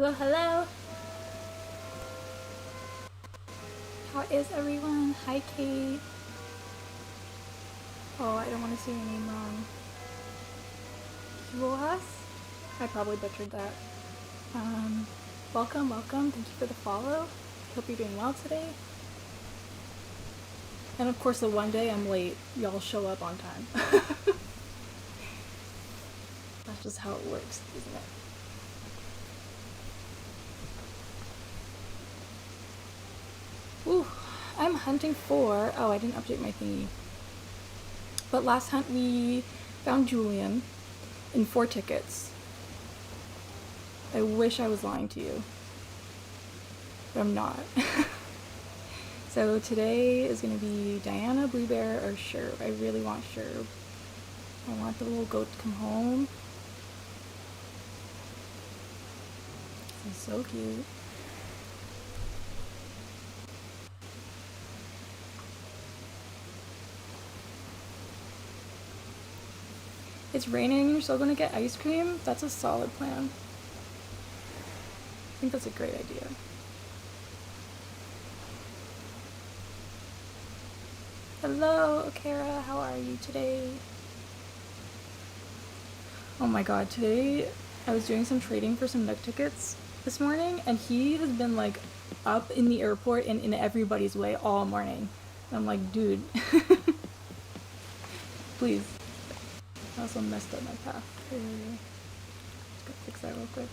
Hello, hello. How is everyone? Hi, Kate. Oh, I don't want to say your name wrong. Yoas? I probably butchered that. Welcome. Thank you for the follow. Hope you're doing well today. And of course, the one day I'm late, y'all show up on time. That's just how it works, isn't it? Ooh, I'm hunting for... Oh, I didn't update my thingy. But last hunt we found Julian in 4 tickets. I wish I was lying to you. But I'm not. So today is going to be Diana, Blue Bear, or Sherb. I really want Sherb. I want the little goat to come home. He's so cute. It's raining and you're still going to get ice cream? That's a solid plan. I think that's a great idea. Hello, Kara. How are you today? Oh my god, today I was doing some trading for some Nook tickets this morning, and he has been like up in the airport and in everybody's way all morning. And I'm like, dude, please. I also messed up my path. Just gotta fix that real quick.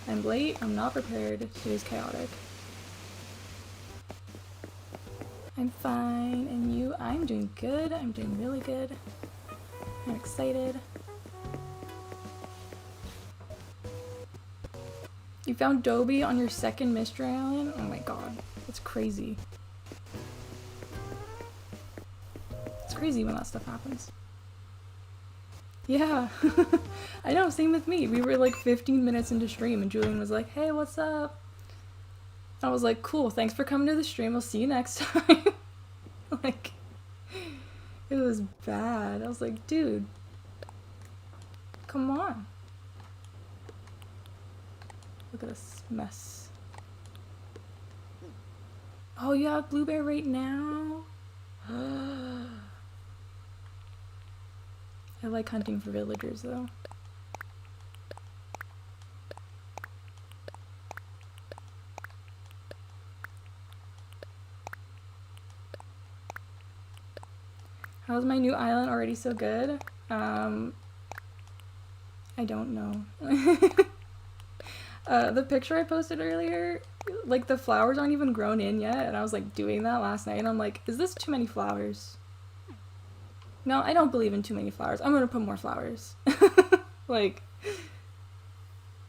I'm late, I'm not prepared, today's chaotic. I'm fine, and you? I'm doing good, I'm doing really good. I'm excited. You found Dobie on your second mystery island? Oh my god, that's crazy. It's crazy when that stuff happens. Yeah, I know, same with me. We were like 15 minutes into stream and Julian was like, hey, what's up? I was like, cool, thanks for coming to the stream, I'll see you next time. Like, it was bad. I was like, dude, come on. Look at this mess. Oh, you have Blue Bear right now? I like hunting for villagers though. How's my new island already so good? I don't know. The picture I posted earlier, like the flowers aren't even grown in yet, and I was like doing that last night and I'm like, is this too many flowers? No, I don't believe in too many flowers. I'm gonna put more flowers. Like,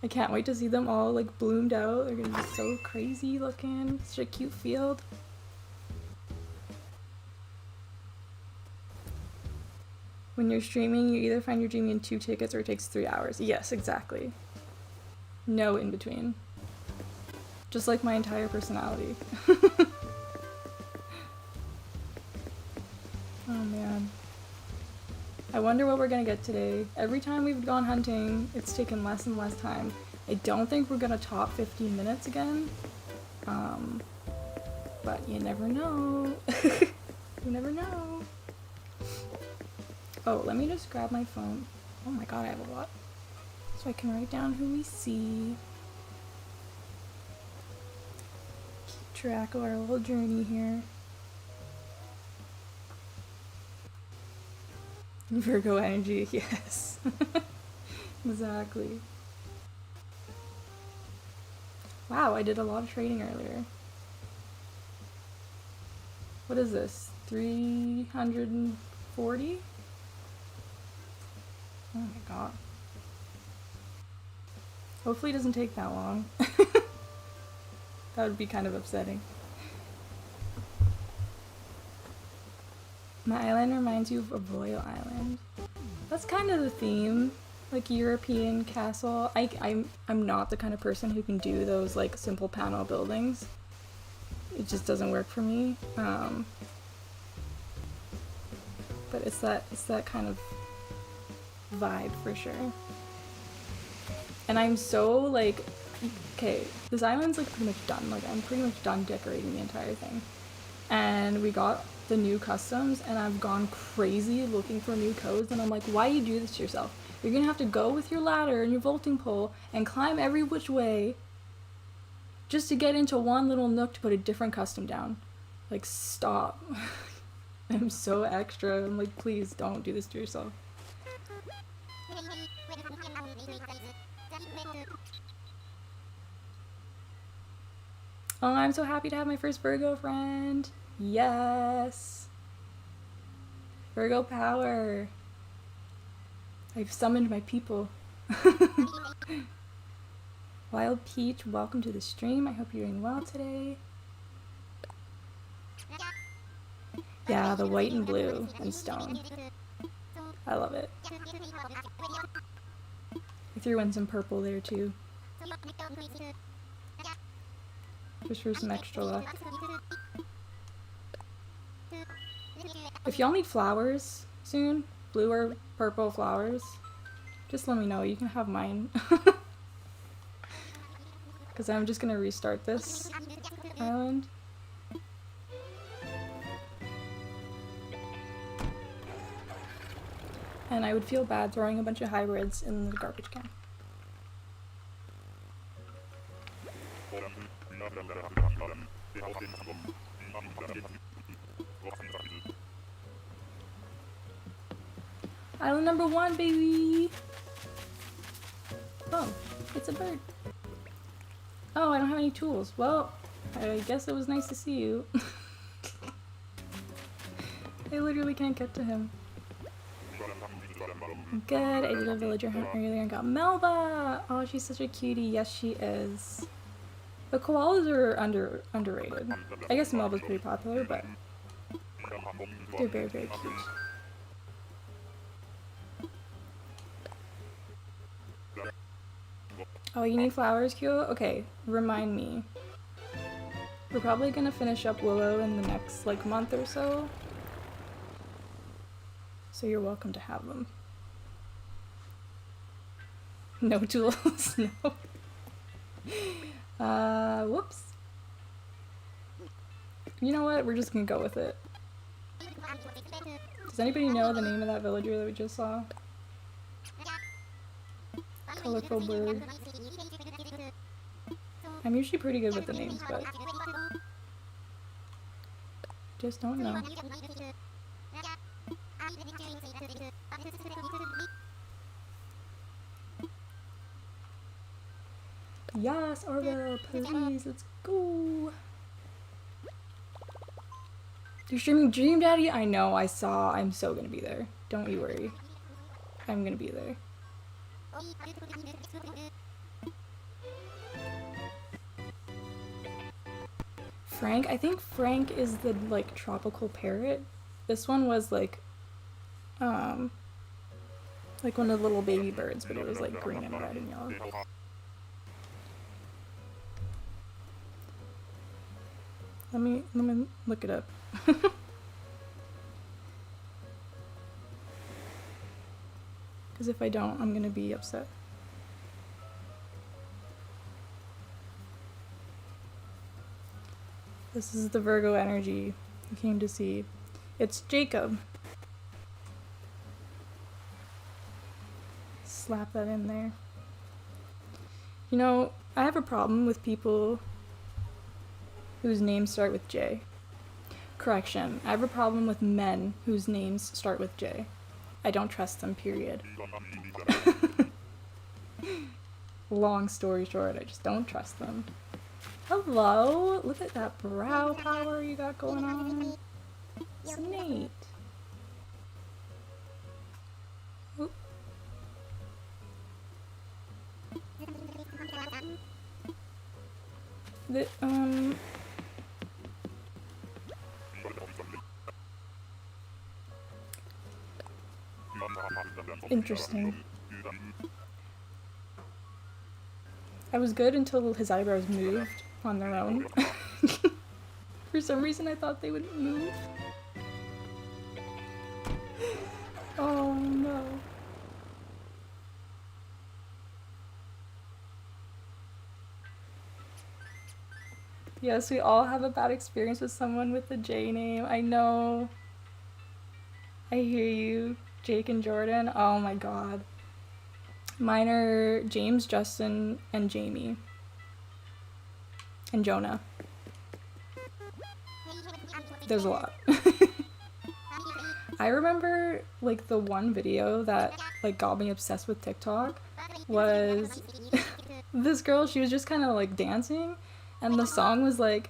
I can't wait to see them all like bloomed out. They're gonna be so crazy looking. Such a cute field. When you're streaming, you either find you're dreaming in 2 tickets or it takes 3 hours. Yes, exactly. No in between. Just like my entire personality. Oh man. I wonder what we're gonna get today. Every time we've gone hunting, it's taken less and less time. I don't think we're gonna top 15 minutes again. But you never know. You never know. Oh, let me just grab my phone. Oh my god, I have a lot. So I can write down who we see. Keep track of our little journey here. Virgo energy, yes. Exactly. Wow, I did a lot of trading earlier. What is this? 340? Oh my god. Hopefully it doesn't take that long. That would be kind of upsetting. My island reminds you of a royal island. That's kind of the theme. Like European castle. I'm not the kind of person who can do those like simple panel buildings. It just doesn't work for me. But it's that kind of vibe for sure. And I'm so like okay, this island's like pretty much done. Like I'm pretty much done decorating the entire thing. And we got the new customs and I've gone crazy looking for new codes and I'm like, why do you do this to yourself? You're gonna have to go with your ladder and your vaulting pole and climb every which way just to get into one little nook to put a different custom down. Like, stop. I'm so extra. I'm like, please don't do this to yourself. Oh, I'm so happy to have my first Virgo friend. Yes. Virgo power. I've summoned my people. Wild Peach, welcome to the stream. I hope you're doing well today. Yeah, the white and blue and stone. I love it. I threw in some purple there too. Just for some extra luck. If y'all need flowers soon, blue or purple flowers, just let me know. You can have mine. Because I'm just gonna restart this island. And I would feel bad throwing a bunch of hybrids in the garbage can. Island number 1, baby! Oh, it's a bird. Oh, I don't have any tools. Well, I guess it was nice to see you. I literally can't get to him. Good, I did a villager hunt earlier and got Melba! Oh, she's such a cutie. Yes, she is. The koalas are underrated. I guess Melba's pretty popular, but they're very, very cute. Oh, you need flowers, Kyo? Okay, remind me. We're probably gonna finish up Willow in the next, like, month or so. So you're welcome to have them. No tools, no. Whoops. You know what? We're just gonna go with it. Does anybody know the name of that villager that we just saw? Colorful bird. I'm usually pretty good with the names, but just don't know. Yes, Orville, please, let's go. You're streaming Dream Daddy? I know, I saw. I'm so gonna be there. Don't you worry. I'm gonna be there. Frank? I think Frank is the, like, tropical parrot. This one was, like one of the little baby birds, but it was, like, green and red and yellow. Let me look it up. Because if I don't, I'm gonna be upset. This is the Virgo energy you came to see. It's Jacob. Slap that in there. You know, I have a problem with people whose names start with J. Correction, I have a problem with men whose names start with J. I don't trust them, period. Long story short, I just don't trust them. Hello! Look at that brow power you got going on. It's neat. Oop. Interesting. I was good until his eyebrows moved on their own. For some reason I thought they would move. Oh no. Yes, we all have a bad experience with someone with the J name. I know. I hear you. Jake and Jordan. Oh my god. Mine are James, Justin, and Jamie. And Jonah. There's a lot. I remember like the one video that like got me obsessed with TikTok was this girl, she was just kind of like dancing, and the song was like,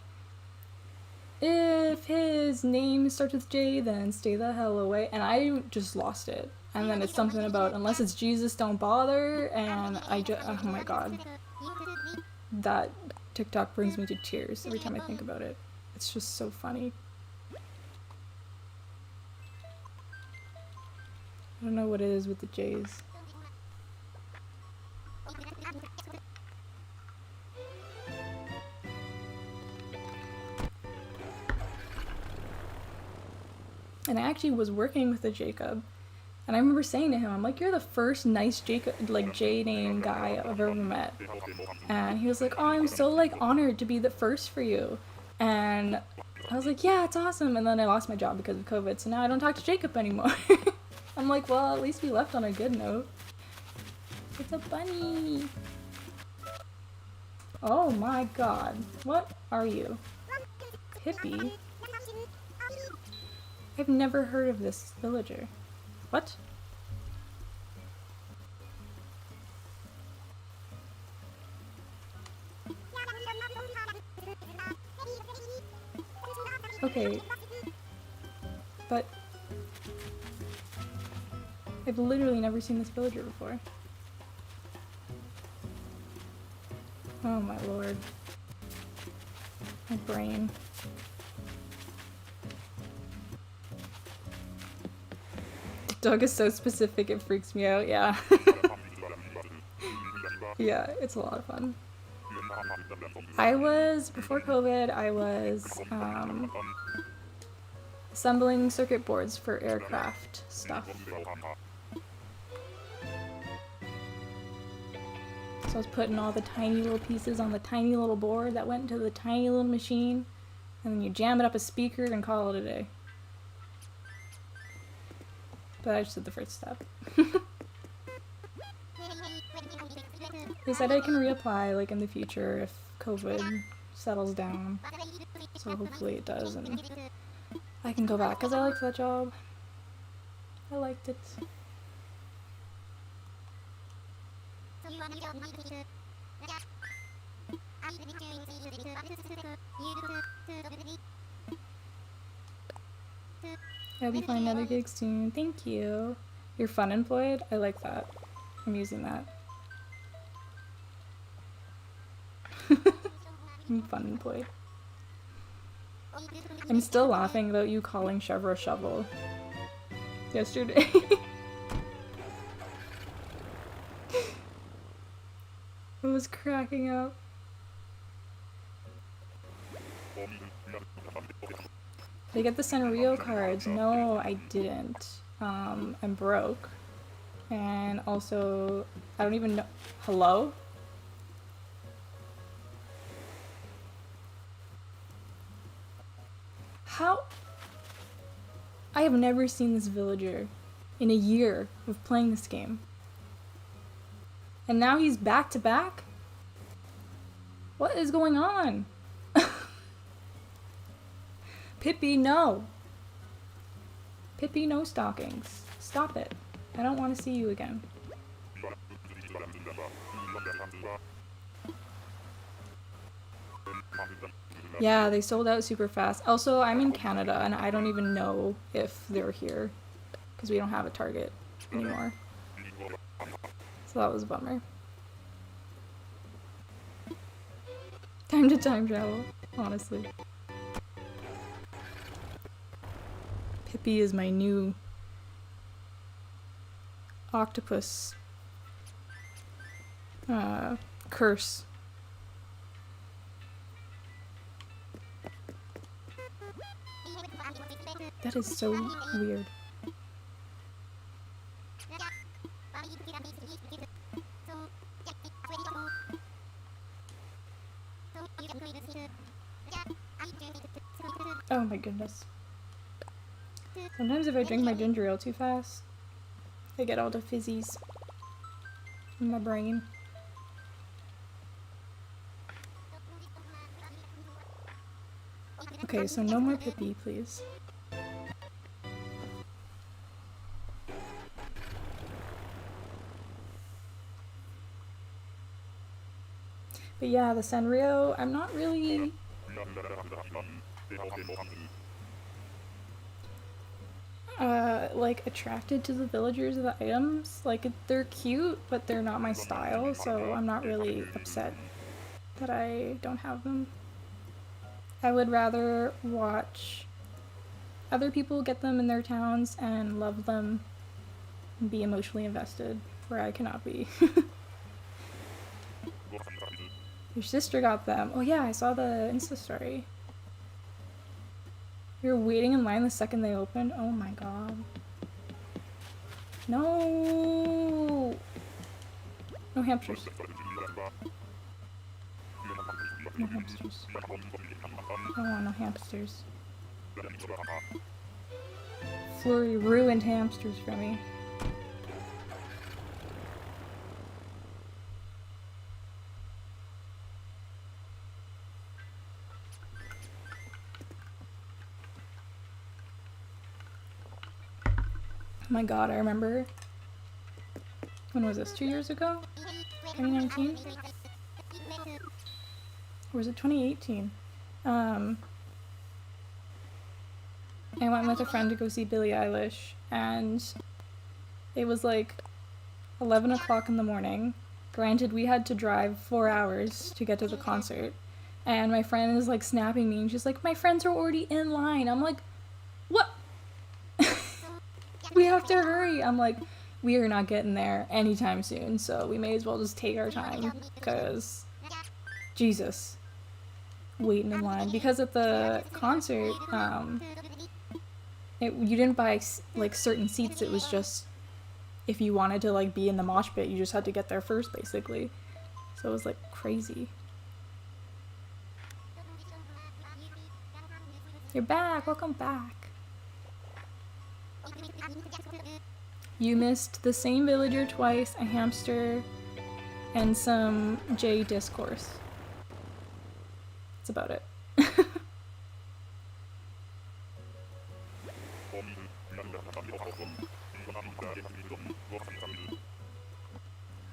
if his name starts with J, then stay the hell away. And I just lost it. And then it's something about unless it's Jesus, don't bother. And I just, oh my god. That TikTok brings me to tears every time I think about it. It's just so funny. I don't know what it is with the J's. And I actually was working with a Jacob, and I remember saying to him, I'm like, you're the first nice Jacob, like J name guy I've ever met. And he was like, oh, I'm so like honored to be the first for you. And I was like, yeah, it's awesome. And then I lost my job because of COVID, so now I don't talk to Jacob anymore. I'm like, well, at least we left on a good note. It's a bunny. Oh my god. What are you? Hippie? I've never heard of this villager. What? Okay. But I've literally never seen this villager before. Oh my lord. My brain. Dog is so specific, it freaks me out, yeah. Yeah, it's a lot of fun. Before COVID, I was assembling circuit boards for aircraft stuff. So I was putting all the tiny little pieces on the tiny little board that went into the tiny little machine, and then you jam it up a speaker and call it a day. But I just did the first step. They said I can reapply like in the future if COVID settles down. So hopefully it does and I can go back because I liked that job. I liked it. I'll be finding other gigs soon. Thank you. You're fun employed? I like that. I'm using that. I'm fun employed. I'm still laughing about you calling Chevra shovel yesterday. I was cracking up. Did I get the Sanrio cards? No, I didn't. I'm broke. And also, I don't even know. Hello? How? I have never seen this villager in a year of playing this game. And now he's back to back? What is going on? Pippi, no. Pippi, no stockings. Stop it. I don't want to see you again. Yeah, they sold out super fast. Also, I'm in Canada and I don't even know if they're here because we don't have a Target anymore. So that was a bummer. Time to time travel, honestly. Pippi is my new octopus curse. That is so weird. my goodness. Sometimes if I drink my ginger ale too fast, I get all the fizzies in my brain. Okay, so no more Pippi, please. But yeah, the Sanrio, I'm not really... like, attracted to the villagers of the items. Like, they're cute, but they're not my style, so I'm not really upset that I don't have them. I would rather watch other people get them in their towns and love them and be emotionally invested, where I cannot be. Your sister got them. Oh yeah, I saw the Insta story. You were waiting in line the second they opened? Oh my god. No! No hamsters. No hamsters. I don't want no hamsters. Flurry ruined hamsters for me. Oh my god, I remember. When was this? 2 years ago? 2019? Or was it 2018? I went with a friend to go see Billie Eilish, and it was like 11 o'clock in the morning. Granted, we had to drive 4 hours to get to the concert, and my friend is like snapping me, and she's like, my friends are already in line. I'm like, what? We have to hurry. I'm like, we are not getting there anytime soon, so we may as well just take our time, because Jesus, waiting in line. Because at the concert, you didn't buy like certain seats. It was just if you wanted to like be in the mosh pit, you just had to get there first, basically. So it was like crazy. You're back. Welcome back. You missed the same villager twice, a hamster, and some J discourse. That's about it.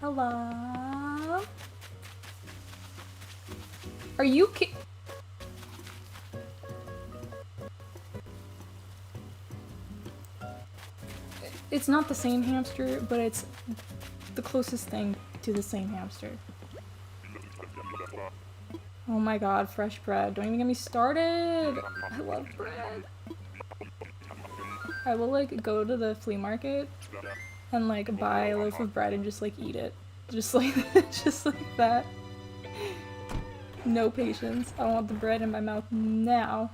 Hello? Are you It's not the same hamster, but it's the closest thing to the same hamster. Oh my god, fresh bread. Don't even get me started! I love bread. I will like go to the flea market and like buy a loaf of bread and just like eat it. Just like just like that. No patience. I want the bread in my mouth now.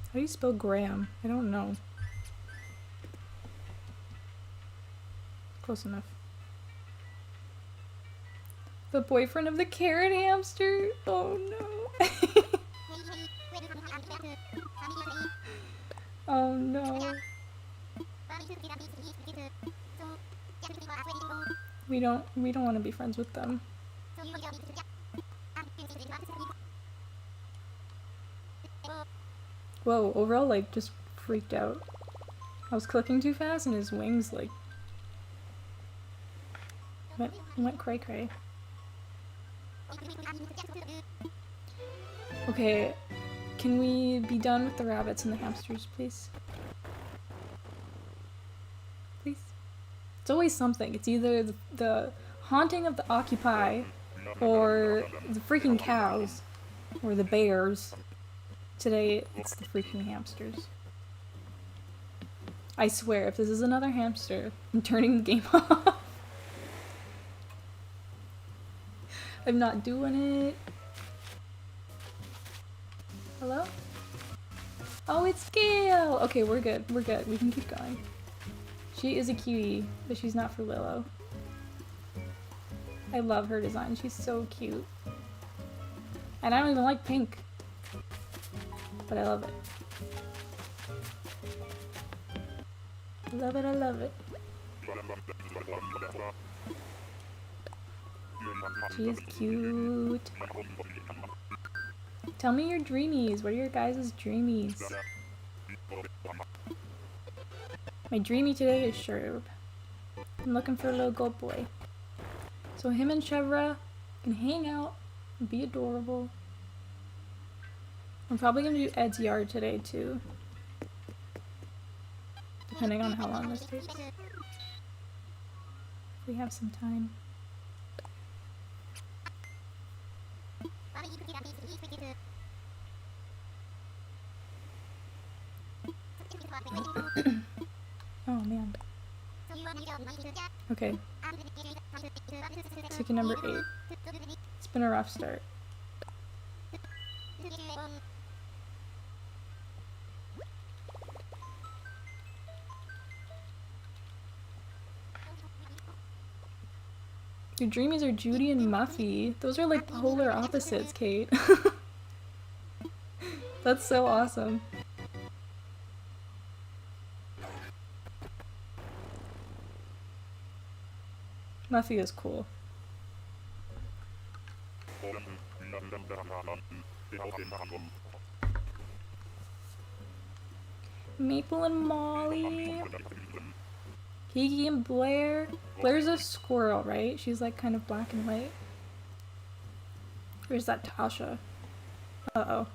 How do you spell Graham? I don't know. Close enough. The boyfriend of the carrot hamster? Oh no. Oh no. We don't want to be friends with them. Whoa, overall like just freaked out. I was clicking too fast and his wings like went cray cray. Okay, can we be done with the rabbits and the hamsters, please? Please? It's always something. It's either the haunting of the octopi, or the freaking cows, or the bears. Today, it's the freaking hamsters. I swear, if this is another hamster, I'm turning the game off. I'm not doing it. Hello? Oh, it's Gail! Okay, we're good. We're good. We can keep going. She is a cutie, but she's not for Willow. I love her design. She's so cute. And I don't even like pink. but I love it. I love it, I love it. She is cute. Tell me your dreamies. What are your guys' dreamies? My dreamy today is Sherb. I'm looking for a little gold boy. So him and Chevra can hang out and be adorable. I'm probably gonna do Ed's yard today too. Depending on how long this takes. If we have some time. Oh man. Okay. Ticket number 8. It's been a rough start. Your dreamies are Judy and Muffy. Those are like polar opposites, Kate. That's so awesome. Muffy is cool. Maple and Molly. Kiki and Blair. Blair's a squirrel, right? She's like kind of black and white. Or is that Tasha? Uh-oh.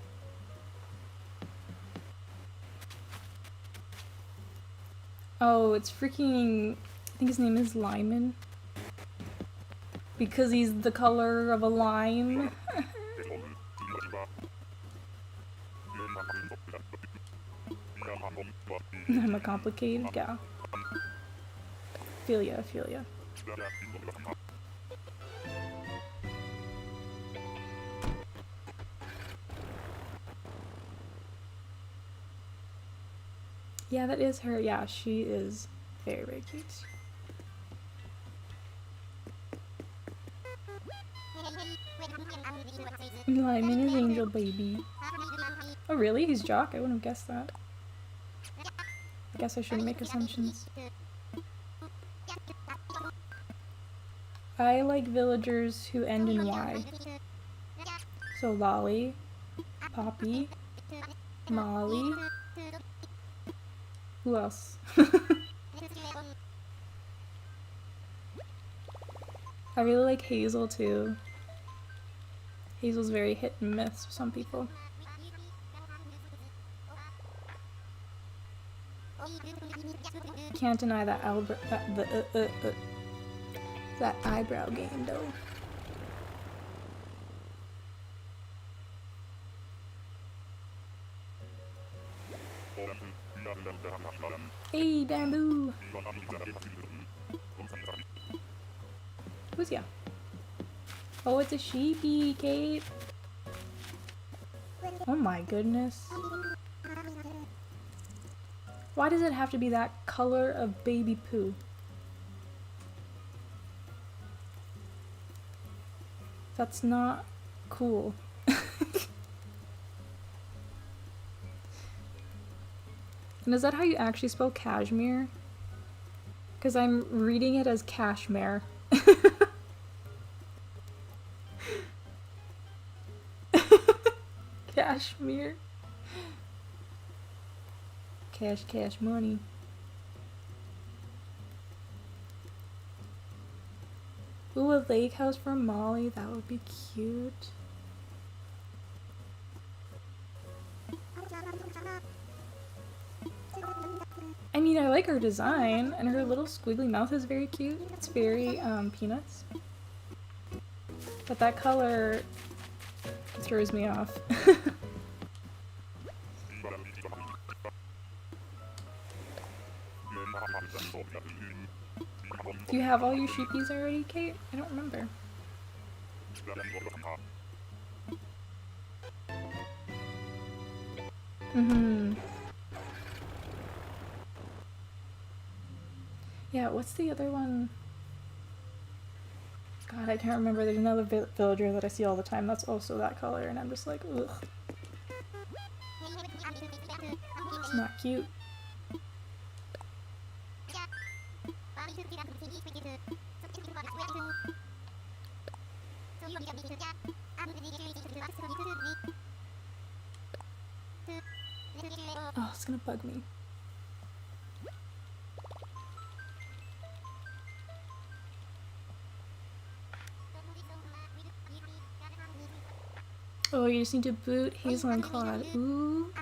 Oh, it's freaking... I think his name is Lyman. Because he's the color of a lime. I'm a complicated gal. Feel ya, feel ya. Yeah, that is her. Yeah, she is very, very cute. Lyman is Angel Baby. Oh really? He's Jock? I wouldn't have guessed that. I guess I shouldn't make assumptions. I like villagers who end in Y. So Lolly, Poppy, Molly. Who else? I really like Hazel too. Hazel's very hit and miss for some people. Can't deny that that eyebrow game though. Hey, Bamboo! Who's ya? Oh, it's a sheepy, Kate. Oh my goodness. Why does it have to be that color of baby poo? That's not cool. And is that how you actually spell cashmere? Because I'm reading it as cashmere. Cashmere. Cash money. Ooh, a lake house for Molly. That would be cute. I mean, I like her design, and her little squiggly mouth is very cute. It's very, Peanuts. But that color throws me off. Do you have all your sheepies already, Kate? I don't remember. Yeah, what's the other one? God, I can't remember. There's another villager that I see all the time that's also that color, and I'm just like, ugh. It's not cute. Oh, it's gonna bug me. Oh, you just need to boot Hazel and Claude. Ooh.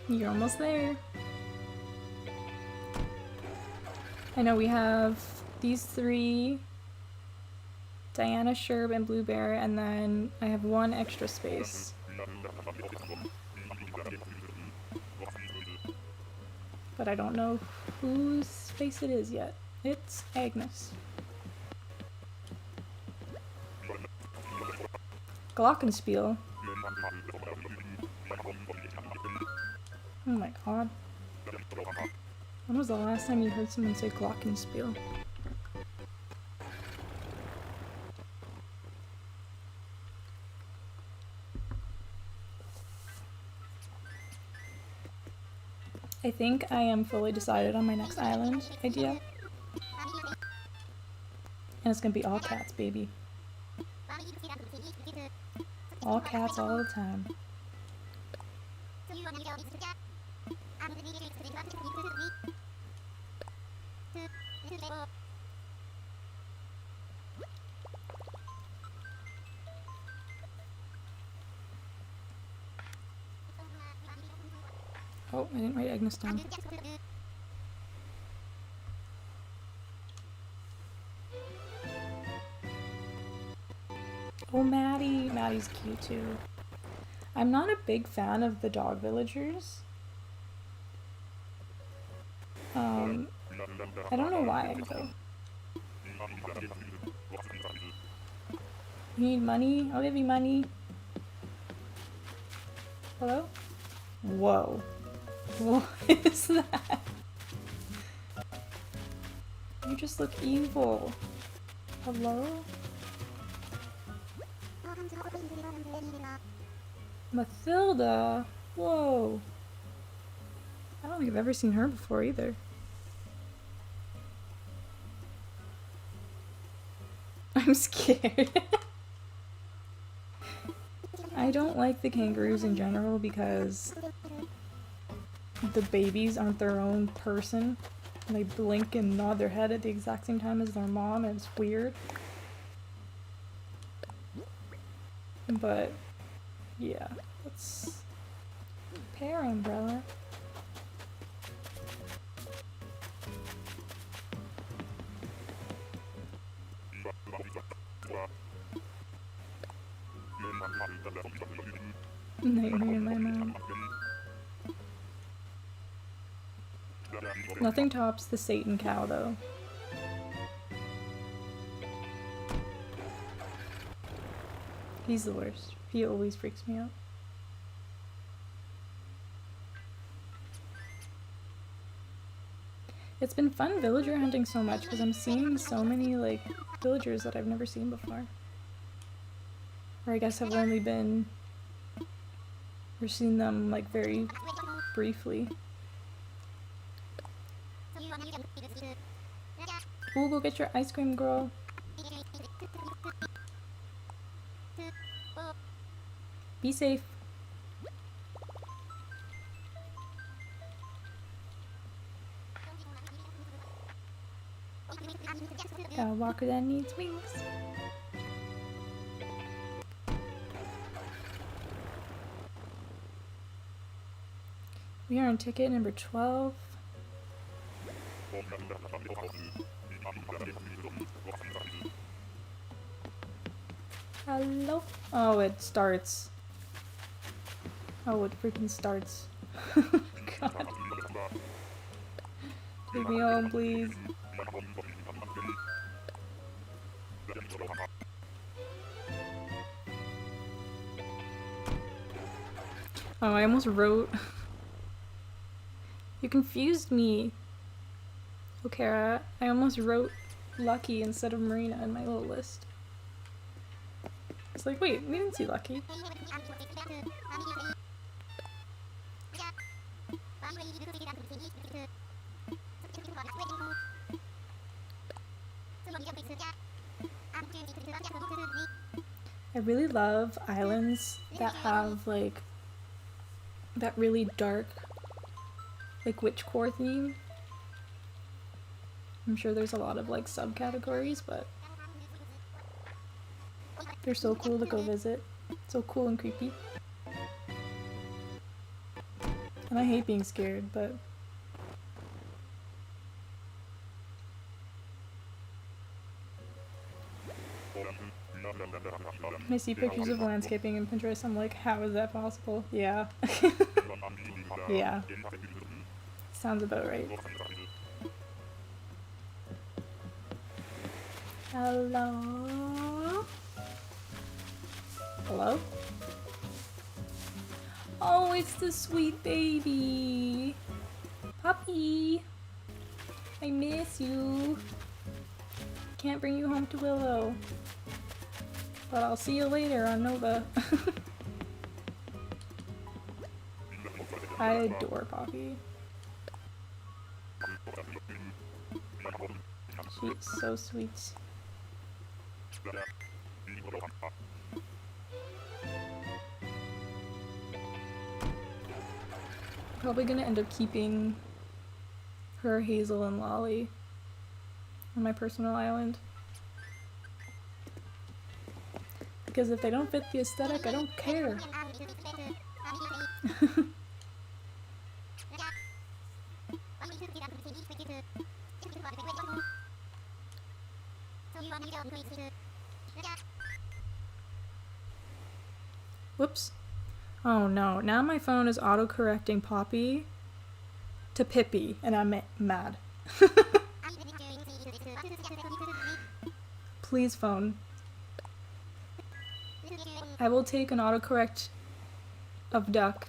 You're almost there. I know we have these three, Diana, Sherb, and Blue Bear, and then I have one extra space. But I don't know whose space it is yet. It's Agnes. Glockenspiel. Oh my god. When was the last time you heard someone say Glockenspiel? I think I am fully decided on my next island idea. And it's gonna be all cats, baby. All cats all the time. Oh, I didn't write Agnes down. Oh, Maddie. Maddie's cute too. I'm not a big fan of the dog villagers. I don't know why, though. You need money? I'll give you money. Hello? Whoa. What is that? You just look evil. Hello? Mathilda? Whoa. I don't think I've ever seen her before either. I'm scared. I don't like the kangaroos in general because the babies aren't their own person. And they blink and nod their head at the exact same time as their mom, and it's weird. But yeah, let's pair umbrella. Nightmare in my mouth. Nothing tops the Satan cow, though. He's the worst. He always freaks me out. It's been fun villager hunting so much because I'm seeing so many, like, villagers that I've never seen before. Or I guess I've only been... or seen them, like, very briefly. Ooh, go get your ice cream, girl. Be safe. Got a walker that needs wings. We are on ticket number 12. Hello? Oh, it starts. Oh, it freaking starts. God. Take me home, please. Oh, I almost wrote... You confused me. Okara, I almost wrote Lucky instead of Marina in my little list. It's like, wait, we didn't see Lucky. I really love islands that have like that really dark like witchcore theme. I'm sure there's a lot of like subcategories, but they're so cool to go visit. So cool and creepy. And I hate being scared, but when I see pictures of landscaping in Pinterest, I'm like, how is that possible? Yeah. Yeah. Sounds about right. Hello? Hello? Oh, it's the sweet baby. Puppy. I miss you. Can't bring you home to Willow. But I'll see you later on Nova. I adore Poppy. She's so sweet. Probably gonna end up keeping her, Hazel, and Lolly on my personal island. Because if they don't fit the aesthetic, I don't care. Whoops. Oh no, now my phone is auto-correcting Poppy to Pippi, and I'm mad. Please, phone. I will take an autocorrect of Duck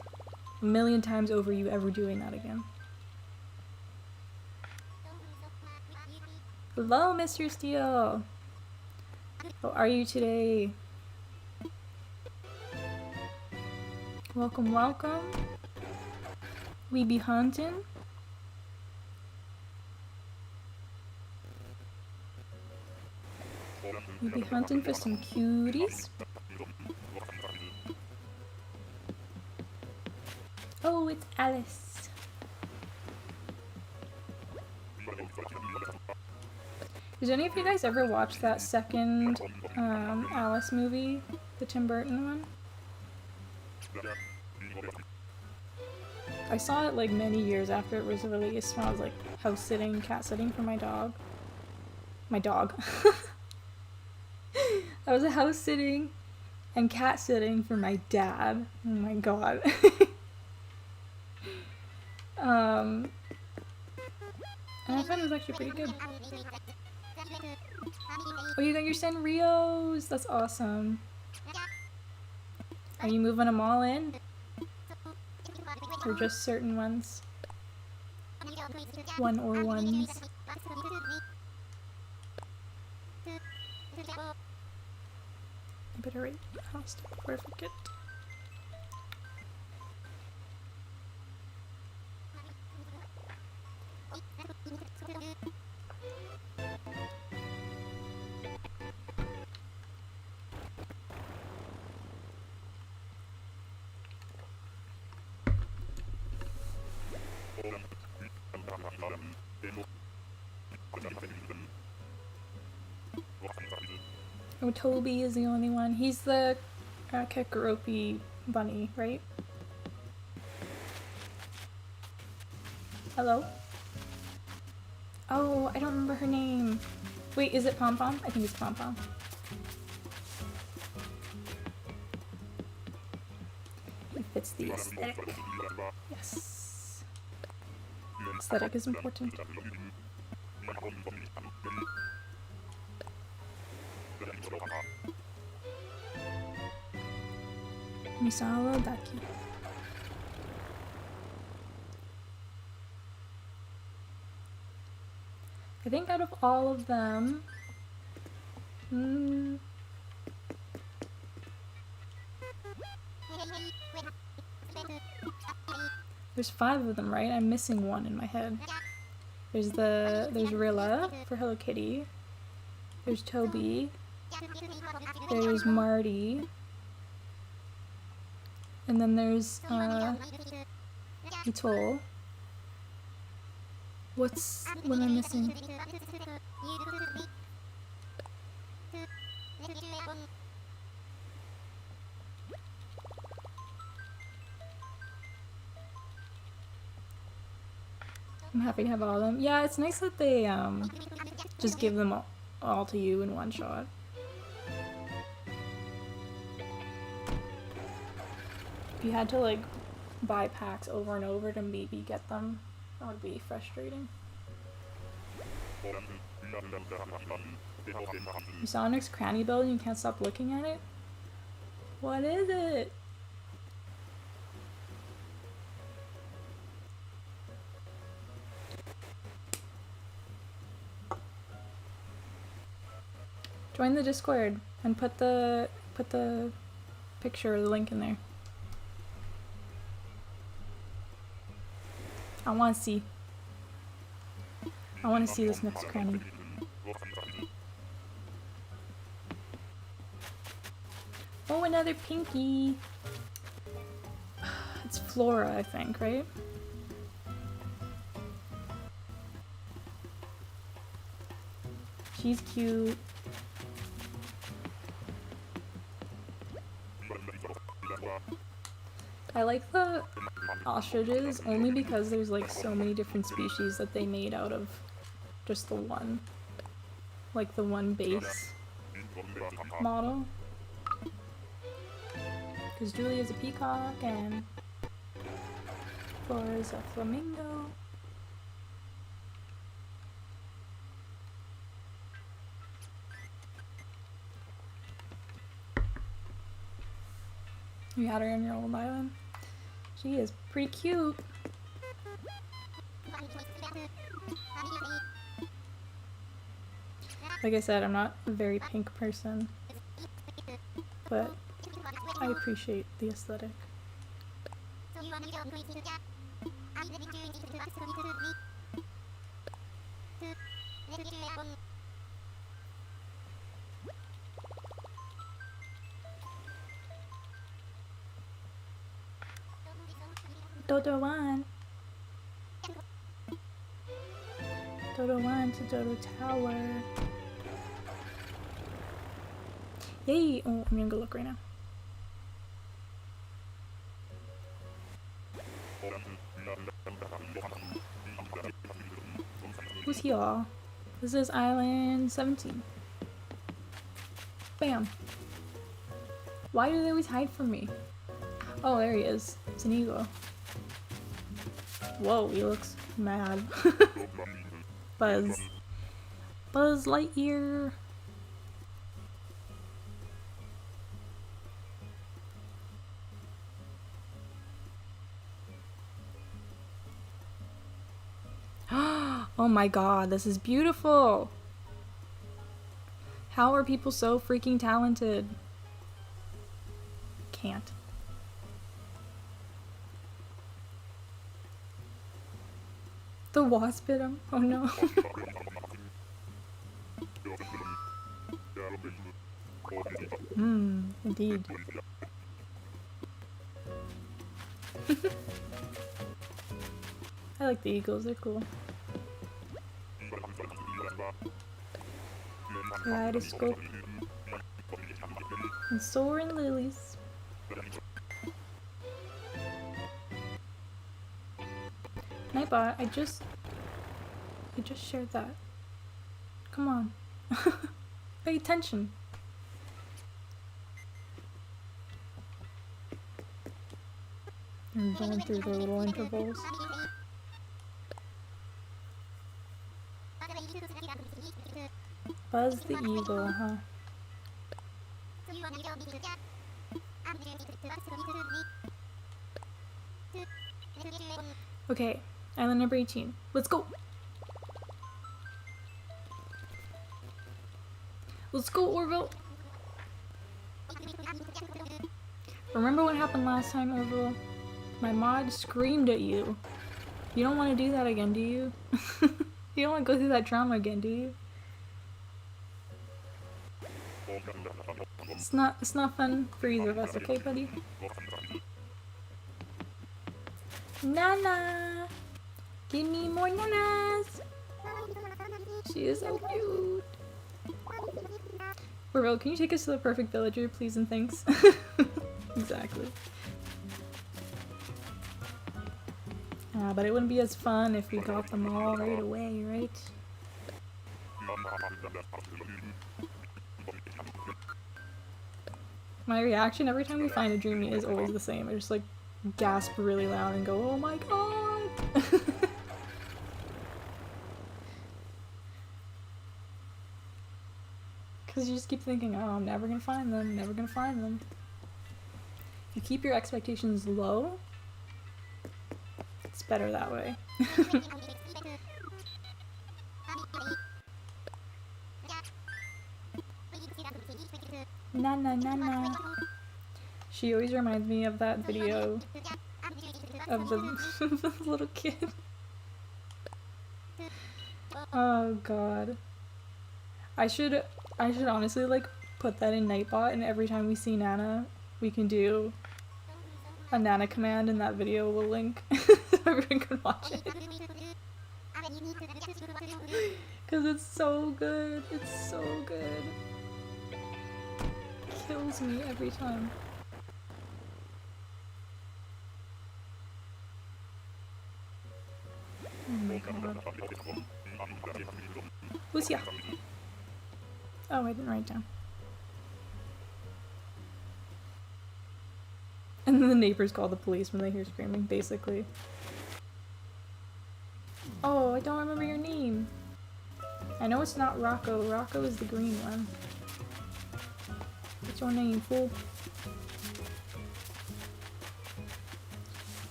1,000,000 times over you ever doing that again. Hello, Mr. Steele! How are you today? Welcome, welcome. We be hunting. We be hunting for some cuties. Oh, it's Alice. Did any of you guys ever watch that second Alice movie? The Tim Burton one? I saw it like many years after it was released when I was like house sitting, cat sitting for my dog. My dog. I was house sitting and cat sitting for my dad. Oh my god. And I thought it was actually pretty good. Oh, you got your Sanrios! That's awesome. Are you moving them all in? Or just certain ones? One or ones? I better write house before I forget. Oh, Toby is the only one. He's the Kakaropi bunny, right? Hello? Oh, I don't remember her name. Wait, is it Pom Pom? I think it's Pom Pom. It fits the aesthetic. Yes. Aesthetic is important. Misao Daki. I think out of all of them, there's 5 of them, right? I'm missing one in my head. There's Rilla for Hello Kitty. There's Toby. There's Marty. And then there's, Itoll. What am I missing? I'm happy to have all of them. Yeah, it's nice that they, just give them all to you in one shot. If you had to, like, buy packs over and over to maybe get them, that would be frustrating. You saw Nick's cranny build and you can't stop looking at it? What is it? Join the Discord and put the picture or the link in there. I want to see this Nook's Cranny. Oh, another Pinky. It's Flora, I think, right? She's cute. I like the ostriches only because there's like so many different species that they made out of just the one, like the one base model. Because Julia's a peacock and Flora's a flamingo. You had her in your old island? She is pretty cute. Like I said, I'm not a very pink person, but I appreciate the aesthetic. Dodo 1. Dodo 1 to Dodo Tower. Yay! Oh, I'm gonna go look right now. Who's he all? This is Island 17. Bam! Why do they always hide from me? Oh, there he is. It's an eagle. Whoa, he looks mad. Buzz Lightyear. Oh my god, this is beautiful. How are people so freaking talented? Can't. The wasp bit him? Oh no. Indeed. I like the eagles, they're cool. Kaleidoscope. And soaring lilies. Nightbot, I just shared that. Come on. Pay attention. I'm going through the little intervals. Buzz the eagle, huh? Okay, island number 18. Let's go! Let's go, Orville! Remember what happened last time, Orville? My mod screamed at you. You don't want to do that again, do you? You don't want to go through that trauma again, do you? It's not fun for either of us, okay, buddy? Nana! Give me more nanas! She is so cute. Roald, can you take us to the perfect villager, please and thanks? Exactly. But it wouldn't be as fun if we got them all right away, right? My reaction every time we find a dreamy is always the same. I just like gasp really loud and go, oh my god! Because you just keep thinking, oh, I'm never gonna find them, never gonna find them. If you keep your expectations low, it's better that way. Na na na na. She always reminds me of that video of the little kid. Oh god. I should honestly like put that in Nightbot, and every time we see Nana, we can do a Nana command, and that video will link so everyone can watch it. Because it's so good. It's so good. Kills me every time. Oh my god. Who's here? Oh, I didn't write it down. And then the neighbors call the police when they hear screaming, basically. Oh, I don't remember your name. I know it's not Rocco. Rocco is the green one. What's your name, fool?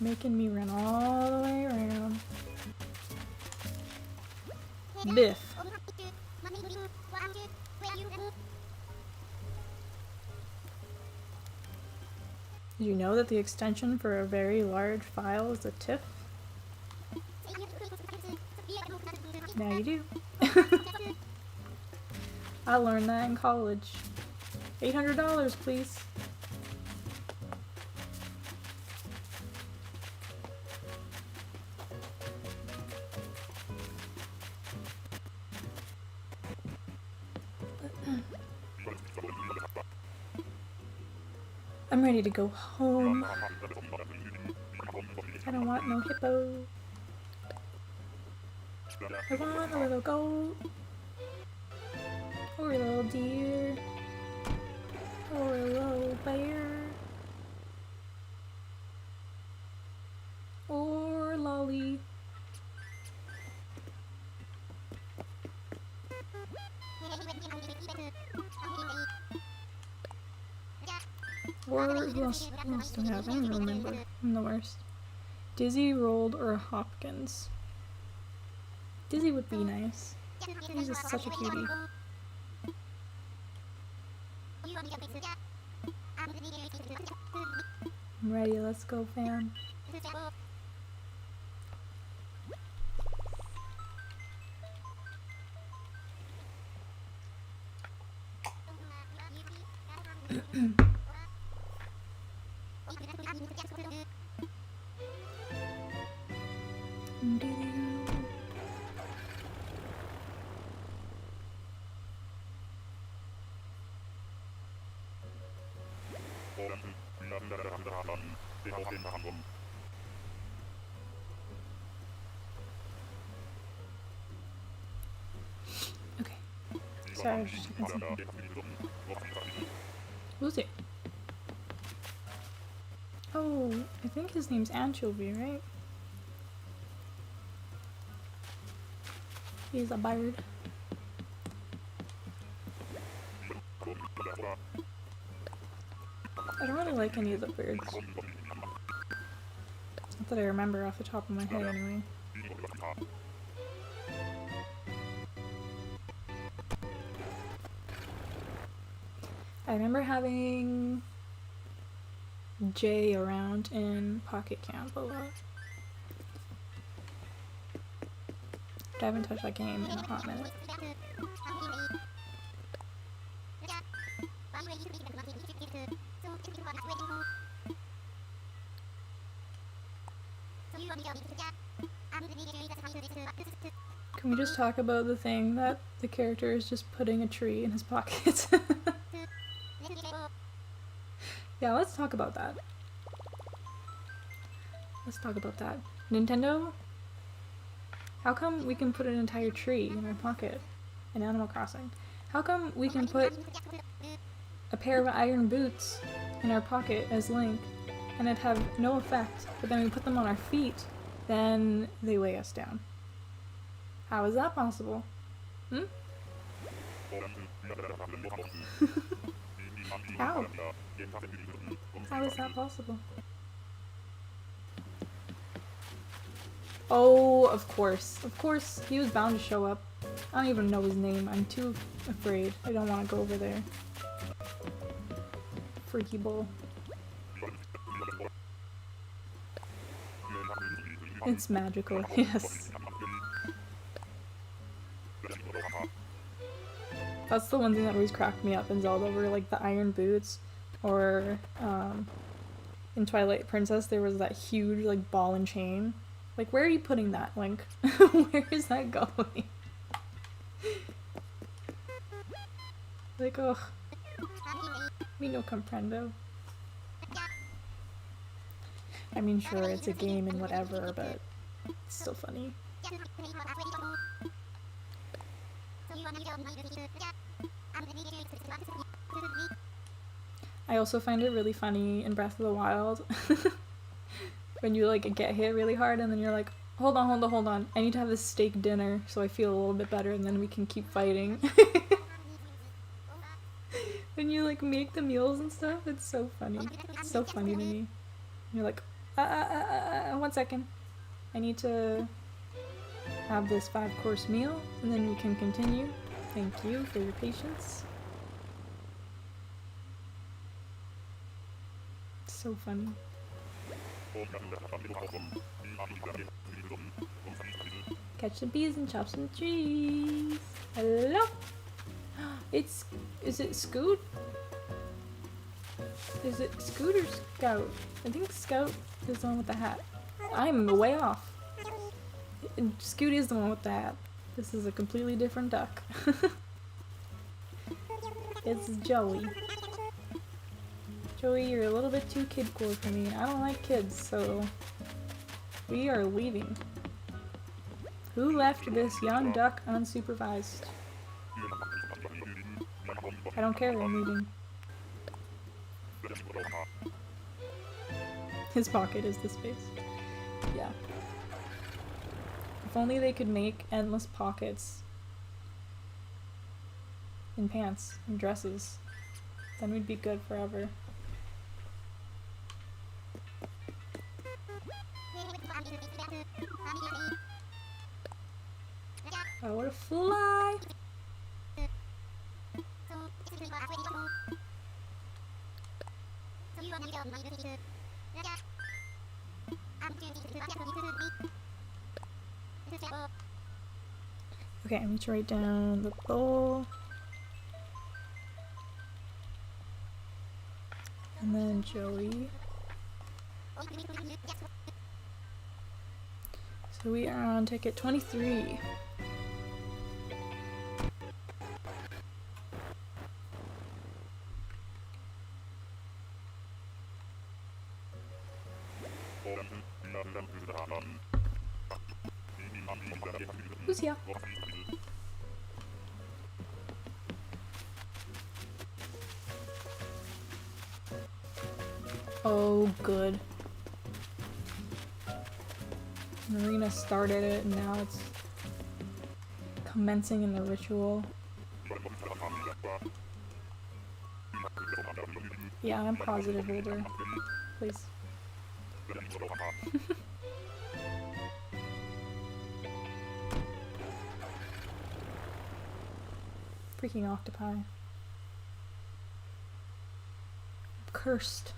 Making me run all the way around. Biff. Did you know that the extension for a very large file is a TIFF? Now you do. I learned that in college. $800, please. I'm ready to go home. I don't want no hippo. I want a little goat. Or a little deer. Or a little bear. Or lolly. Or who else do I have? I don't remember. I'm the worst. Dizzy, Roald, or Hopkins. Dizzy would be nice. He's just such a cutie. I'm ready, let's go, fam. Okay. Sorry, I was just checking something. Who's it? Oh, I think his name's Anchovy, right? He's a bird. I don't really like any of the birds. Not that I remember off the top of my head, anyway. I remember having Jay around in Pocket Camp a lot. But I haven't touched that game in a hot minute. Can we just talk about the thing that the character is just putting a tree in his pocket? Yeah, let's talk about that. Let's talk about that. Nintendo? How come we can put an entire tree in our pocket in Animal Crossing? How come we can put a pair of iron boots in our pocket as Link and it'd have no effect, but then we put them on our feet, then they weigh us down? How is that possible? Hmm? How? How is that possible? Oh, of course. Of course, he was bound to show up. I don't even know his name. I'm too afraid. I don't want to go over there. Freaky bull. It's magical, yes. That's the one thing that always cracked me up in Zelda, were like the iron boots, or in Twilight Princess there was that huge like ball and chain. Like, where are you putting that, Link? Where is that going? Like, ugh. Me no comprendo. I mean, sure, it's a game and whatever, but it's still funny. I also find it really funny in Breath of the Wild when you like get hit really hard and then you're like, hold on, I need to have this steak dinner so I feel a little bit better and then we can keep fighting. When you like make the meals and stuff, it's so funny. It's so funny to me. And you're like, 1 second. I need to have this 5-course meal and then we can continue. Thank you for your patience. It's so funny. Catch some bees and chop some trees. Hello? Is it Scoot? Is it Scoot or Scout? I think Scout is the one with the hat. I'm way off. Scoot is the one with the hat. This is a completely different duck. It's Joey. Joey, you're a little bit too kid-core for me. I don't like kids, so we are leaving. Who left this young duck unsupervised? I don't care, I'm leaving. His pocket is the space. Yeah. If only they could make endless pockets in pants and dresses, then we'd be good forever. Oh, what a fly! Okay, I need to write down the bowl. And then Joey. So we are on ticket 23. Who's here? Oh, good. Marina started it and now it's commencing in the ritual. Yeah, I'm positive holder. Please. Freaking octopi. Cursed.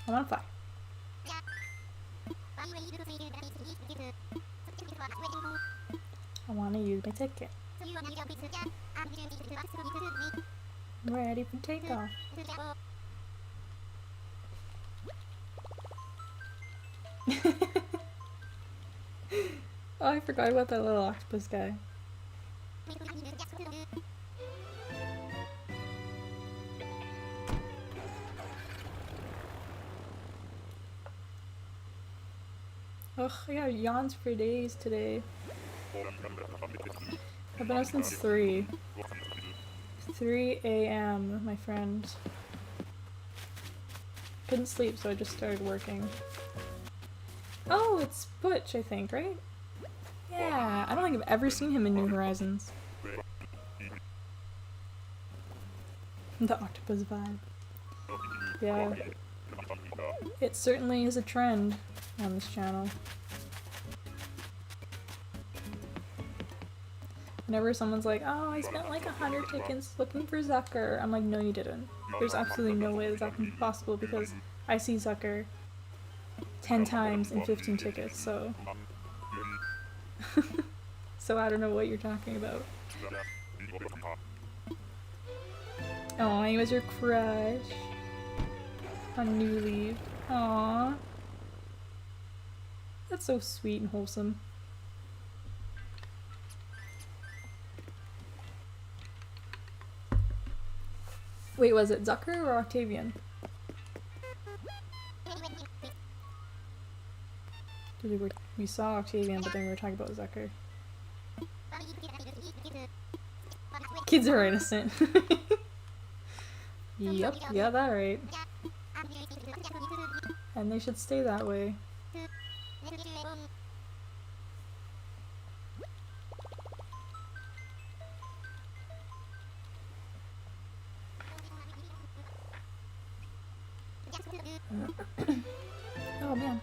I'm on fire. I want to use my ticket. Ready for takeoff. Oh, I forgot about that little octopus guy. Ugh, I got yawns for days today. I've been up since 3 a.m. my friend. Couldn't sleep, so I just started working. Oh, it's Butch, I think, right? Yeah, I don't think I've ever seen him in New Horizons. The octopus vibe. Yeah. It certainly is a trend on this channel. Whenever someone's like, oh, I spent like 100 tickets looking for Zucker, I'm like, no you didn't. There's absolutely no way that can be possible because I see Zucker 10 times in 15 tickets, so... So I don't know what you're talking about. Oh, he was your crush on New Leaf. Aww. That's so sweet and wholesome. Wait, was it Zucker or Octavian? We saw Octavian, but then we were talking about Zucker. Kids are innocent. Yep, yeah, that right. And they should stay that way. Oh man.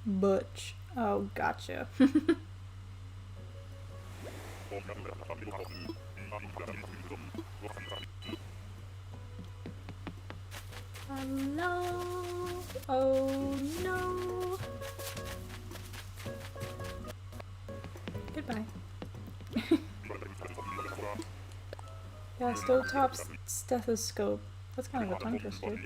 Butch. Oh, gotcha. No. Oh no. Goodbye. Yeah, stovetop stethoscope. That's kind of a tongue twister.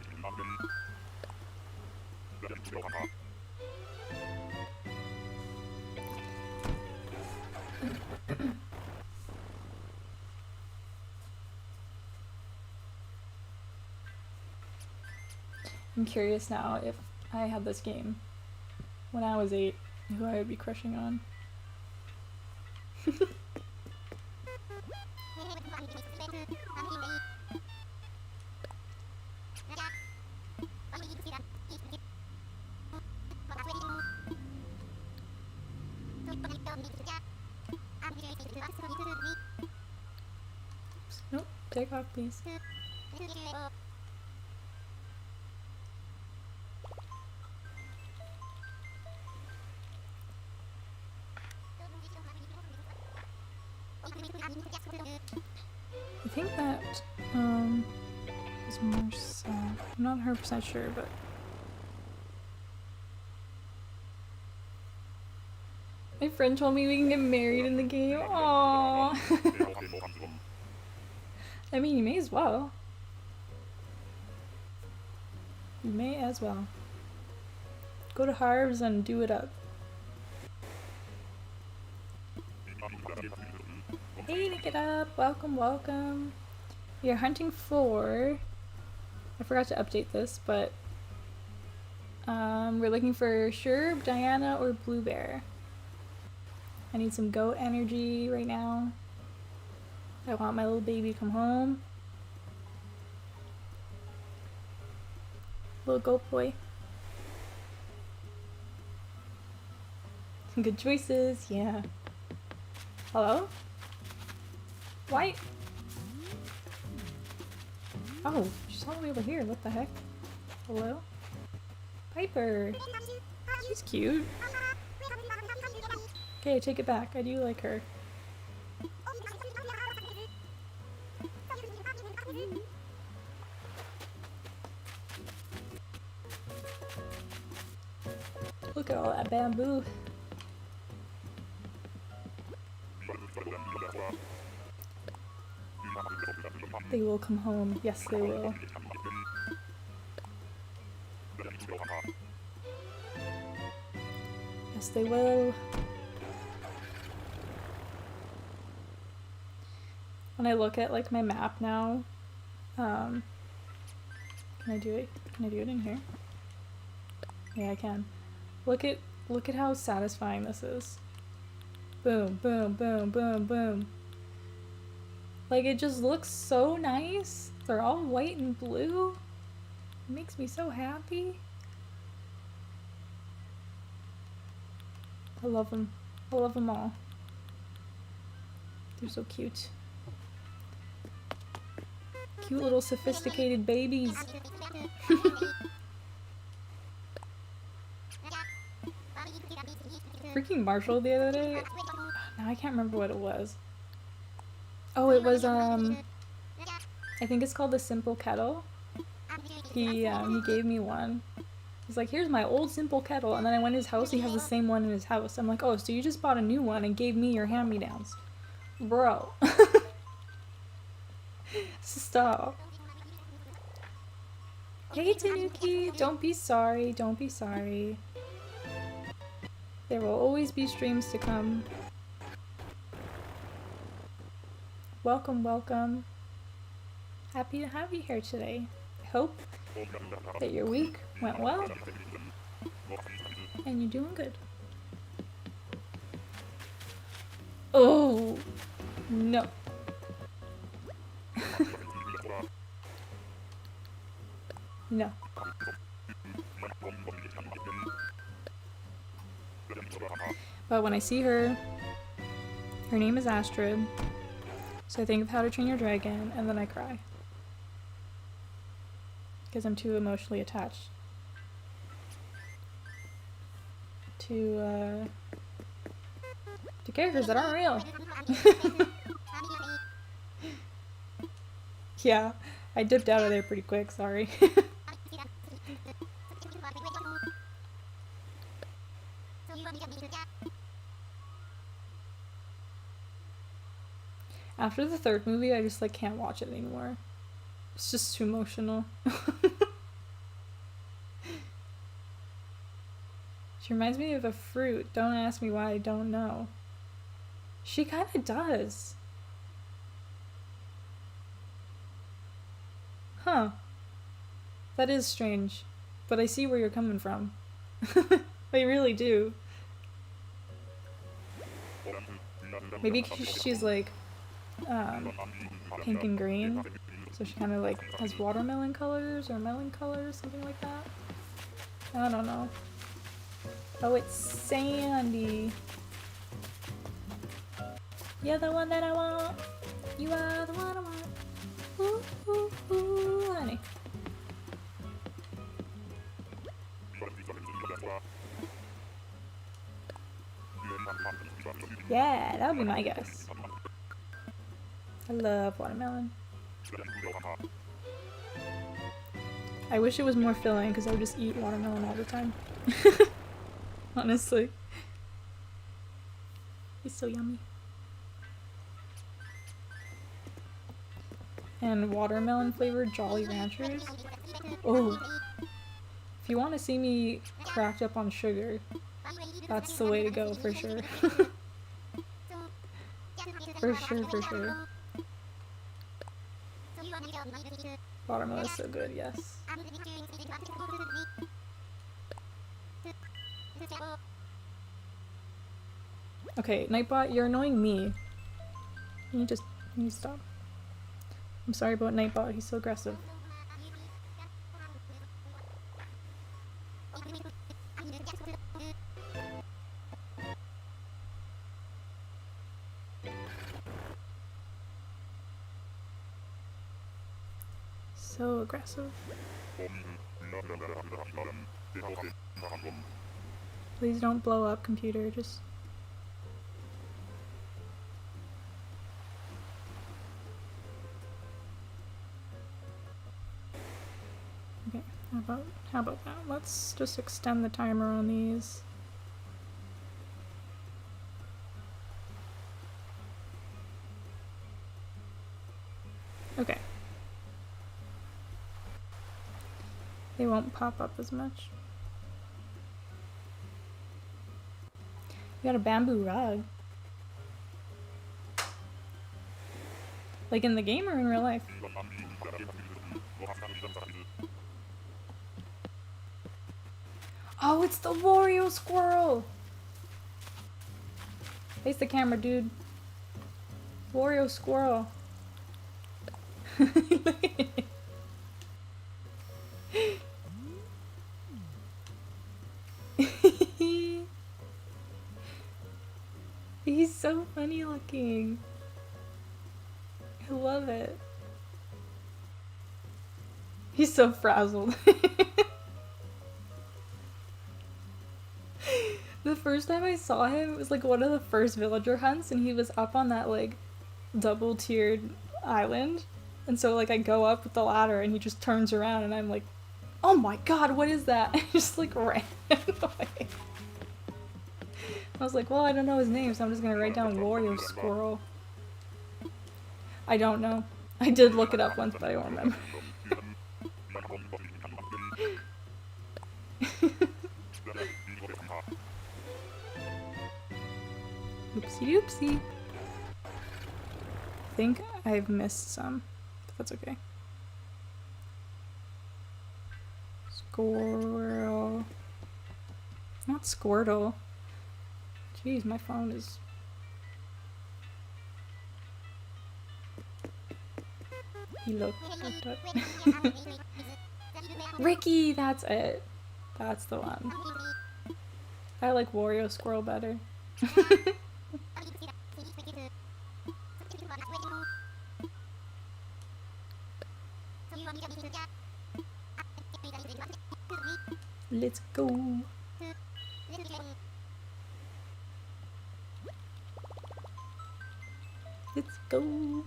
I'm curious now if I had this game when I was 8, who I would be crushing on. Nope, take off please. I think that is Marcel. I'm not 100% sure, but my friend told me we can get married in the game. Aww. I mean, you may as well. You may as well. Go to Harv's and do it up. Hey, Nick it up! Welcome, welcome. We are hunting for... I forgot to update this, but we're looking for Sherb, Diana, or Blue Bear. I need some goat energy right now. I want my little baby to come home. Little goat boy. Good choices, yeah. Hello? Why? Oh, she's all the way over here. What the heck? Hello? Piper! She's cute. Okay, take it back. I do like her. Look at all that bamboo. They will come home. Yes, they will. Yes, they will. When I look at like my map now, can I do it? Can I do it in here? Yeah, I can. Look at how satisfying this is. Boom, boom, boom, boom, boom. Like, it just looks so nice. They're all white and blue. It makes me so happy. I love them. I love them all. They're so cute. Cute little sophisticated babies. Freaking Marshall the other day. Now I can't remember what it was. Oh, it was I think it's called the Simple Kettle. He gave me one. He's like, here's my old Simple Kettle, and then I went to his house. He has the same one in his house. I'm like, oh, so you just bought a new one and gave me your hand-me-downs, bro? Stop. Hey Tanuki, don't be sorry. Don't be sorry. There will always be streams to come. Welcome, welcome. Happy to have you here today. I hope that your week went well and you're doing good. Oh, no. No. But when I see her, her name is Astrid, so I think of How to Train Your Dragon, and then I cry. Because I'm too emotionally attached to characters that aren't real. Yeah, I dipped out of there pretty quick, sorry. After the third movie, I just like can't watch it anymore. It's just too emotional. She reminds me of a fruit. Don't ask me why, I don't know. She kind of does. Huh. That is strange. But I see where you're coming from. I really do. Maybe she's like pink and green, so she kind of like has watermelon colors or melon colors, something like that. I don't know. Oh, it's Sandy. You're the one that I want. You are the one I want. Ooh, ooh, ooh, honey. Yeah, that would be my guess. I love watermelon. I wish it was more filling because I would just eat watermelon all the time. Honestly. It's so yummy. And watermelon flavored Jolly Ranchers. Oh. If you want to see me cracked up on sugar, that's the way to go for sure. For sure, for sure. Watermelon is so good, yes. Okay, Nightbot, you're annoying me. You need to stop. I'm sorry about Nightbot, he's so aggressive. So aggressive. Please don't blow up, computer, just... Okay, How about that? Let's just extend the timer on these. Okay. They won't pop up as much. We got a bamboo rug. Like in the game or in real life? Oh, it's the Wario squirrel! Face the camera, dude. Wario squirrel. He's so funny looking. I love it. He's so frazzled. The first time I saw him, it was like one of the first villager hunts, and he was up on that like double tiered island. And so like I go up with the ladder and he just turns around and I'm like, oh my god, what is that? I just like ran away. I was like, well, I don't know his name, so I'm just gonna write down Wario Squirrel. I don't know. I did look it up once, but I don't remember. Oopsie doopsie. I think I've missed some, but that's okay. Squirrel. Not Squirtle. Jeez, my phone is... He looked up. Ricky, that's it. That's the one. I like Wario Squirrel better. Let's go. Let's go.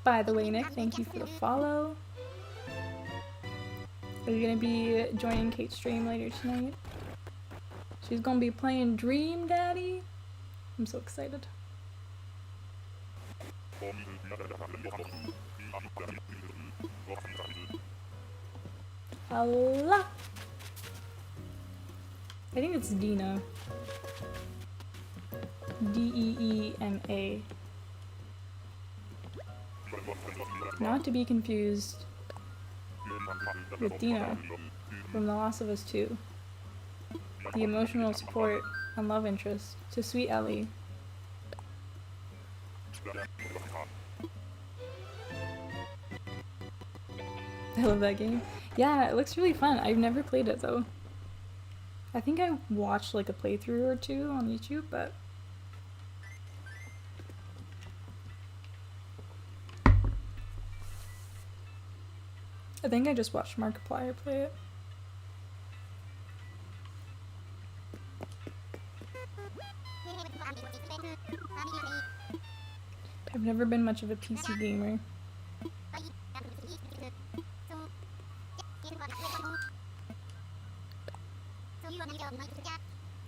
By the way, Nick, thank you for the follow. Are you gonna be joining Kate's stream later tonight? She's gonna be playing Dream Daddy. I'm so excited. Allah. I think it's Dina. D-E-E-N-A. Not to be confused with Dina from The Last of Us 2. The emotional support and love interest to Sweet Ellie. I love that game. Yeah, it looks really fun. I've never played it though. I think I watched like a playthrough or two on YouTube, but I think I just watched Markiplier play it. I've never been much of a PC gamer.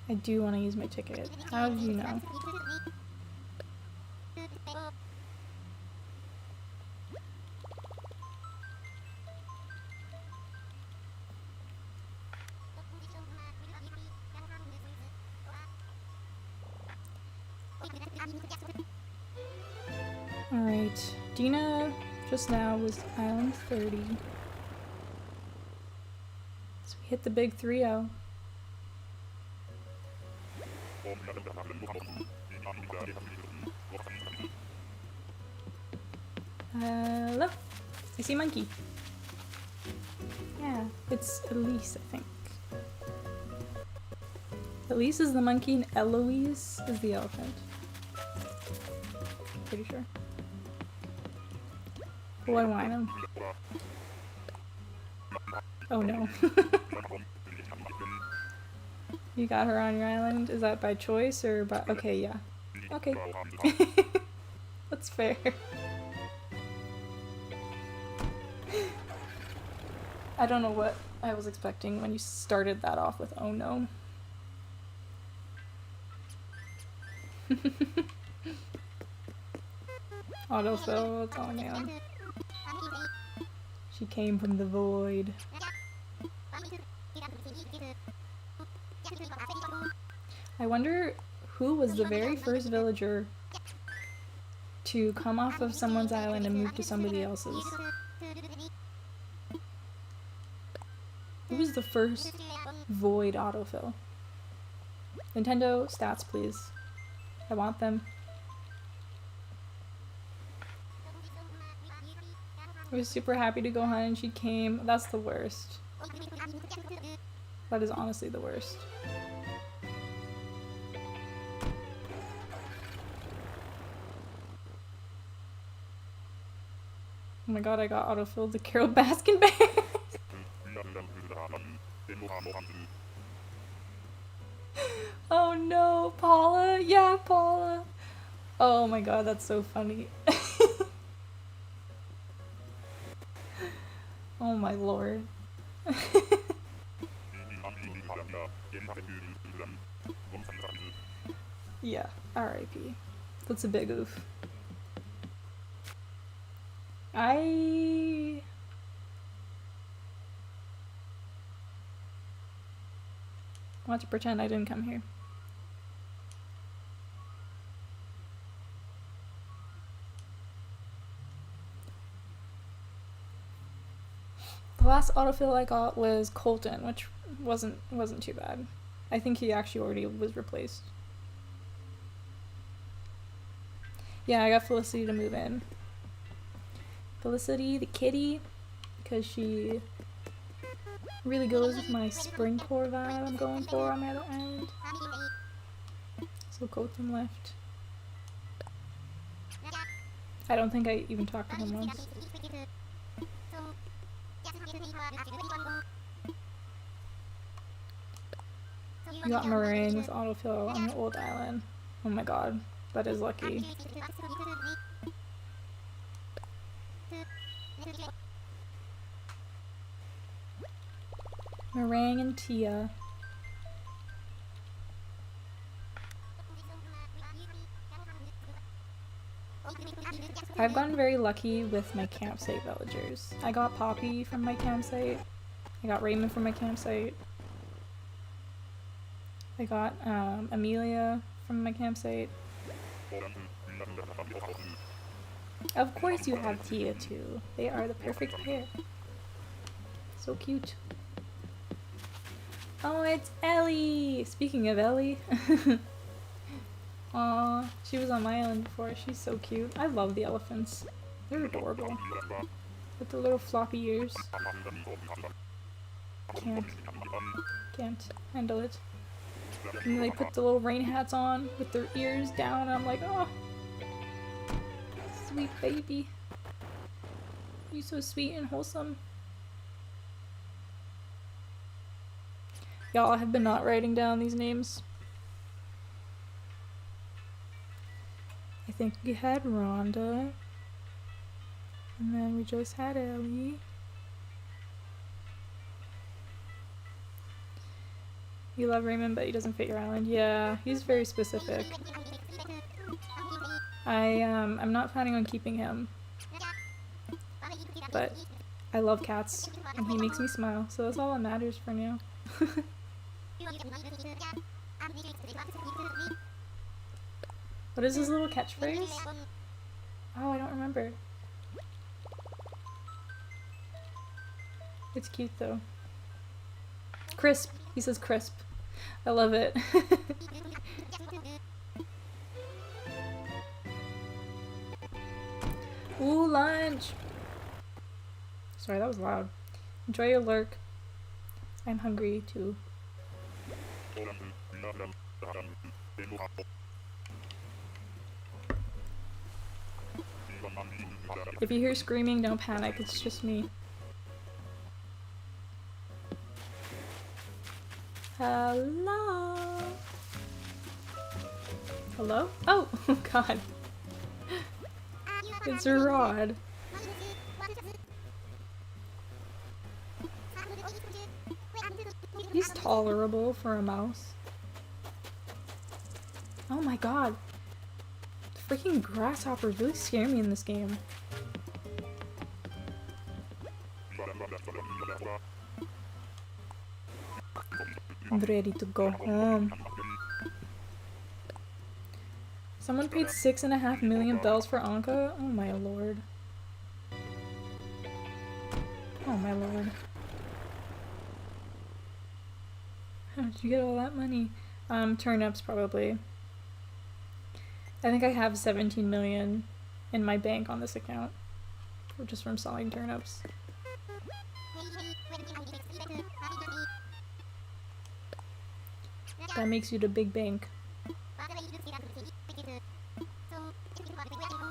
I do want to use my ticket. How do you know? Alright, Dina just now was Island 30. So we hit the big 3-0. Hello? I see monkey. Yeah, it's Elise, I think. Elise is the monkey and Eloise is the elephant. Pretty sure. Oh, I want him. Oh no. You got her on your island? Is that by choice or by... Okay, yeah. Okay. That's fair. I don't know what I was expecting when you started that off with oh no. Autofill, oh man. She came from the void. I wonder who was the very first villager to come off of someone's island and move to somebody else's. Who was the first void autofill? Nintendo, stats please. I want them. I was super happy to go hunt and she came. That's the worst. That is honestly the worst. Oh my god, I got autofilled to Carol Baskin Bear. Oh no, Paula? Yeah, Paula. Oh my god, that's so funny. Oh my lord. Yeah, R.I.P. That's a big oof. I want to pretend I didn't come here. The last autofill I got was Colton, which wasn't too bad. I think he actually already was replaced. Yeah, I got Felicity to move in. Felicity, the kitty, because she really goes with my spring core vibe I'm going for on my other island. So Colton left. I don't think I even talked to him once. You got meringue with autofill on your old island. Oh my god, that is lucky. Meringue and Tia. I've gotten very lucky with my campsite villagers. I got Poppy from my campsite. I got Raymond from my campsite. I got Amelia from my campsite. Of course you have Tia too. They are the perfect pair. So cute. Oh, it's Ellie! Speaking of Ellie. Aw, she was on my island before. She's so cute. I love the elephants. They're adorable. With the little floppy ears. Can't handle it. And they put the little rain hats on with their ears down, and I'm like, oh, sweet baby. You're so sweet and wholesome. Y'all, I have been not writing down these names. I think we had Rhonda. And then we just had Ellie. You love Raymond, but he doesn't fit your island. Yeah, he's very specific. I'm not planning on keeping him. But I love cats, and he makes me smile, so that's all that matters for now. What is his little catchphrase? Oh, I don't remember. It's cute though. Crisp. He says crisp. I love it. Ooh, lunch! Sorry, that was loud. Enjoy your lurk. I'm hungry too. If you hear screaming, don't panic, it's just me. Hello? Hello? Oh, oh god. It's a rod. He's tolerable for a mouse. Oh my god. The freaking grasshoppers really scare me in this game. I'm ready to go home. Someone paid 6.5 million bells for Anka? Oh my lord. Oh my lord. How did you get all that money? Turnips probably. I think I have 17 million in my bank on this account. Just from selling turnips. That makes you the big bank.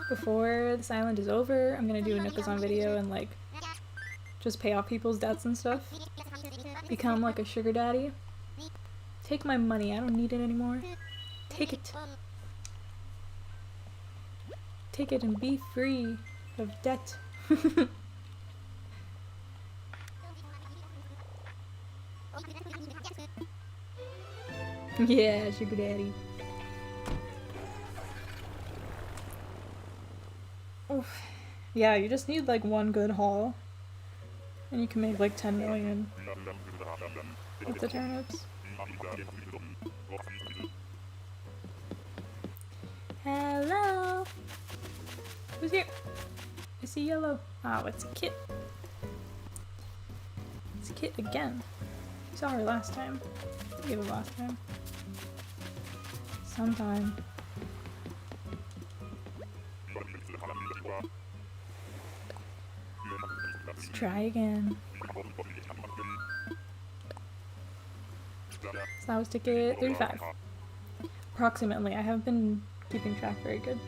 Before this island is over, I'm gonna do a Nookazon video and like just pay off people's debts and stuff. Become like a sugar daddy. Take my money, I don't need it anymore. Take it. Take it and be free of debt. Yeah, sugar daddy. Oof. Yeah, you just need like one good haul and you can make like 10 million with the turnips. Hello! Who's here? I see yellow. Oh, it's a kit. It's a kit again. You saw her last time. I gave her last time. Sometime. Let's try again. So that was ticket 35. Approximately. I haven't been keeping track very good.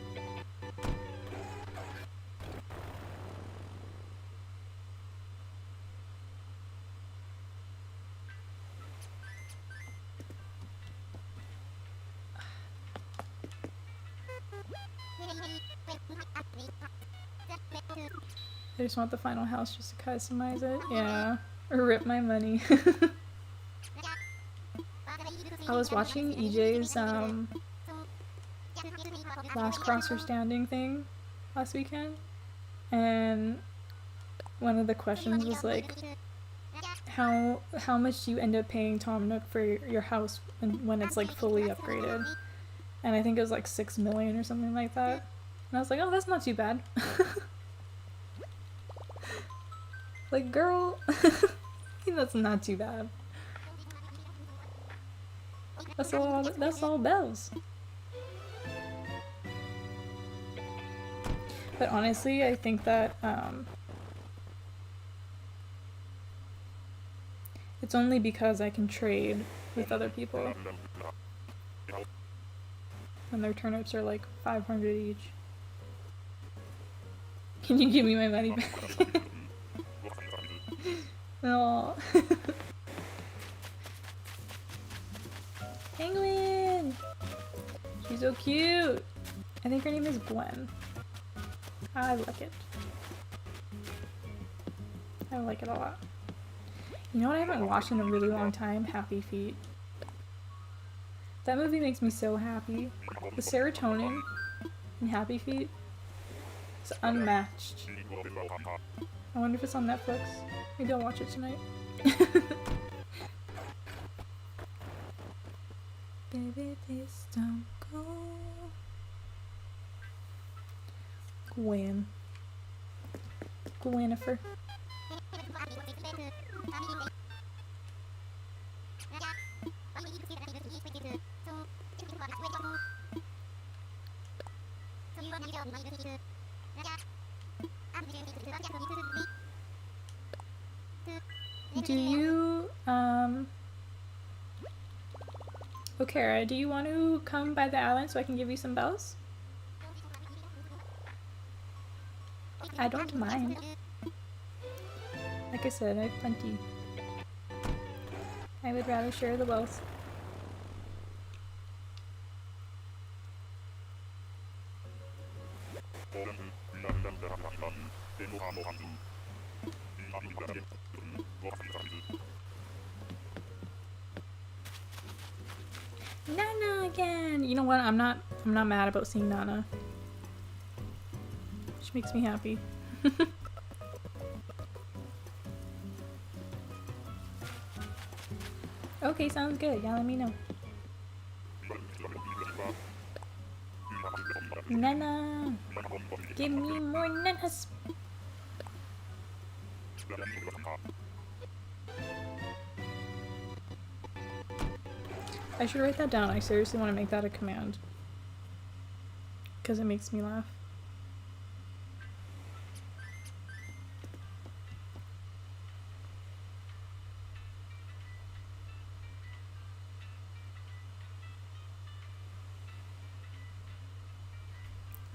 I just want the final house just to customize it. Yeah. Or rip my money. I was watching EJ's last crosser standing thing last weekend, and one of the questions was like, how much do you end up paying Tom Nook for your house when it's like fully upgraded? And I think it was like 6 million or something like that. And I was like, oh, that's not too bad. Like, girl, that's not too bad. That's all bells. But honestly, I think that it's only because I can trade with other people. And their turnips are like 500 each. Can you give me my money back? No. Penguin! She's so cute! I think her name is Gwen. I like it. I like it a lot. You know what I haven't watched in a really long time? Happy Feet. That movie makes me so happy. The serotonin in Happy Feet is unmatched. I wonder if it's on Netflix. Maybe I'll watch it tonight. Baby, please don't go. Gwen. Gwenifer. Do you, Okara, do you want to come by the island so I can give you some bells? I don't mind. Like I said, I have plenty. I would rather share the wealth. Nana again! You know what? I'm not mad about seeing Nana. She makes me happy. Okay, sounds good. Yeah, let me know. Nana! Give me more nanas! I should write that down. I seriously want to make that a command. Because it makes me laugh.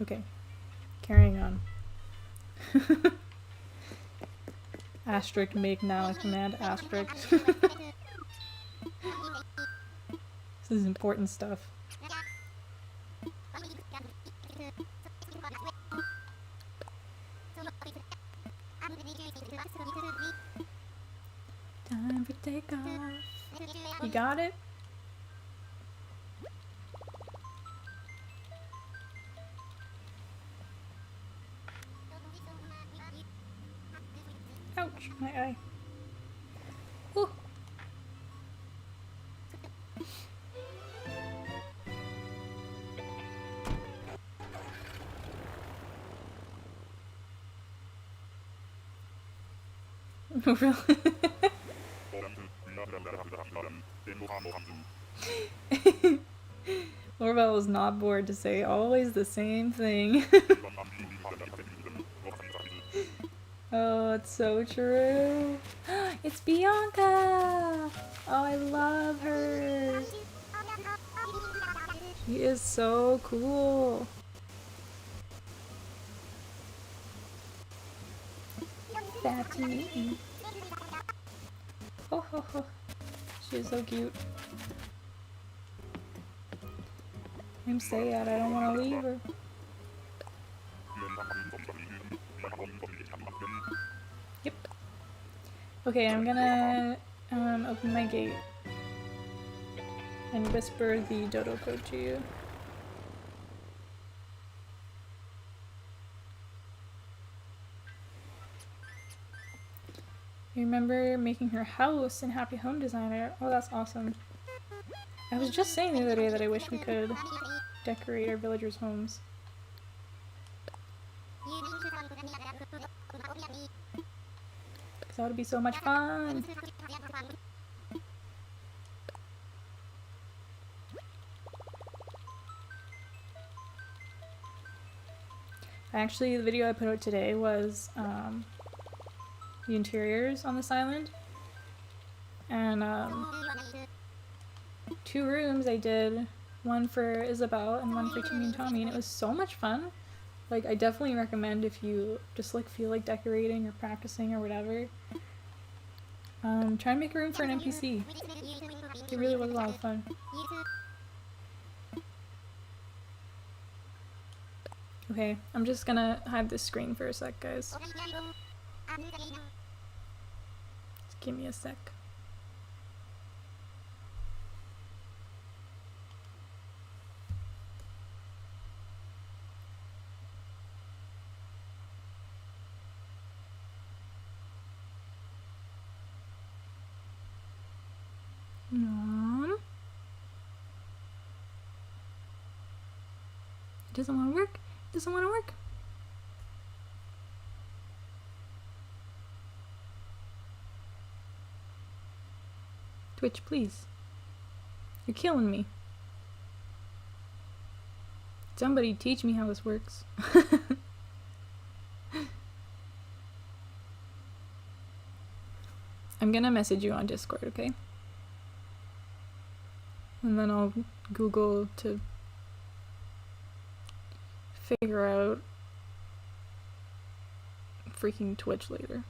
Okay. Carrying on. Asterisk make now a command. Asterisk. This is important stuff. Time for takeoff. You got it? Ouch, my eye. Ooh. Oh, really? Orville was not bored to say always the same thing. Oh, it's so true. It's Bianca! Oh, I love her. She is so cool. Fatty. Oh, ho, ho. She is so cute. I'm sad. I don't want to leave her. Yep. Okay, I'm gonna open my gate and whisper the dodo code to you. I remember making her house in Happy Home Designer. Oh, that's awesome. I was just saying the other day that I wish we could decorate our villagers' homes. That would be so much fun! Actually, the video I put out today was the interiors on this island. And 2 rooms I did. One for Isabel and one for Timmy and Tommy, and it was so much fun. Like, I definitely recommend if you just like feel like decorating or practicing or whatever. Try and make a room for an NPC. It really was a lot of fun. Okay, I'm just gonna hide this screen for a sec, guys. Just give me a sec. It doesn't want to work. It doesn't want to work. Twitch, please. You're killing me. Somebody teach me how this works. I'm gonna message you on Discord, okay? And then I'll Google to figure out freaking Twitch later.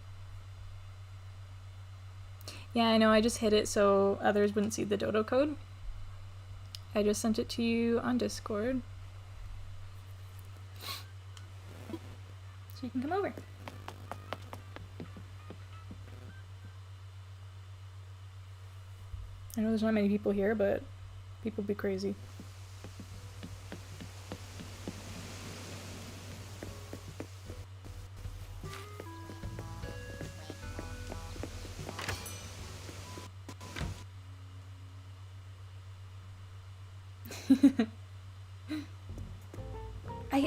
Yeah, I know, I just hid it so others wouldn't see the dodo code. I just sent it to you on Discord. So you can come over. I know there's not many people here, but People be crazy.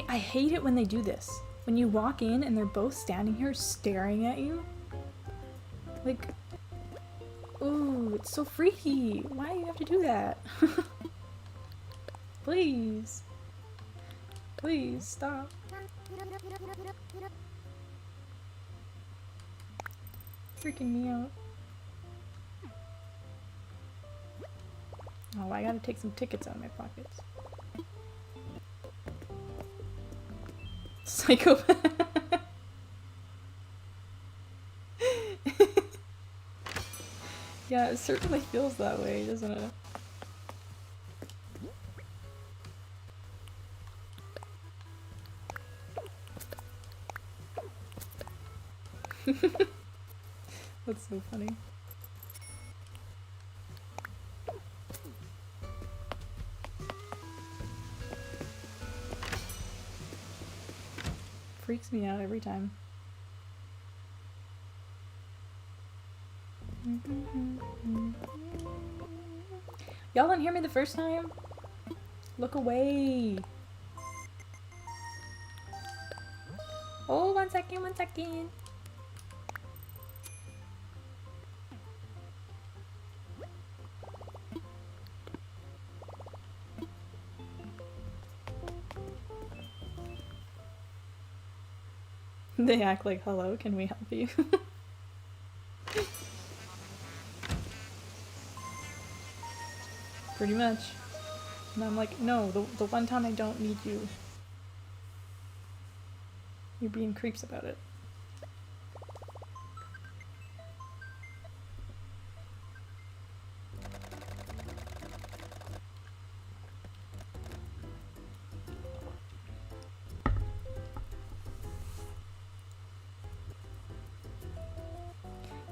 I hate it when they do this. When you walk in and they're both standing here staring at you. Like, ooh, it's so freaky. Why do you have to do that? Please. Please, stop. Freaking me out. Oh, I gotta take some tickets out of my pockets. Psychopath. Yeah, it certainly feels that way, doesn't it? That's so funny. Freaks me out every time. Y'all didn't hear me the first time? Look away. Oh, 1 second, 1 second. They act like, hello, can we help you? Pretty much. And I'm like, no, the one time I don't need you. You're being creeps about it.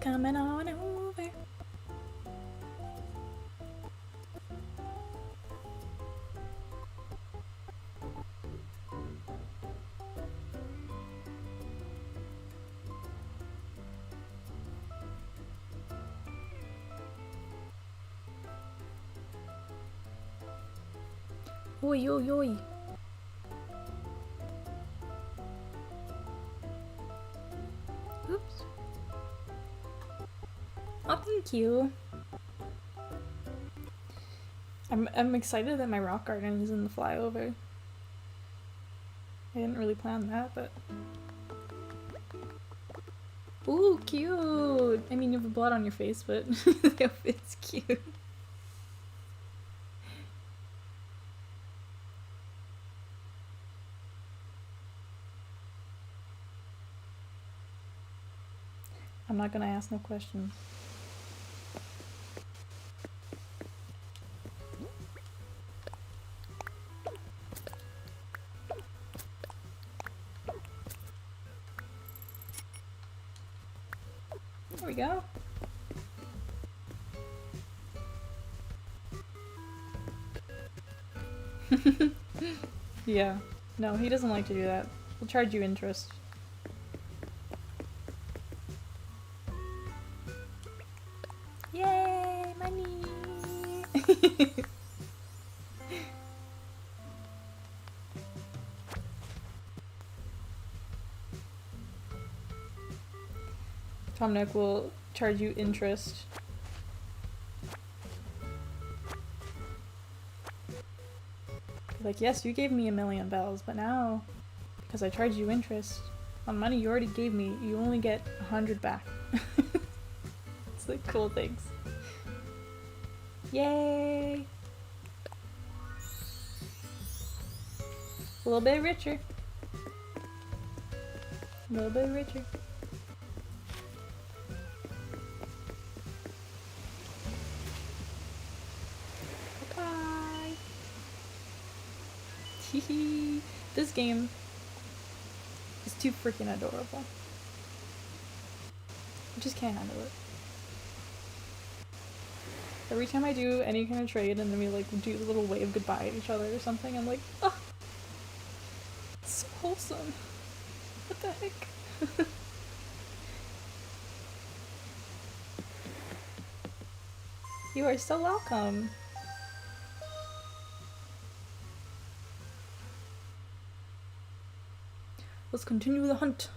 Coming on over. Oi, oi, oi. Oops. Oh, thank you. I'm excited that my rock garden is in the flyover. I didn't really plan that, but... Ooh, cute! I mean, you have blood on your face, but the outfit's cute. I'm not gonna ask no questions. There we go. Yeah. No, he doesn't like to do that. We'll charge you interest. Yay! Money! Tom Nook will charge you interest. Like, yes, you gave me 1,000,000 bells, but now, because I charged you interest on money you already gave me, you only get 100 back. It's like cool things. Yay! A little bit richer. A little bit richer. Bye! Hehe. This game is too freaking adorable. I just can't handle it. Every time I do any kind of trade and then we like do the little wave goodbye at each other or something, I'm like, oh, it's so wholesome. What the heck? You are so welcome. Let's continue the hunt.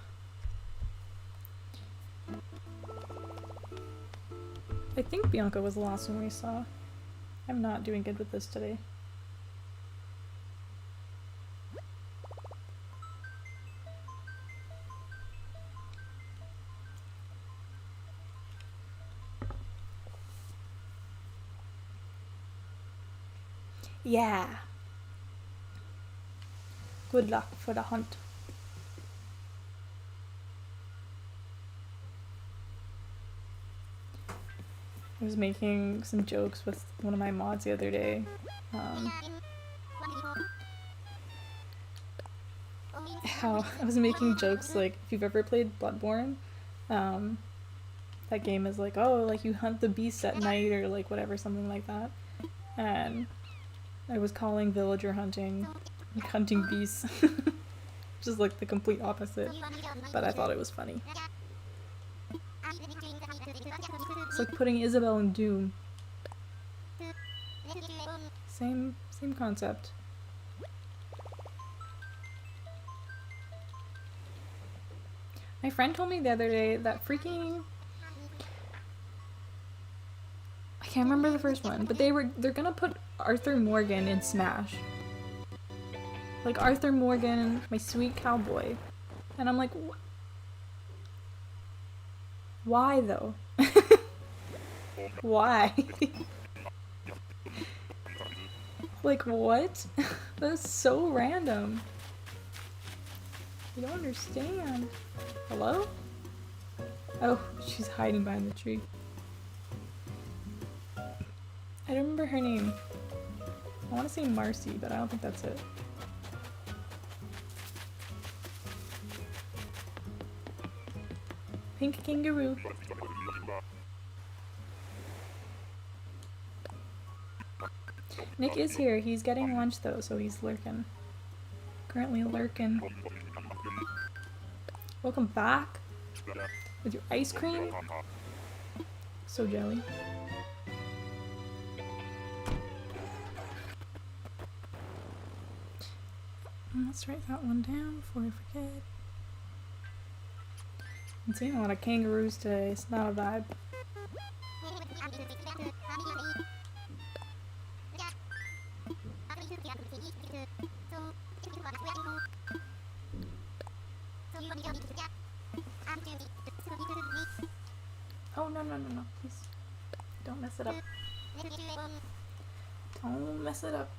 I think Bianca was the last one we saw. I'm not doing good with this today. Yeah. Good luck for the hunt. I was making some jokes with one of my mods the other day. How I was making jokes like, if you've ever played Bloodborne, that game is like, oh, like you hunt the beasts at night or like whatever, something like that. And I was calling villager hunting like hunting beasts. Just like the complete opposite. But I thought it was funny. It's like putting Isabel in Doom. Same concept. My friend told me the other day that freaking, I can't remember the first one, but they're gonna put Arthur Morgan in Smash. Like Arthur Morgan, my sweet cowboy. And I'm like, why though? Why? Like what? That's so random. I don't understand. Hello? Oh, she's hiding behind the tree. I don't remember her name. I want to say Marcy, but I don't think that's it. Pink kangaroo. Nick is here. He's getting lunch though, so he's lurking. Currently lurking. Welcome back. With your ice cream. So jelly. Let's write that one down before I forget. I'm seeing a lot of kangaroos today. It's not a vibe. Oh, no, please. Don't mess it up. Don't mess it up.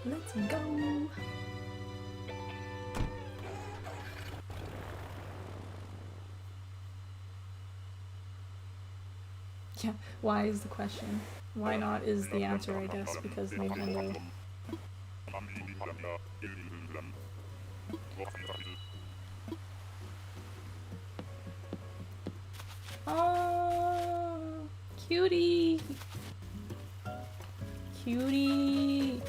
Let's go. Yeah, why is the question. Why not is the answer, I guess, because Nintendo. Oh, cutie. Cutie.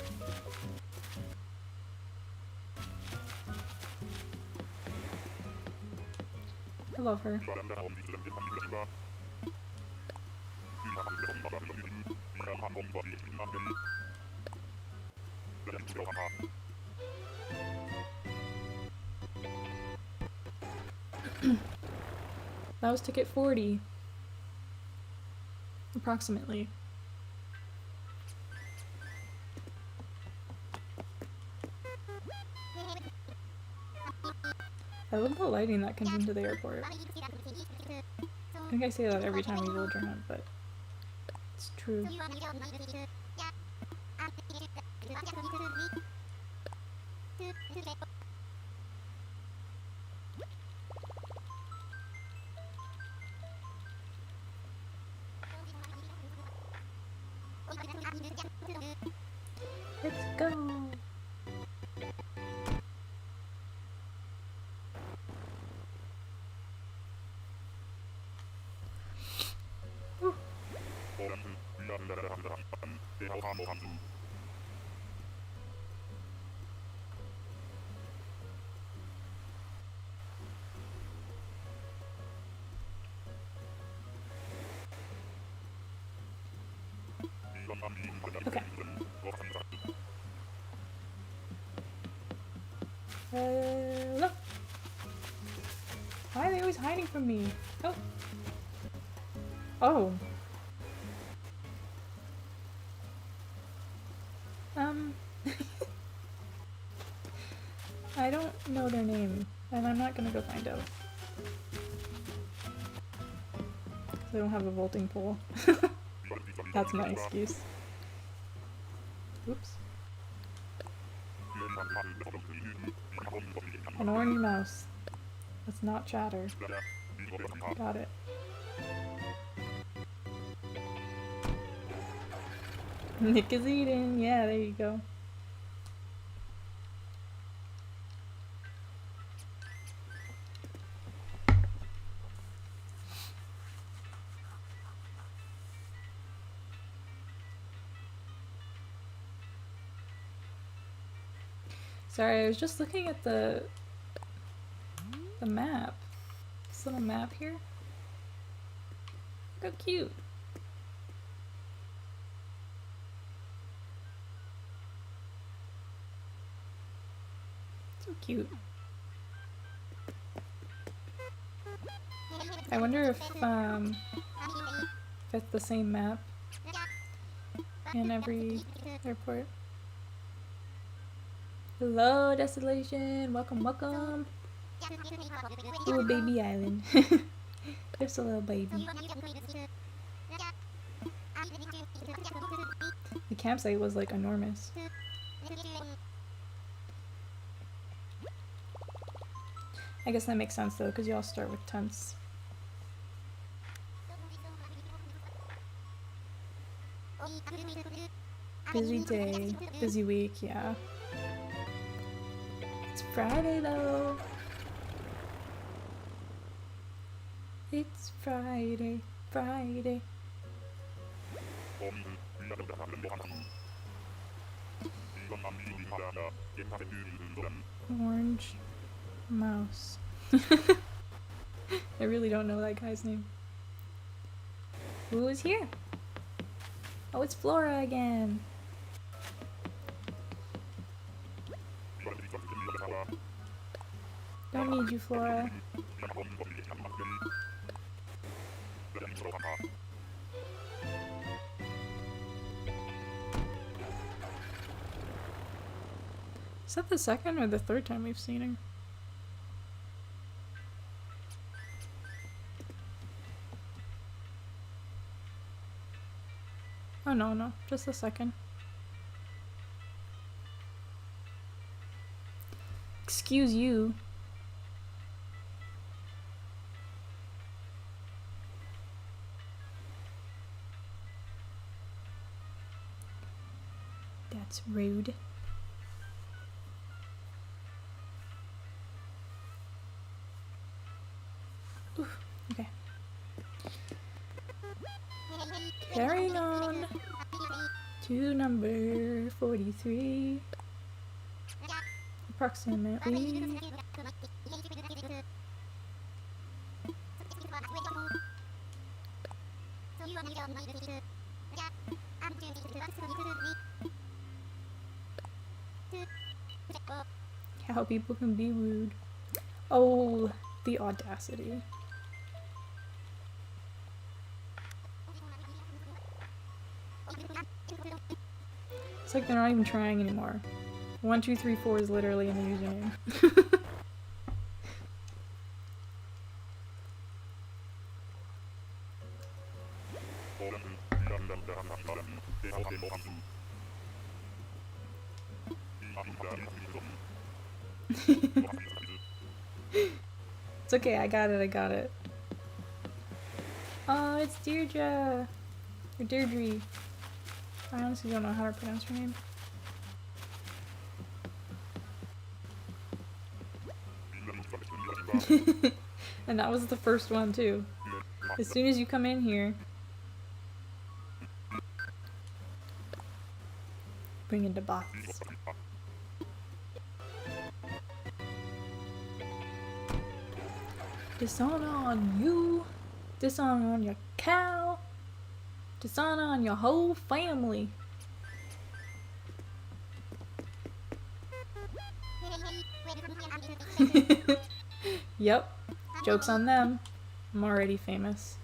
I love her. That was ticket 40. Approximately. I love the lighting that comes into the airport. I think I say that every time we villager hunt, but it's true. Let's go. Woo. Okay. Look. Why are they always hiding from me? Oh. Oh. I don't know their name, and I'm not gonna go find out. I don't have a vaulting pole. That's my excuse. Oops. An orange mouse. Let's not chatter. Got it. Nick is eating. Yeah, there you go. Sorry, I was just looking at the map. This little map here. Look how cute. So cute. I wonder if it's the same map in every airport. Hello, Desolation. Welcome, welcome. Ooh, baby island. Just a little baby. The campsite was like enormous. I guess that makes sense though, because you all start with tents. Busy day, busy week, yeah. It's Friday though. It's Friday, Friday. Orange mouse. I really don't know that guy's name. Who is here? Oh, it's Flora again. Don't need you, Flora. Is that the second or the third time we've seen her? Oh no, just the second. Excuse you. That's rude. Oof, okay. Carrying on to number 43. Approximately. How people can be rude. Oh, the audacity. It's like they're not even trying anymore. 1, 2, 3, 4 is literally in the username. It's okay, I got it. Oh, it's Deirdre! Or Deirdre. I honestly don't know how to pronounce her name. And that was the first one too. As soon as you come in here, bring in the box. Dishonor on you, dishonor on your cow, dishonor on your whole family. Yep, joke's on them. I'm already famous.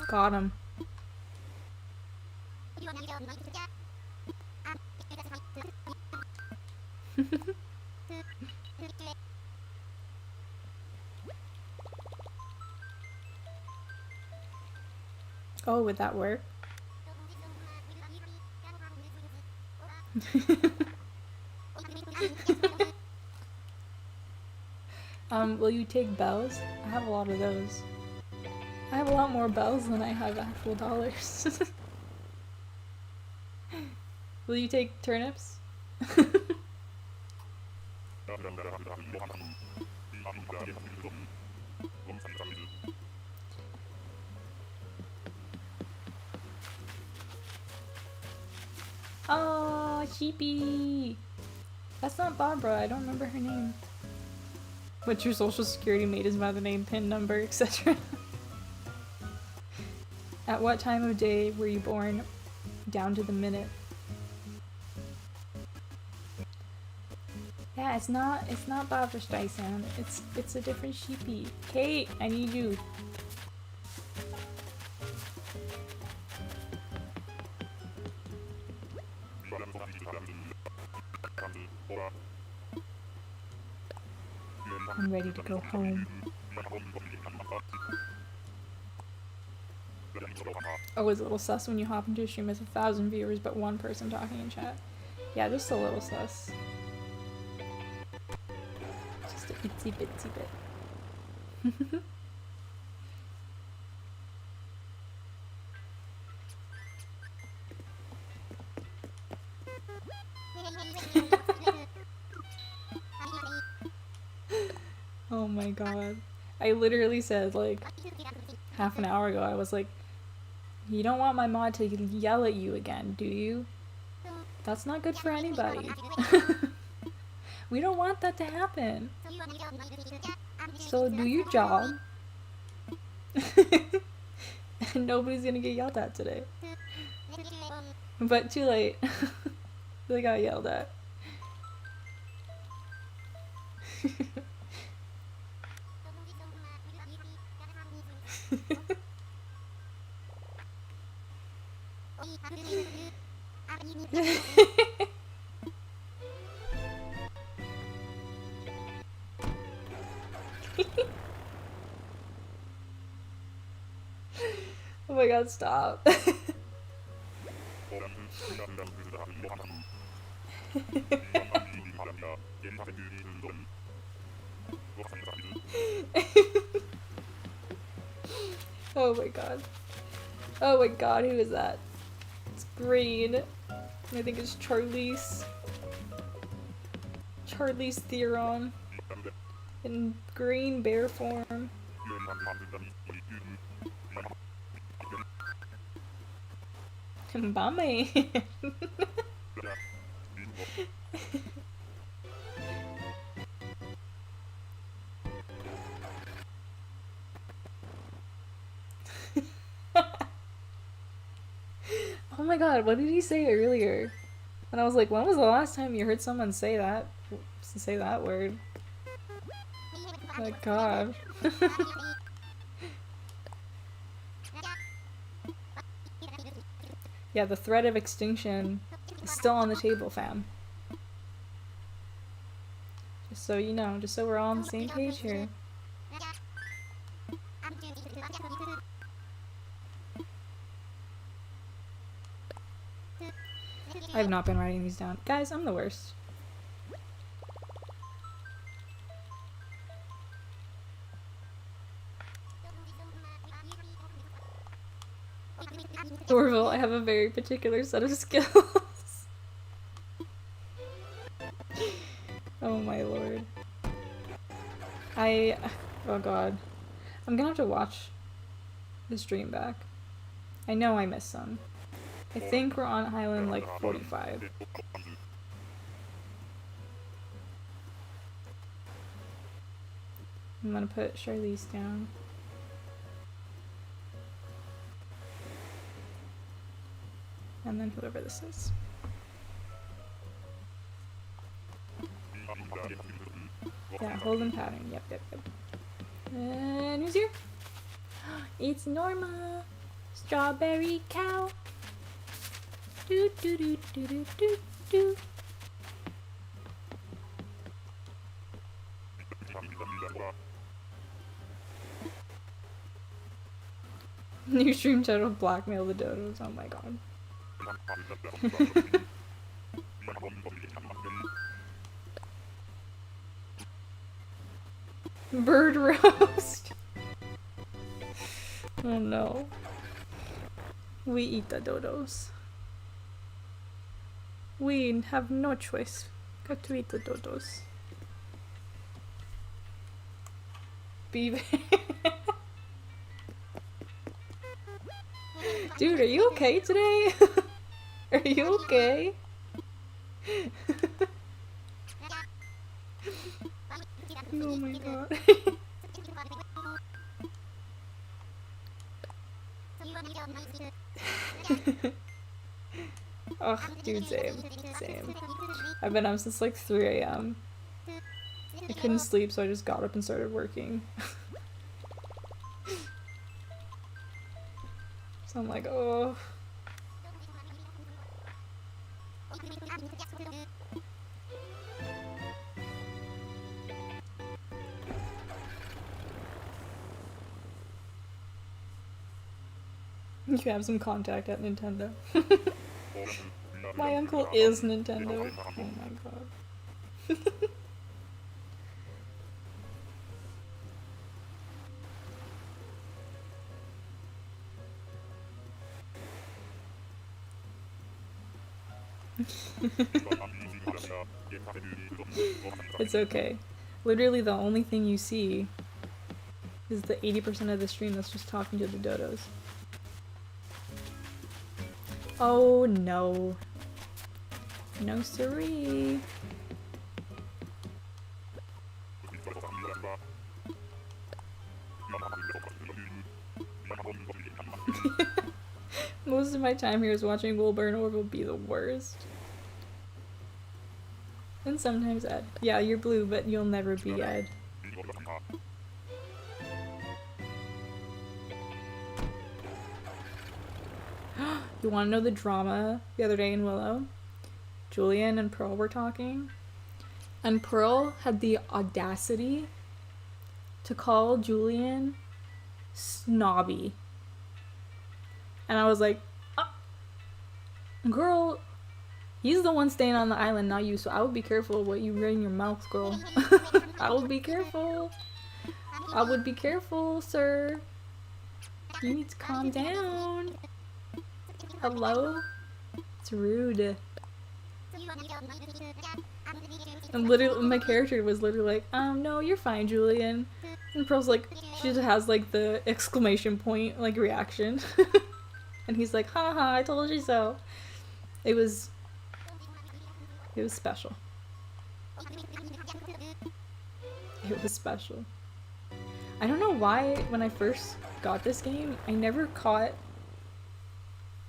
Got him. Oh, would that work? Will you take bells? I have a lot of those. I have a lot more bells than I have actual dollars. Will you take turnips? Oh, sheepy! That's not Barbara, I don't remember her name. What's your social security made is by the name, PIN number, etc. At what time of day were you born? Down to the minute. Yeah, it's not Barbara Streisand. It's a different sheepy. Kate, I need you. I'm ready to go home. Always a little sus when you hop into a stream with 1,000 viewers but one person talking in chat. Yeah, just a little sus. Just a itsy bitsy bit. Oh my god. I literally said, like, half an hour ago, I was like, you don't want my mod to yell at you again, do you? That's not good for anybody. We don't want that to happen. So do your job. And nobody's gonna get yelled at today. But too late. They got yelled at. Oh my god, stop. Oh my god. Oh my god, who is that? It's green. I think it's Charlize. Charlize Theron. In green bear form. Bummy. Oh my god, what did he say earlier? And I was like, when was the last time you heard someone say that? Say that word? Oh my god. Yeah, the threat of extinction is still on the table, fam. Just so you know, just so we're all on the same page here. I have not been writing these down. Guys, I'm the worst. very particular set of skills. Oh my lord. Oh god. I'm gonna have to watch the stream back. I know I missed some. I think we're on island like 45. I'm gonna put Charlize down. And then whoever this is. Yeah, hold and pattern. Yep. And who's here? It's Norma. Strawberry cow. Do do do do do do do. New stream title: Blackmail the Dodos. Oh my god. Bird roast. Oh no. We eat the dodos. We have no choice but to eat the dodos. Beaver. Dude, are you okay today? Are you okay? Oh my god. Ugh, dude, same. I've been up since like 3 a.m. I couldn't sleep, so I just got up and started working. So I'm like, oh. You have some contact at Nintendo. My uncle is Nintendo. Oh my god. It's okay. Literally the only thing you see is the 80% of the stream that's just talking to the dodos. Oh no. No siree. Most of my time here is watching Wilbur or will be the worst. And sometimes Ed. Yeah, you're blue, but you'll never be Ed. You want to know the drama the other day in Willow? Julian and Pearl were talking, and Pearl had the audacity to call Julian snobby. And I was like, girl, he's the one staying on the island, not you, so I would be careful what you run in your mouth, girl. I would be careful. I would be careful, sir. You need to calm down. Hello? It's rude. And literally, my character was literally like, no, you're fine, Julian. And Pearl's like, she just has like the exclamation point, like, reaction. And he's like, haha, I told you so. It was special. It was special. I don't know why, when I first got this game, I never caught,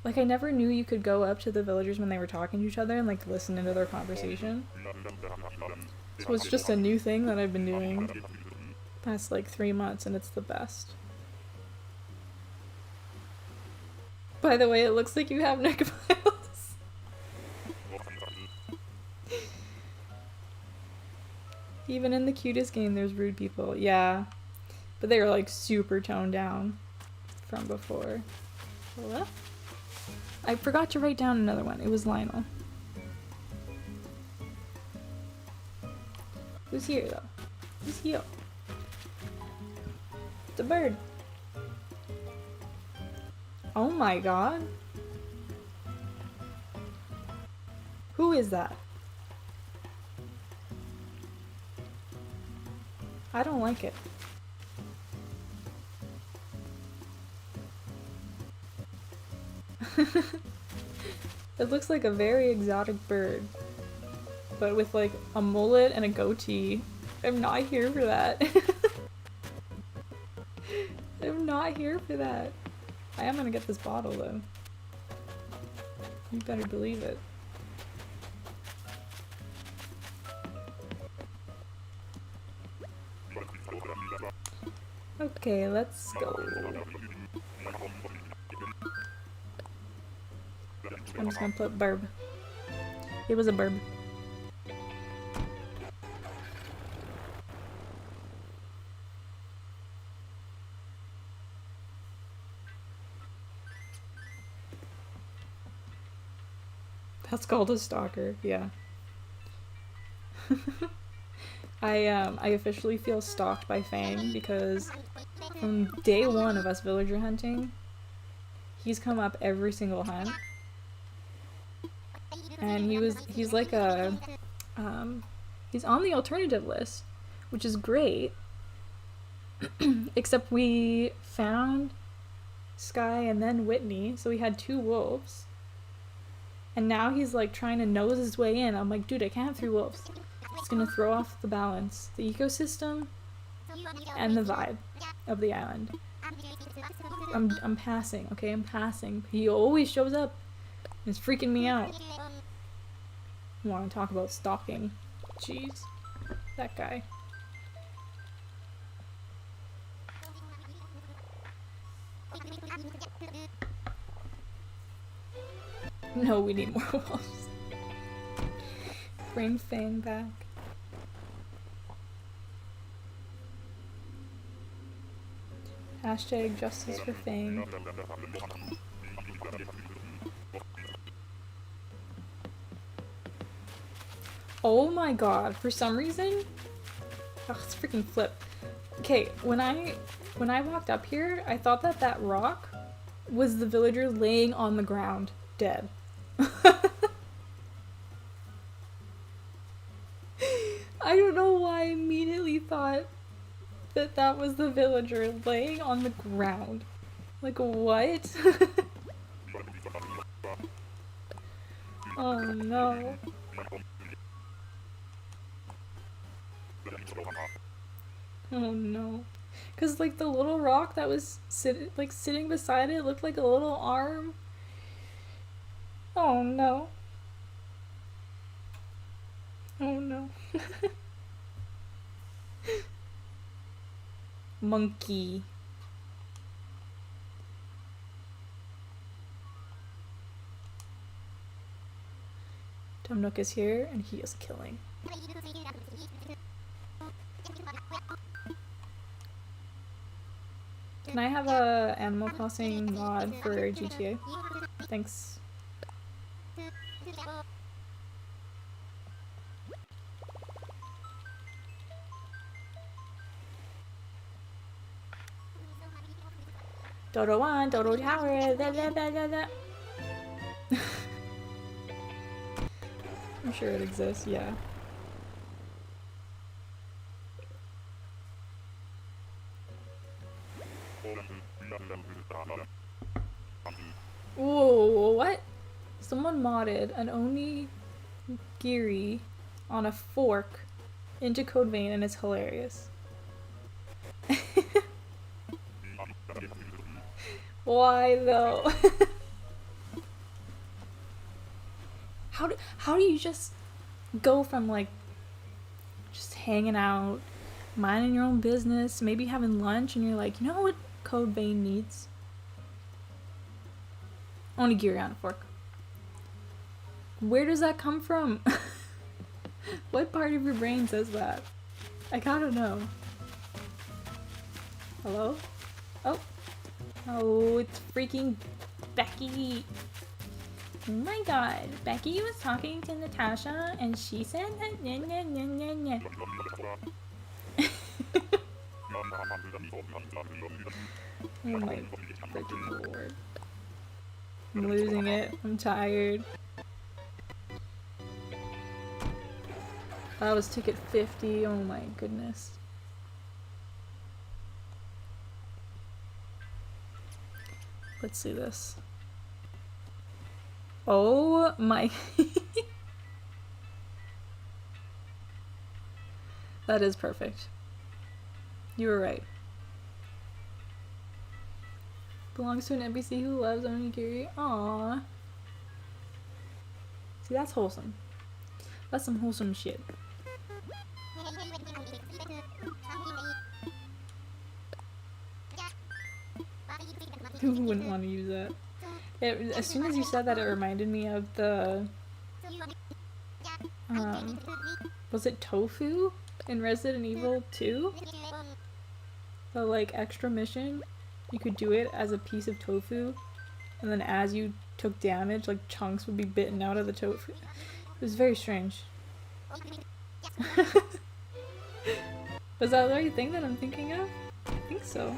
like, I never knew you could go up to the villagers when they were talking to each other and, like, listen into their conversation. So it's just a new thing that I've been doing the past, like, 3 months, and it's the best. By the way, it looks like you have neck files. Even in the cutest game, there's rude people. Yeah. But they were, like, super toned down from before. What? I forgot to write down another one. It was Lionel. Who's here, though? Who's here? The bird. Oh my god. Who is that? I don't like it. It looks like a very exotic bird, but with like a mullet and a goatee. I'm not here for that. I'm not here for that. I am gonna get this bottle though. You better believe it. Okay, let's go. I'm just gonna put burb. It was a burb. That's called a stalker, yeah. I officially feel stalked by Fang because from day one of us villager hunting, he's come up every single hunt. And he's like a, he's on the alternative list, which is great. Except we found Sky and then Whitney, so we had 2 wolves. And now he's like trying to nose his way in. I'm like, dude, I can't have 3 wolves. It's gonna throw off the balance, the ecosystem, and the vibe of the island. I'm passing, okay? I'm passing. He always shows up. It's freaking me out. I want to talk about stalking. Jeez. That guy. No, we need more wolves. Bring Fang back. Hashtag justice for Fang. Oh my god, for some reason? Oh, it's freaking flip. Okay, when I walked up here, I thought that rock was the villager laying on the ground, dead. I don't know why I immediately thought that was the villager laying on the ground. Like, what? Oh no. Oh no. Cause like the little rock that was sitting beside it looked like a little arm. Oh no. Oh no. Monkey. Tumnook is here and he is killing. Can I have a Animal Crossing mod for GTA? Thanks. Dodo 1, Dodo Tower, da da da da da. I'm sure it exists, yeah. Whoa, what? Someone modded an onigiri on a fork into Code Vein and it's hilarious. Why though? How do you just go from like just hanging out, minding your own business, maybe having lunch, and you're like, you know what Code Vein needs? Onigiri on a fork. Where does that come from? What part of your brain says that? I gotta know. Hello? Oh. Oh, it's freaking Becky. Oh my god. Becky was talking to Natasha and she said that nya nya nya nya nya. Oh my freaking lord. I'm losing it. I'm tired. That was ticket 50. Oh my goodness. Let's see this. Oh my. That is perfect. You were right. Belongs to an NPC who loves onigiri. Aww. See, that's wholesome. That's some wholesome shit. Who wouldn't want to use that? As soon as you said that, it reminded me of the... was it tofu in Resident Evil 2? The, like, extra mission? You could do it as a piece of tofu, and then as you took damage, like, chunks would be bitten out of the tofu. It was very strange. Was that the right thing that I'm thinking of? I think so.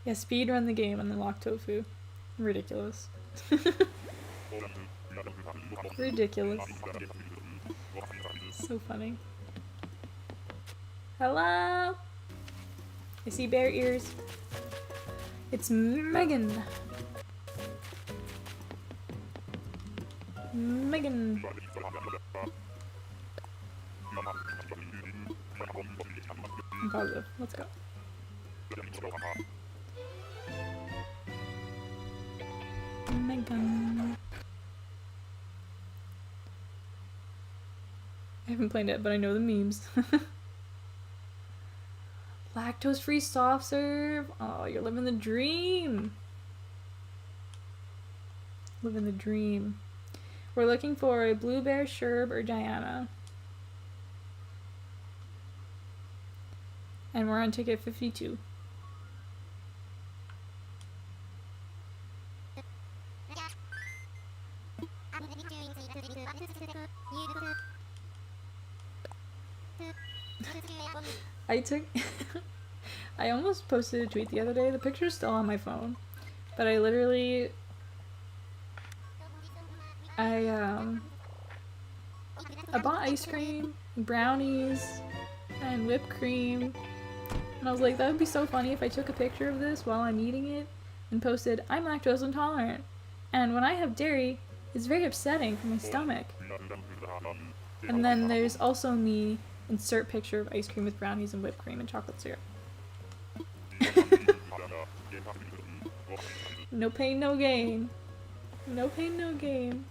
Yeah, speed run the game and then lock tofu. Ridiculous. Ridiculous. So funny. Hello? I see bear ears. It's Megan. Megan. I'm positive. Let's go. Megan. I haven't played it, but I know the memes. Lactose-free soft serve. Oh, you're living the dream. Living the dream. We're looking for a Blue Bear, Sherb, or Diana. And we're on ticket 52. I almost posted a tweet the other day. The picture's still on my phone. But I literally... I bought ice cream, brownies, and whipped cream. And I was like, that would be so funny if I took a picture of this while I'm eating it and posted, I'm lactose intolerant. And when I have dairy, it's very upsetting for my stomach. And then there's also me, insert picture of ice cream with brownies and whipped cream and chocolate syrup. No pain, no gain. No pain, no gain.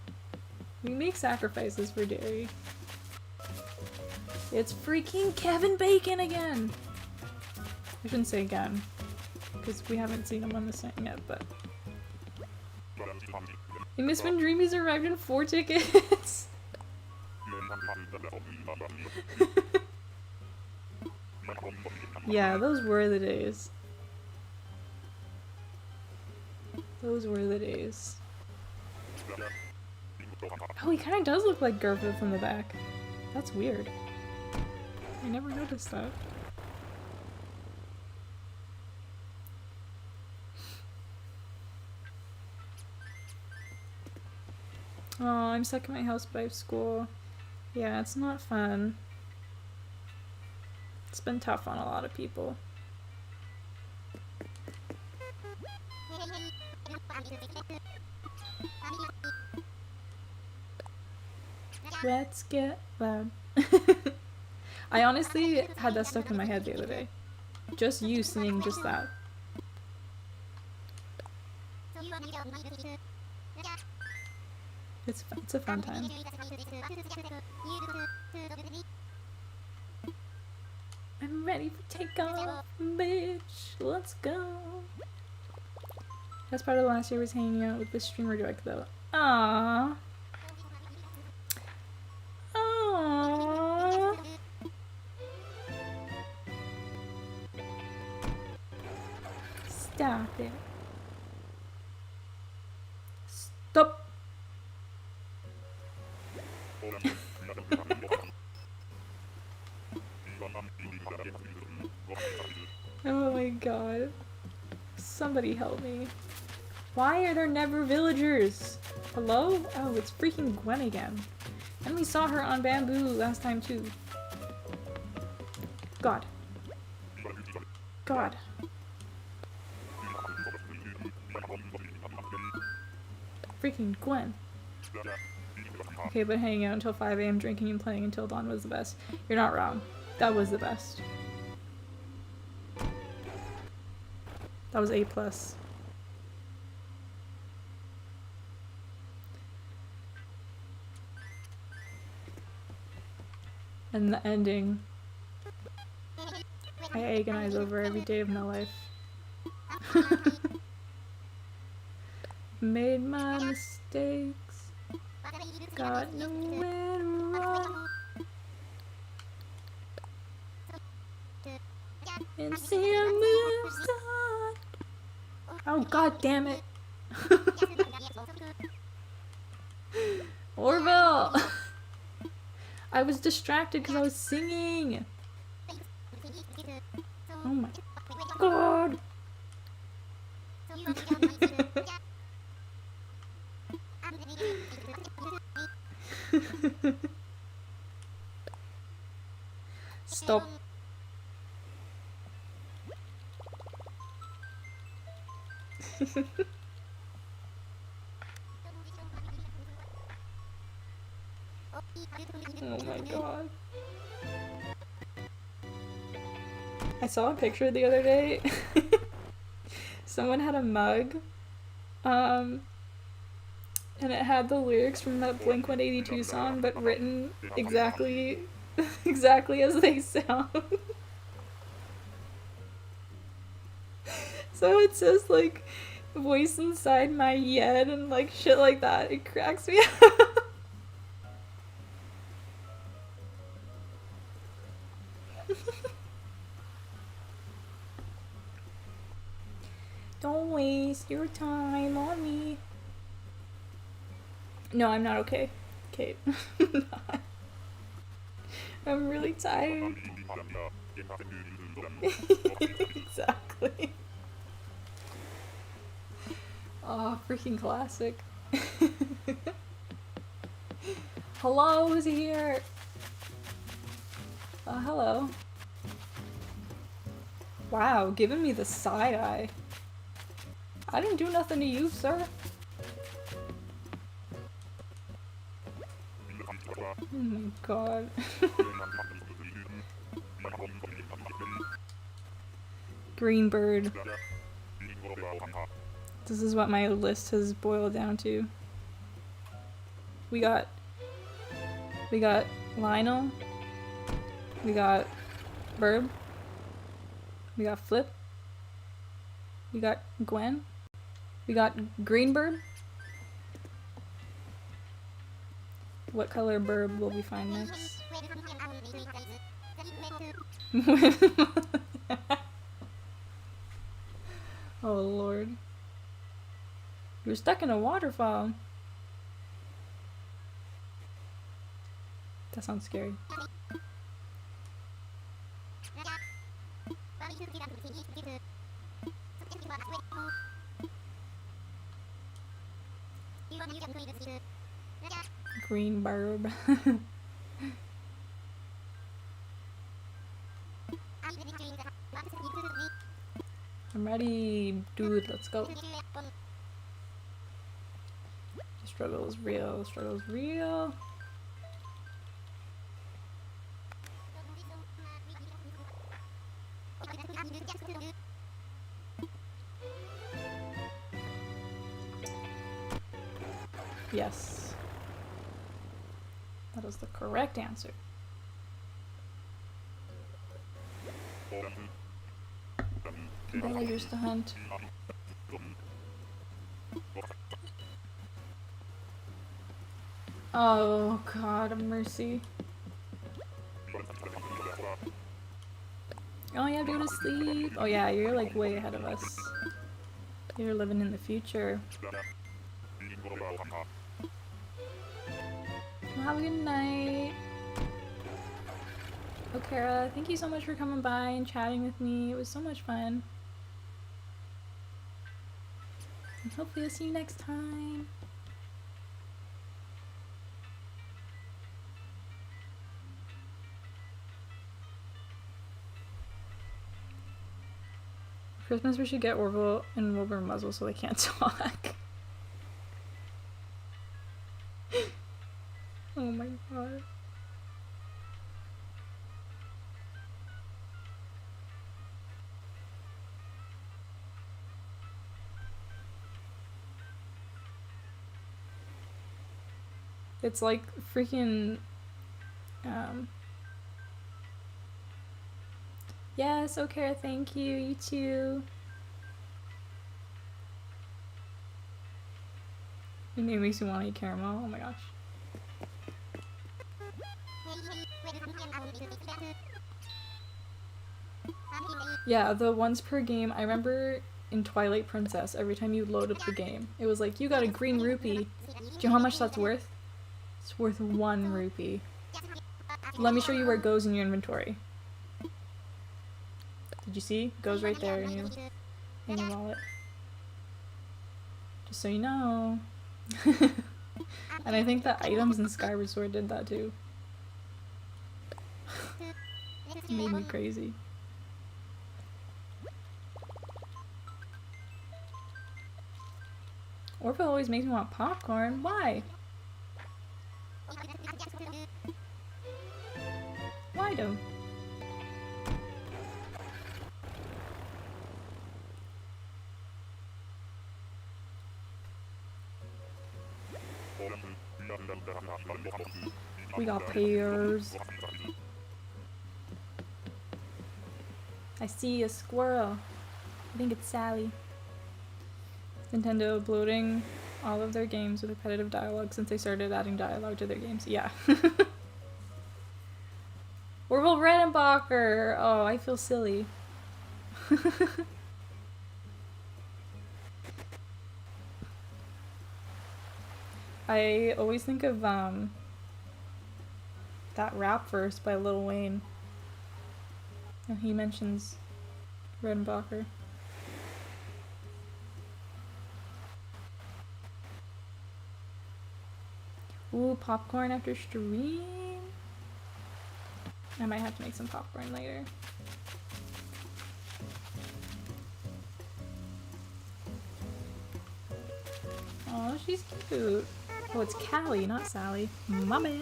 We make sacrifices for dairy. It's freaking Kevin Bacon again! I shouldn't say again, because we haven't seen him on this night yet, but... I miss when Dreamies arrived in 4 tickets! Yeah, those were the days. Those were the days. Oh, he kind of does look like Gerva from the back. That's weird. I never noticed that. Oh, I'm stuck at my house by school. Yeah, it's not fun. It's been tough on a lot of people. Let's get loud. I honestly had that stuck in my head the other day. Just you singing just that. It's a fun time. I'm ready for takeoff, bitch. Let's go. That's part of the last year was hanging out with the streamer direct though. Aww. Aww. Stop it. Stop. Oh my god. Somebody help me. Why are there never villagers? Hello? Oh, it's freaking Gwen again. And we saw her on bamboo last time too. God. God. Freaking Gwen. Okay, but hanging out until 5 a.m. drinking and playing until dawn was the best. You're not wrong. That was the best. That was A+. And the ending, I agonize over every day of my life. Made my mistakes, got nowhere to run, and see I moved on. Oh, god damn it. Orville! I was distracted because I was singing. Oh my god. Stop. Oh my god. I saw a picture the other day. Someone had a mug. And it had the lyrics from that Blink-182 song, but written exactly as they sound. So it says like voice inside my head and like shit like that. It cracks me up. Don't waste your time on me. No, I'm not okay, Kate. I'm really tired. Exactly. Oh, freaking classic. Hello, who's here? Hello. Wow, giving me the side eye. I didn't do nothing to you, sir. Oh my god. Greenbird. This is what my list has boiled down to. We got Lionel. We got Burb. We got Flip. We got Gwen. We got Greenbird. What color Burb will we find next? Oh lord. You're stuck in a waterfall. That sounds scary. Green Burb. I'm ready, dude, let's go. The struggle is real, the struggle is real. Yes. That is the correct answer. Villagers to hunt. Oh god, have mercy. Oh yeah, go to sleep. Oh yeah, you're like way ahead of us. You're living in the future. Well, have a good night. Oh, Kara, thank you so much for coming by and chatting with me. It was so much fun. And hopefully I'll see you next time. Christmas we should get Orville and Wilbur muzzle so they can't talk. Oh my god. It's like freaking yes, okay, thank you, you too. Your name makes me want to eat caramel, oh my gosh. Yeah, the once per game, I remember in Twilight Princess, every time you load up the game, it was like, you got a green rupee. Do you know how much that's worth? It's worth 1 rupee. Let me show you where it goes in your inventory. Did you see? It goes right there in your wallet. Just so you know. And I think the items in Skyward Sword did that too. It made me crazy. Orville always makes me want popcorn. Why? Why though? We got pears. I see a squirrel. I think it's Sally. Nintendo uploading all of their games with repetitive dialogue since they started adding dialogue to their games. Yeah. Orville Redenbacher! Oh, I feel silly. I always think of that rap verse by Lil Wayne. And he mentions Redenbacher. Ooh, popcorn after stream? I might have to make some popcorn later. Oh, she's cute. Oh, it's Callie, not Sally. My bad.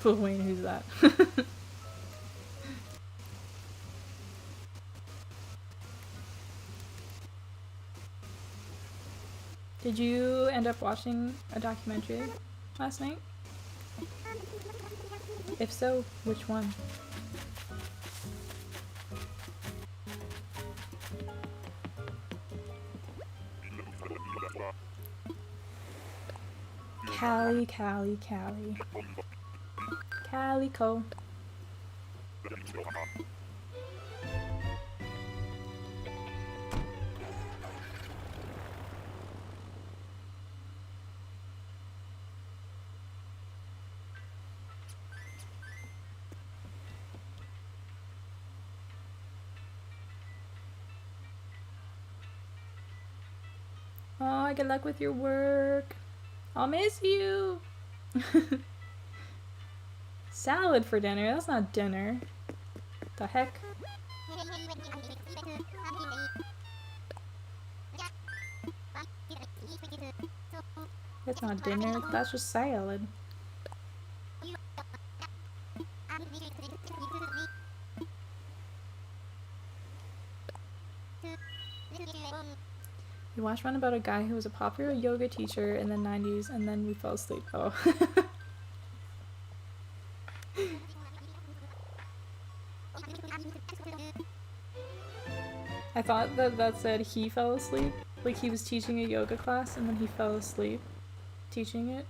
Lil Wayne, who's that? Did you end up watching a documentary last night? If so, which one? Callie. Calico. Oh, good luck with your work. I'll miss you. Salad for dinner? That's not dinner. The heck? That's not dinner. That's just salad. We watched one about a guy who was a popular yoga teacher in the 90s and then we fell asleep. Oh. I thought that said he fell asleep. Like he was teaching a yoga class and then he fell asleep teaching it.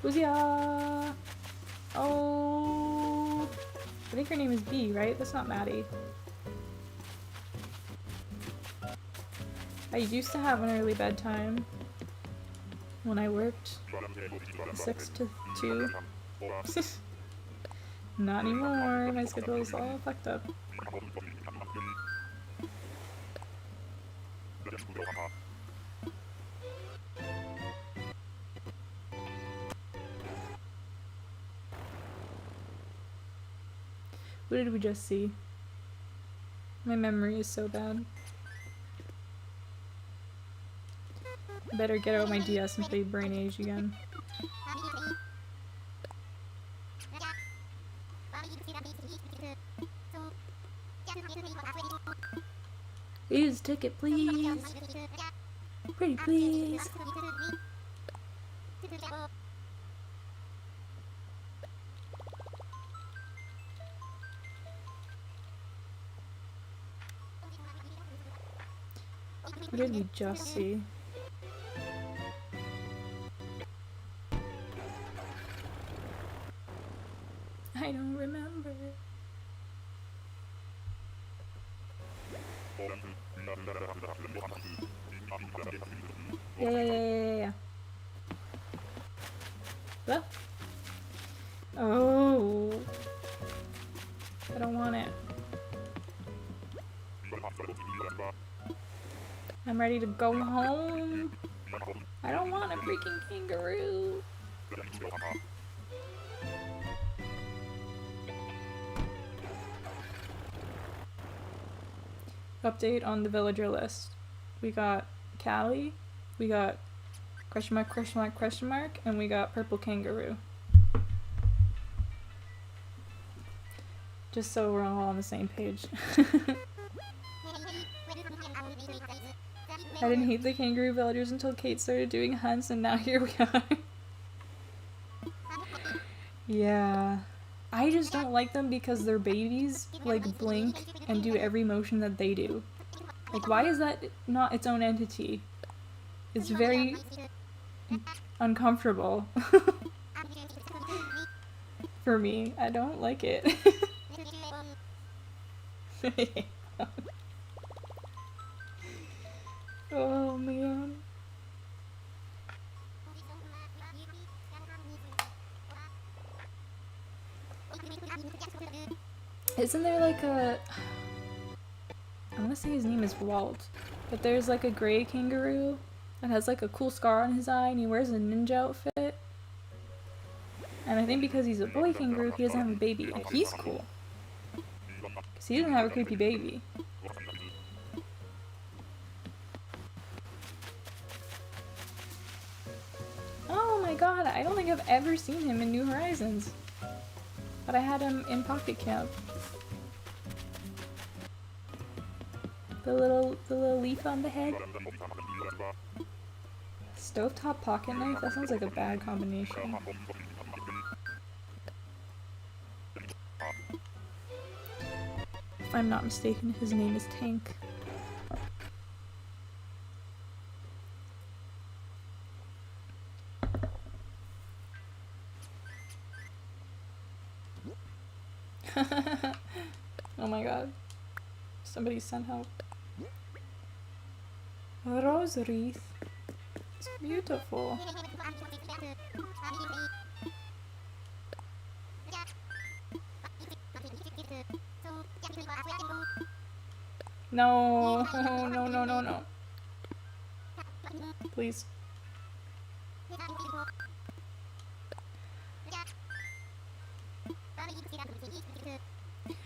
Boosia! Oh, I think her name is B, right? That's not Maddie. I used to have an early bedtime when I worked 6 to 2. Not anymore. My schedule is all fucked up. What did we just see? My memory is so bad. I better get out my DS and play Brain Age again. Use ticket, please. Pretty please. What did we just see? I don't remember. Yeah. Hello? Oh. I don't want it. I'm ready to go home. I don't want a freaking kangaroo. Update on the villager list. We got Callie, we got question mark, and we got purple kangaroo. Just so we're all on the same page. I didn't hate the kangaroo villagers until Kate started doing hunts, and now here we are. Yeah. I just don't like them because their babies, like, blink and do every motion that they do. Like, why is that not its own entity? It's very uncomfortable. For me. I don't like it. Oh man. Isn't there like a... I want to say his name is Roald, but there's like a gray kangaroo that has like a cool scar on his eye and he wears a ninja outfit. And I think because he's a boy kangaroo, he doesn't have a baby, and he's cool. Because he doesn't have a creepy baby. Oh my god, I don't think I've ever seen him in New Horizons. But I had him in Pocket Camp. The little leaf on the head. Stovetop pocket knife? That sounds like a bad combination. If I'm not mistaken, his name is Tank. Oh my god. Somebody sent help. A rose wreath. It's beautiful. No, no. Please.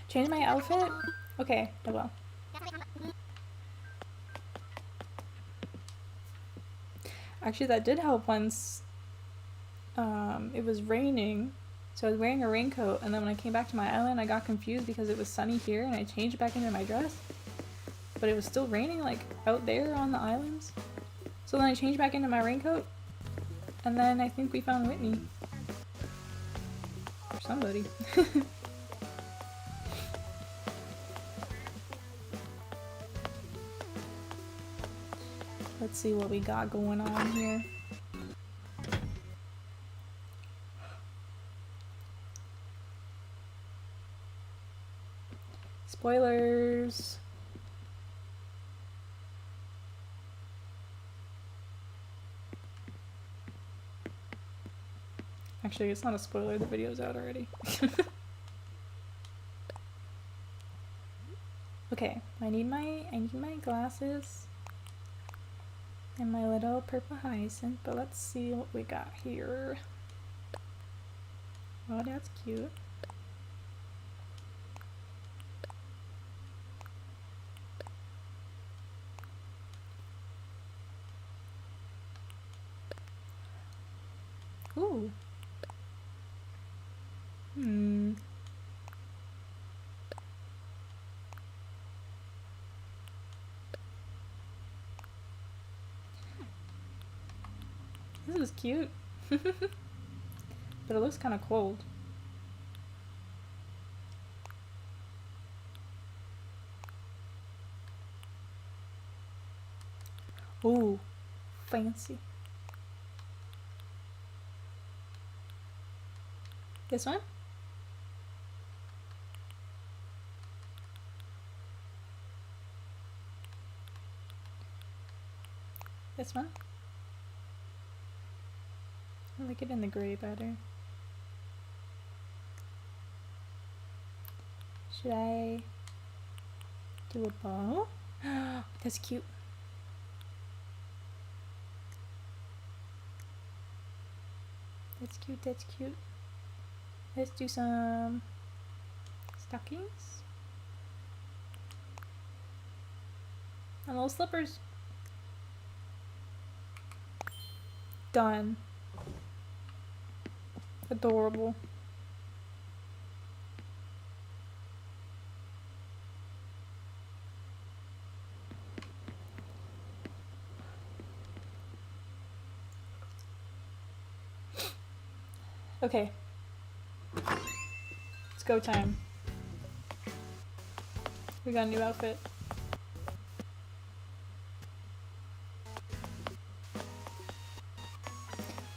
Change my outfit? Okay, I will. Actually, that did help once. It was raining, so I was wearing a raincoat, and then when I came back to my island, I got confused because it was sunny here, and I changed back into my dress. But it was still raining, like, out there on the islands. So then I changed back into my raincoat, and then I think we found Whitney. Or somebody. Let's see what we got going on here. Spoilers. Actually, it's not a spoiler, the video's out already. Okay, I need my glasses and my little purple hyacinth, but let's see what we got here. Oh, that's cute. Ooh. This is cute. But it looks kind of cold. Ooh, fancy. This one? This one? I like it in the gray better. Should I do a bow? That's cute. That's cute, that's cute. Let's do some stockings. And little slippers. Done. Adorable. Okay. It's go time. We got a new outfit.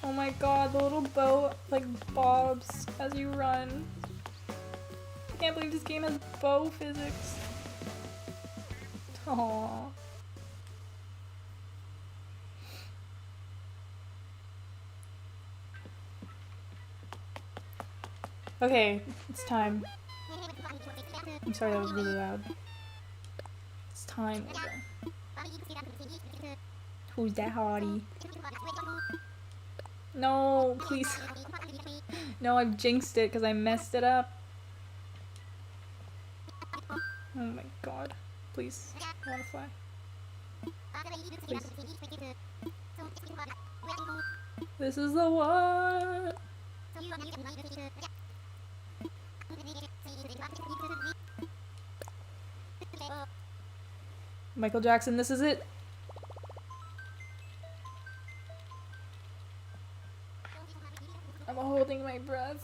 Oh my god, the little bow like bobs as you run. I can't believe this game has bow physics. Aww. Okay, it's time. I'm sorry that was really loud. It's time, Ava. Who's that hottie? No, please. No, I've jinxed it because I messed it up. Oh my god. Please. I wanna fly. Please. This is the one! Michael Jackson, this is it. I'm holding my breath.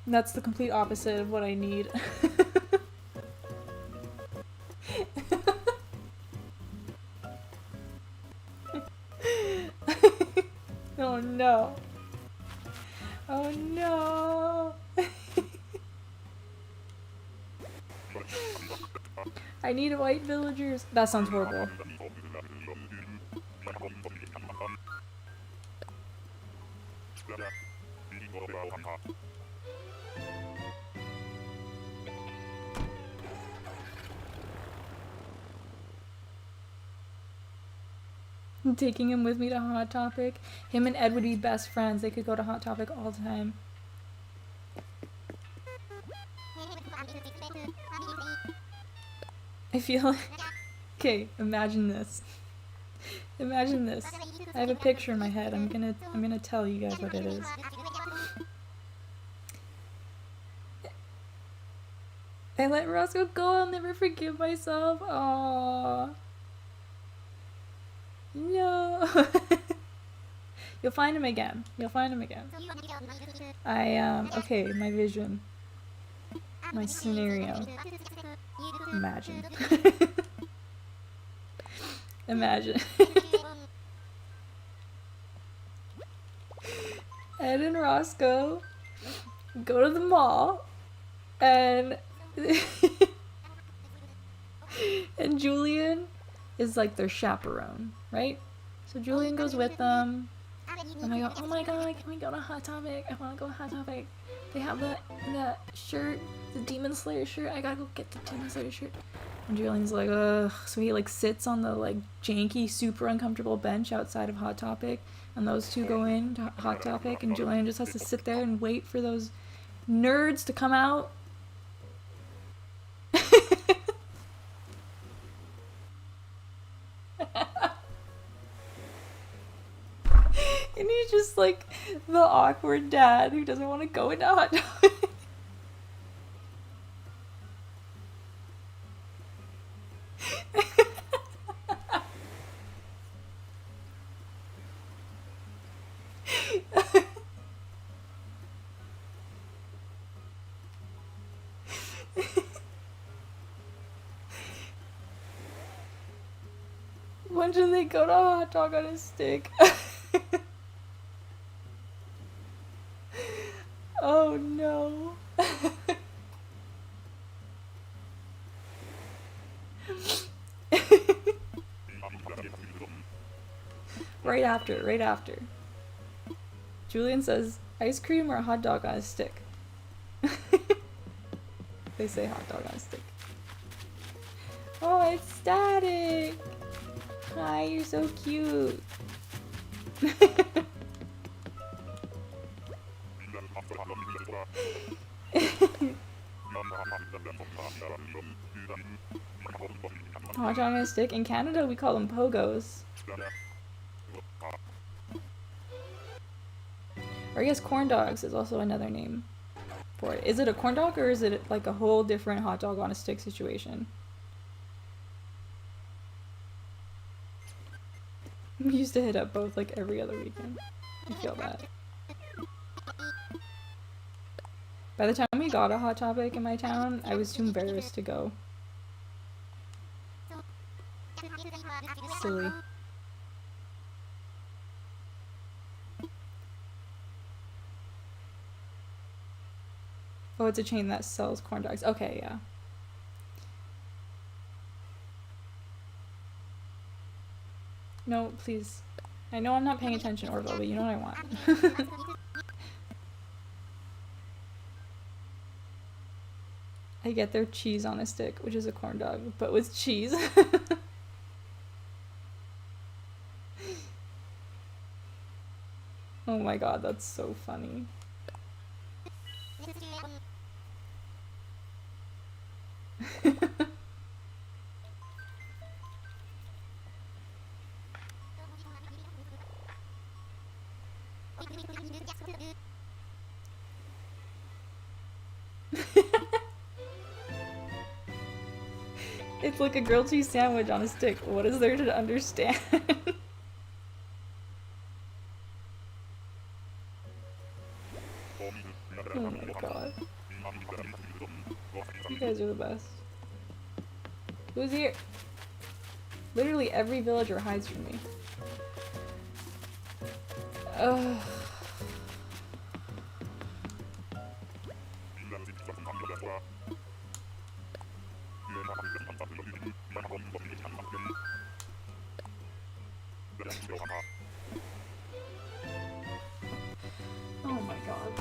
That's the complete opposite of what I need. Oh no. Oh no. I need white villagers. That sounds horrible. I'm taking him with me to Hot Topic. Him and Ed would be best friends. They could go to Hot Topic all the time. I feel like... Okay, imagine this. Imagine this. I have a picture in my head. I'm gonna tell you guys what it is. I let Roscoe go. I'll never forgive myself. Aww. No. You'll find him again. You'll find him again. Okay, my vision. My scenario. Imagine. Imagine. Ed and Roscoe go to the mall, and and Julian is like their chaperone, right? So Julian goes with them, and I go, oh my god, can we go to Hot Topic? I want to go to Hot Topic. They have that shirt, the Demon Slayer shirt. I gotta go get the Demon Slayer shirt. And Julian's like, ugh. So he like sits on the like janky, super uncomfortable bench outside of Hot Topic, and those two go in to Hot Topic, and Julian just has to sit there and wait for those nerds to come out. And he's just like the awkward dad who doesn't want to go into Hot Topic. When do they go to Hot Dog on a Stick? Oh no. Right after. Julian says, ice cream or a hot dog on a stick? They say hot dog on a stick. Oh, it's Static! Hi, you're so cute. Hot dog on a stick. In Canada, we call them pogos. Or I guess corn dogs is also another name for it. Is it a corn dog or is it like a whole different hot dog on a stick situation? We used to hit up both like every other weekend. I feel that. By the time we got a Hot Topic in my town, I was too embarrassed to go. Silly. Oh, it's a chain that sells corn dogs. Okay, yeah. No, please. I know I'm not paying attention, Orville, but you know what I want. I get their cheese on a stick, which is a corn dog, but with cheese. Oh my god, that's so funny. It's like a grilled cheese sandwich on a stick. What is there to understand? Oh my god. You guys are the best. Who's here? Literally every villager hides from me. Ugh. Oh my god.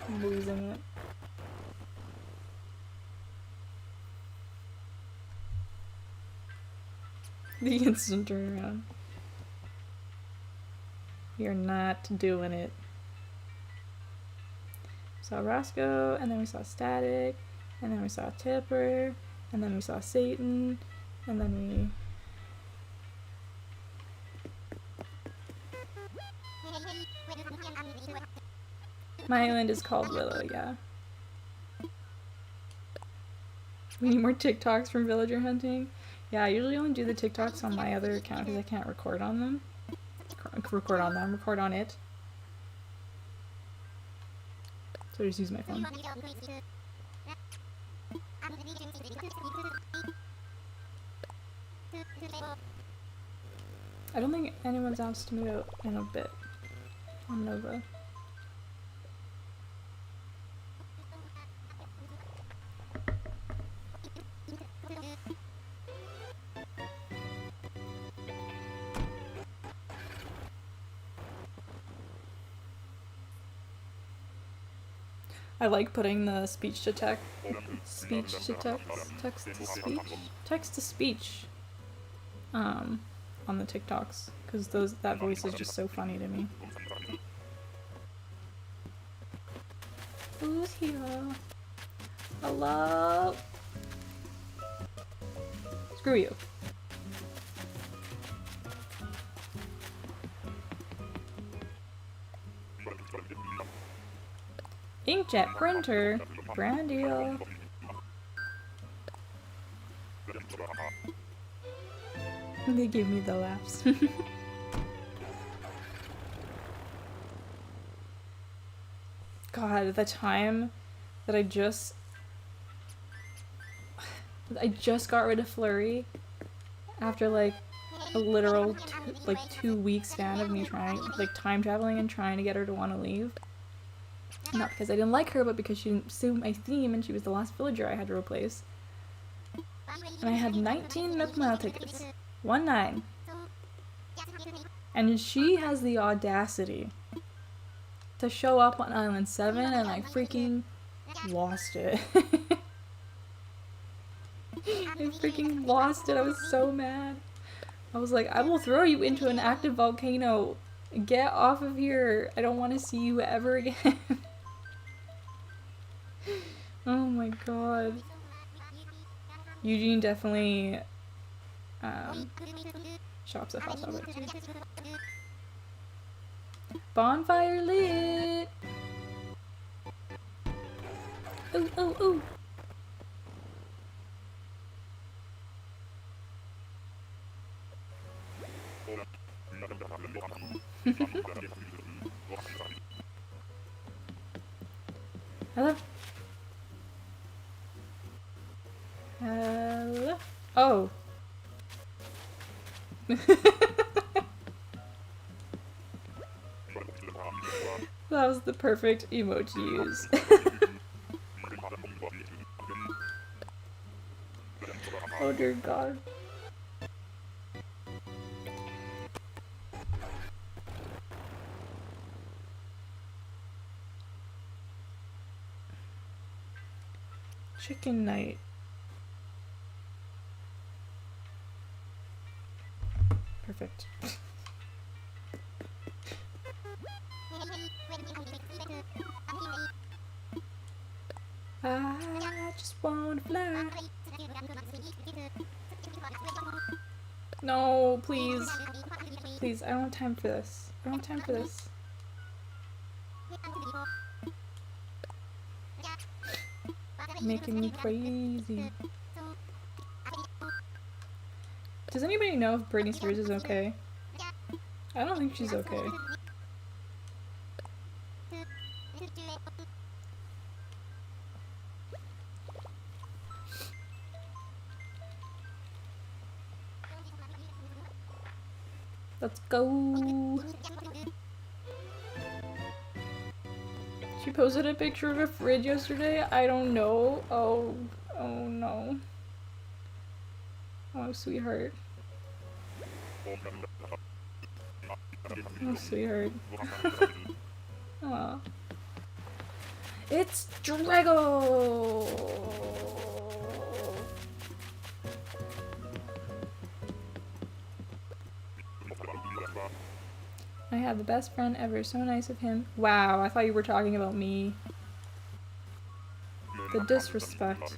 I'm losing it. The instant turnaround. We are not doing it. We saw Roscoe, and then we saw Static, and then we saw Tipper, and then we saw Satan, and then we... My island is called Willow, yeah. We need more TikToks from villager hunting. Yeah, I usually only do the TikToks on my other account because I can't record on them. Record on it. So I just use my phone. I don't think anyone's asked me out in a bit on Nova. I like putting the speech to text, text to speech, on the TikToks, because that voice is just so funny to me. Who's here? Hello? Screw you. Inkjet printer? Brand deal. They give me the laughs. God, the time that I just got rid of Flurry after like a literal 2 week span of me trying, like, time traveling and trying to get her to want to leave. Not because I didn't like her, but because she didn't suit my theme and she was the last villager I had to replace. And I had 19 Nook Mile tickets. 19. And she has the audacity to show up on Island 7 and I freaking lost it. I freaking lost it. I was so mad. I was like, I will throw you into an active volcano. Get off of here. I don't want to see you ever again. Oh my god. Eugene definitely shops at Hot Topic. Bonfire lit! Ooh, ooh, ooh! Hello? Hello? Oh! That was the perfect emote to use. Oh dear god. Chicken night. Perfect. I just wanna fly. No, please. Please, I don't have time for this. I don't have time for this. Making me crazy. Does anybody know if Britney Spears is okay? I don't think she's okay. Let's go. She posted a picture of a fridge yesterday. I don't know. Oh no. Oh, sweetheart. Oh, sweetheart. Aw. It's Drago! I have the best friend ever. So nice of him. Wow, I thought you were talking about me. The disrespect.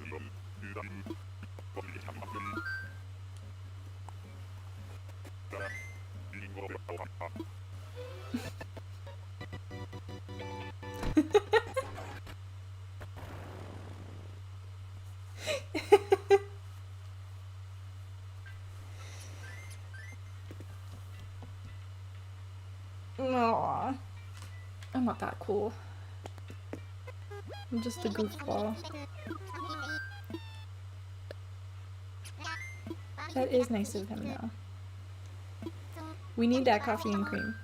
Aww. I'm not that cool. I'm just a goofball. That is nice of him, though. We need that coffee and cream.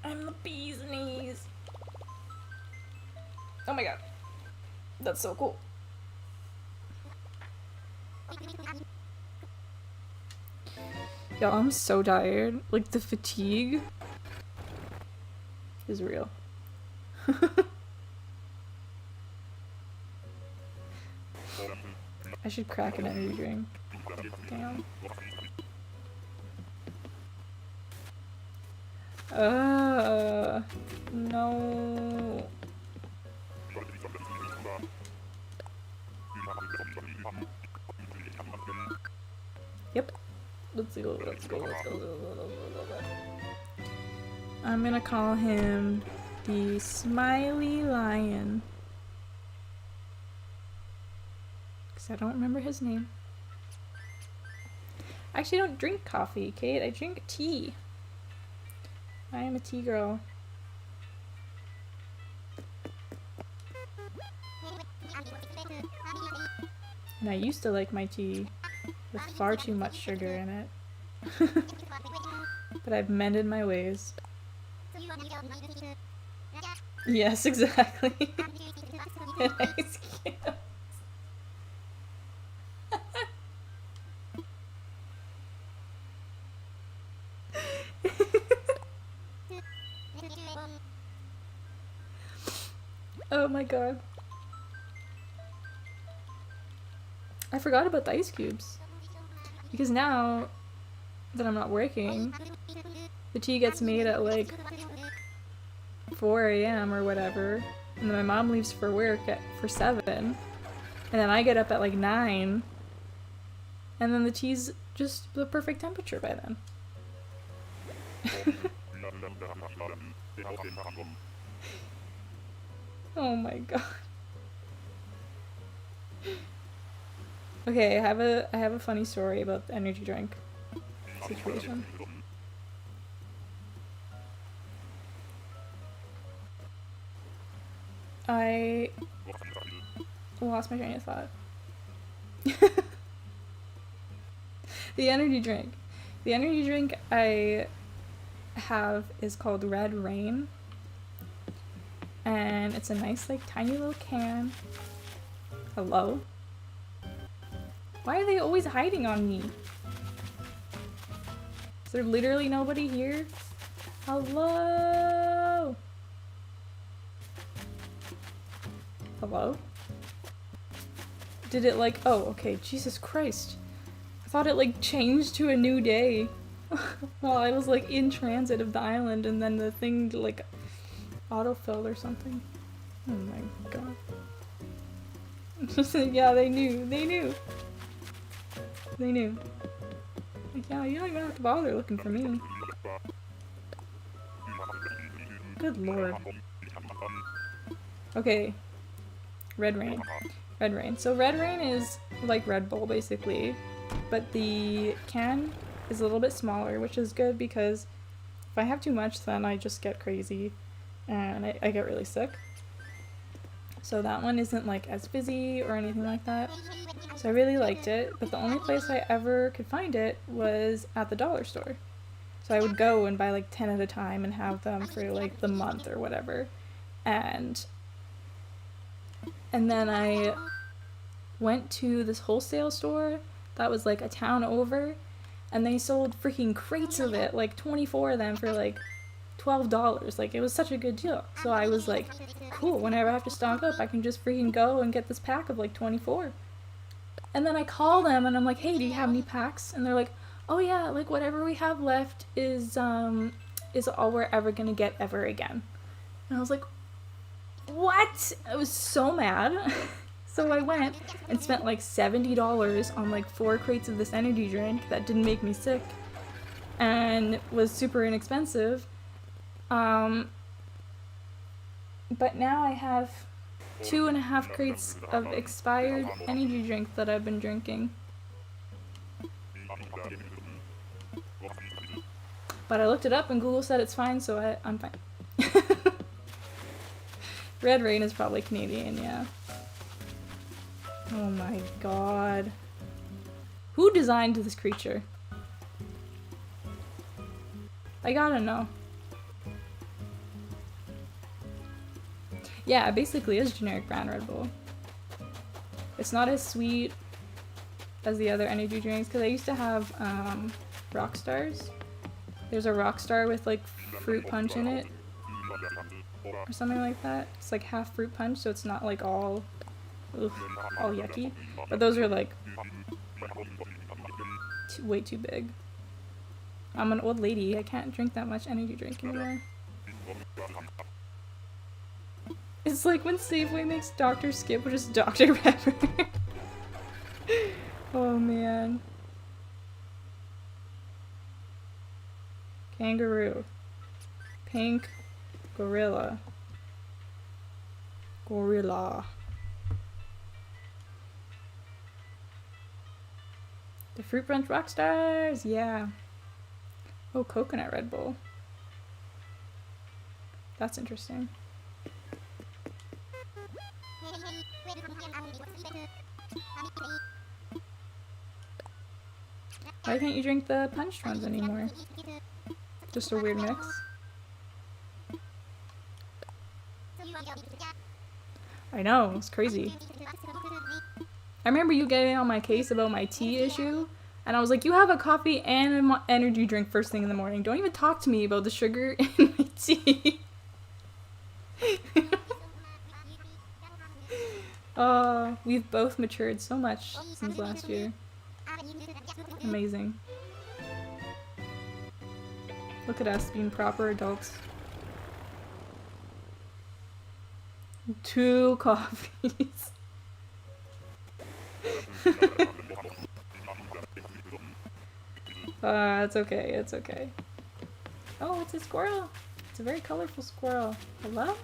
I'm the bee's knees. Oh my god. That's so cool. Y'all, I'm so tired. Like, the fatigue is real. I should crack an energy drink. Damn. No. Yep. Let's go. I'm gonna call him the Smiley Lion. Because I don't remember his name. I actually don't drink coffee, Kate. I drink tea. I am a tea girl. And I used to like my tea with far too much sugar in it. But I've mended my ways. Yes, exactly. Ice cubes. Oh my god. I forgot about the ice cubes. Because now that I'm not working, the tea gets made at like 4 a.m. or whatever. And then my mom leaves for work for 7. And then I get up at like 9. And then the tea's just the perfect temperature by then. Oh my god. Okay, I have a funny story about the energy drink situation. I lost my train of thought. The energy drink. The energy drink I have is called Red Rain. And it's a nice, like, tiny little can. Hello? Why are they always hiding on me? Is there literally nobody here? Hello? Hello? Did it like, oh, okay, Jesus Christ. I thought it like changed to a new day while I was like in transit of the island, and then the thing like autofilled or something. Oh my god. Yeah, they knew. Like, yeah, you don't even have to bother looking for me. Good lord. Okay. Red Rain. Red Rain. So Red Rain is like Red Bull basically, but the can is a little bit smaller, which is good because if I have too much then I just get crazy and I get really sick. So that one isn't like as fizzy or anything like that. So I really liked it, but the only place I ever could find it was at the dollar store. So I would go and buy like 10 at a time and have them for like the month or whatever. And then I went to this wholesale store that was like a town over, and they sold freaking crates of it, like 24 of them for like $12. Like, it was such a good deal. So I was like, cool, whenever I have to stock up, I can just freaking go and get this pack of like 24. And then I call them and I'm like, hey, do you have any packs? And they're like, oh yeah, like whatever we have left is all we're ever gonna get ever again. And I was like, what? I was so mad. So I went and spent like $70 on like 4 crates of this energy drink that didn't make me sick and was super inexpensive. But now I have 2.5 crates of expired energy drink that I've been drinking. But I looked it up and Google said it's fine, so I'm fine. Red Rain is probably Canadian, yeah. Oh my god. Who designed this creature? I gotta know. Yeah, it basically is generic brand Red Bull. It's not as sweet as the other energy drinks because I used to have rock stars. There's a rock star with like fruit punch in it or something like that. It's like half fruit punch, so it's not like all yucky. But those are like way too big. I'm an old lady. I can't drink that much energy drink anymore. It's like when Safeway makes Dr. Skip, which is Dr. Pepper. Oh man. Kangaroo. Pink. Gorilla. Gorilla. The Fruit Punch Rockstars! Yeah. Oh, coconut Red Bull. That's interesting. Why can't you drink the punched ones anymore? Just a weird mix. I know, it's crazy. I remember you getting on my case about my tea issue, and I was like, you have a coffee and an energy drink first thing in the morning. Don't even talk to me about the sugar in my tea. We've both matured so much since last year. Amazing. Look at us being proper adults. 2 coffees. It's okay, it's okay. Oh, it's a squirrel. It's a very colorful squirrel. Hello?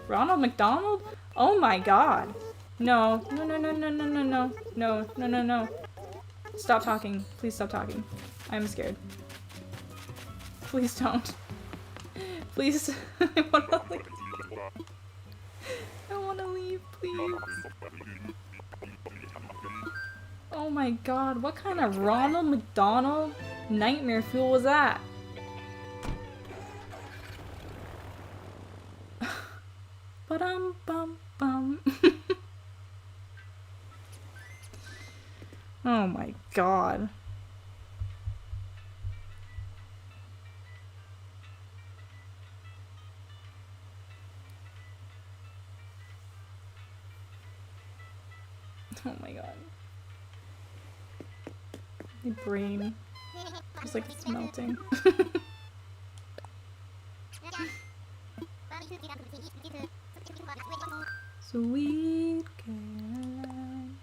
Ronald McDonald? Oh my god. No. No, no, no, no, no, no, no. No, no, no, no. Stop talking. Please stop talking. I'm scared. Please don't. Please. I wanna leave. I wanna leave, please. Oh my god, what kind of Ronald McDonald nightmare fuel was that? Ba-dum bum bum. Oh my god. Oh my god. My brain feels like it's melting. Sweet Caroline.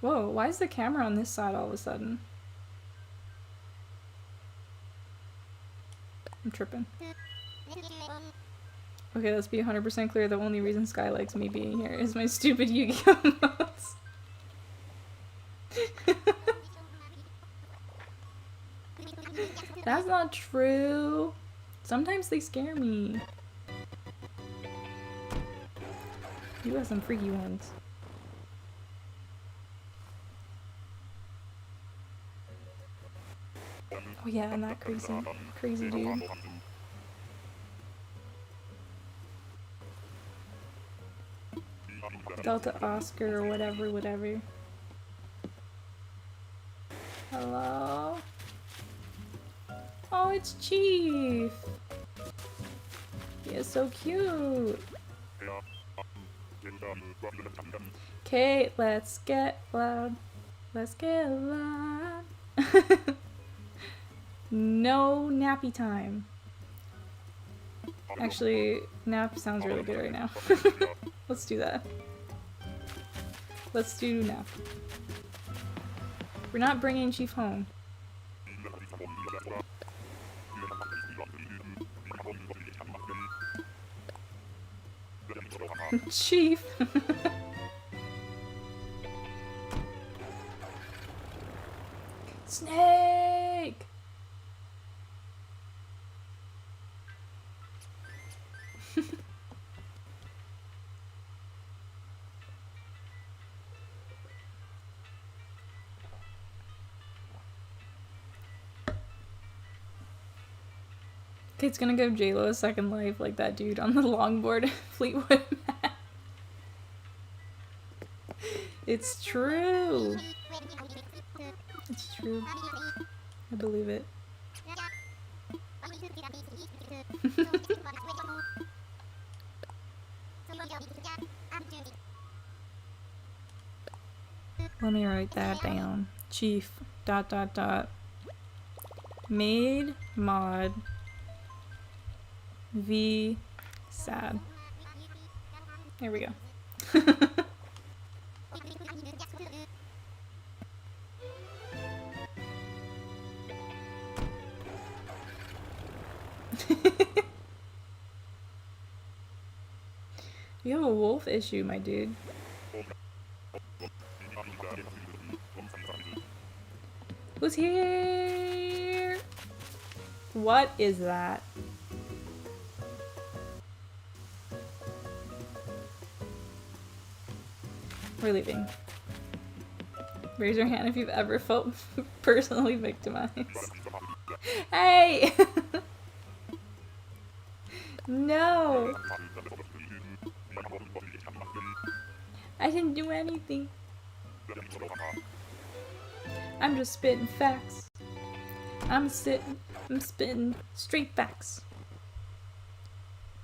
Whoa, why is the camera on this side all of a sudden? I'm tripping. Okay, let's be 100% clear. The only reason Sky likes me being here is my stupid Yu-Gi-Oh! Notes. That's not true. Sometimes they scare me. You have some freaky ones. Oh yeah, and that crazy dude. Delta Oscar or whatever. Hello? Oh, it's Chief! He is so cute! Okay, let's get loud. Let's get loud. No nappy time. Actually, nap sounds really good right now. Let's do that. Let's do nap. We're not bringing Chief home. Chief! Snake! Kate's gonna give JLo a second life like that dude on the longboard Fleetwood Mac. It's true. It's true. I believe it. Let me write that down. Chief ... Made mod v sad. There we go. You have a wolf issue, my dude. Who's here? What is that? We're leaving. Raise your hand if you've ever felt personally victimized. Hey! No! I didn't do anything. I'm just spitting facts. I'm spitting straight facts.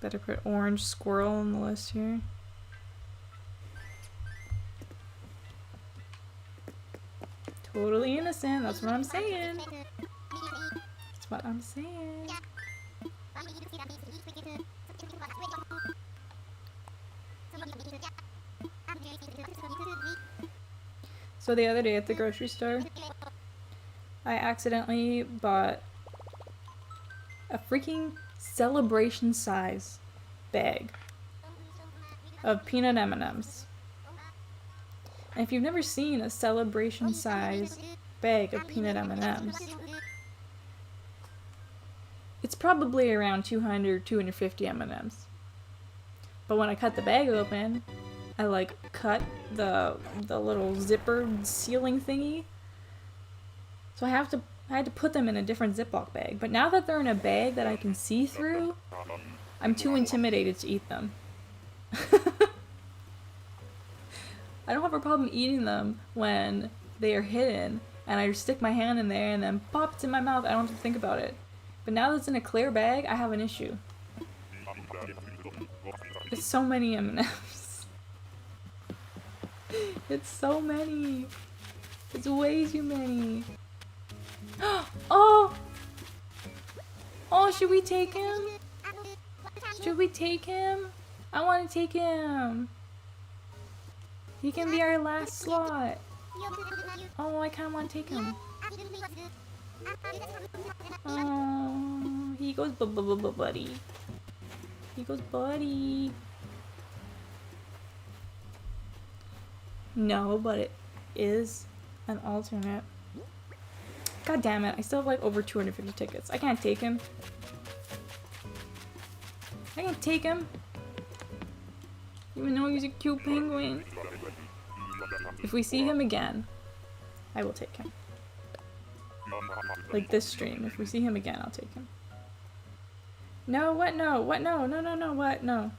Better put orange squirrel on the list here. Totally innocent, that's what I'm saying. That's what I'm saying. So the other day at the grocery store, I accidentally bought a freaking celebration size bag of peanut M&Ms. And if you've never seen a celebration size bag of peanut M&Ms, it's probably around 200, 250 M&Ms. But when I cut the bag open, I like cut the little zipper sealing thingy. So I had to put them in a different Ziploc bag. But now that they're in a bag that I can see through, I'm too intimidated to eat them. I don't have a problem eating them when they are hidden and I stick my hand in there and then pop, it's in my mouth. I don't have to think about it. But now that it's in a clear bag, I have an issue. It's so many M&Ms. It's so many. It's way too many. Oh! Oh, should we take him? Should we take him? I want to take him. He can be our last slot. Oh, I kind of want to take him. Oh, he goes buddy. He goes buddy. No, but it is an alternate. God damn it, I still have like over 250 tickets. I can't take him. I can't take him. Even though he's a cute penguin. If we see him again, I will take him. Like this stream, if we see him again, I'll take him. No, what? No, what? No, no, no, no, what? No.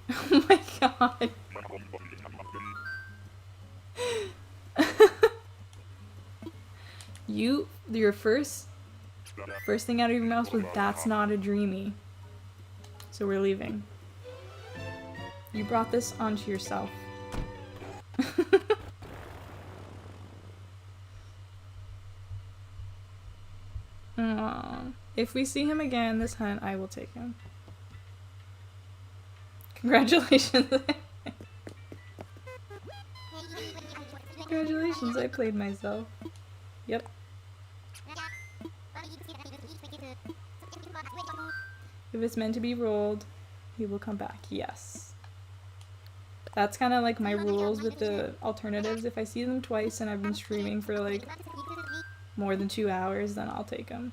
Oh my god. Your first thing out of your mouth was, "That's not a dreamy." So we're leaving. You brought this onto yourself. If we see him again this hunt, I will take him. Congratulations. Congratulations, I played myself. Yep. If it's meant to be rolled, he will come back. Yes. That's kind of like my rules with the alternatives. If I see them twice and I've been streaming for like more than 2 hours, then I'll take them.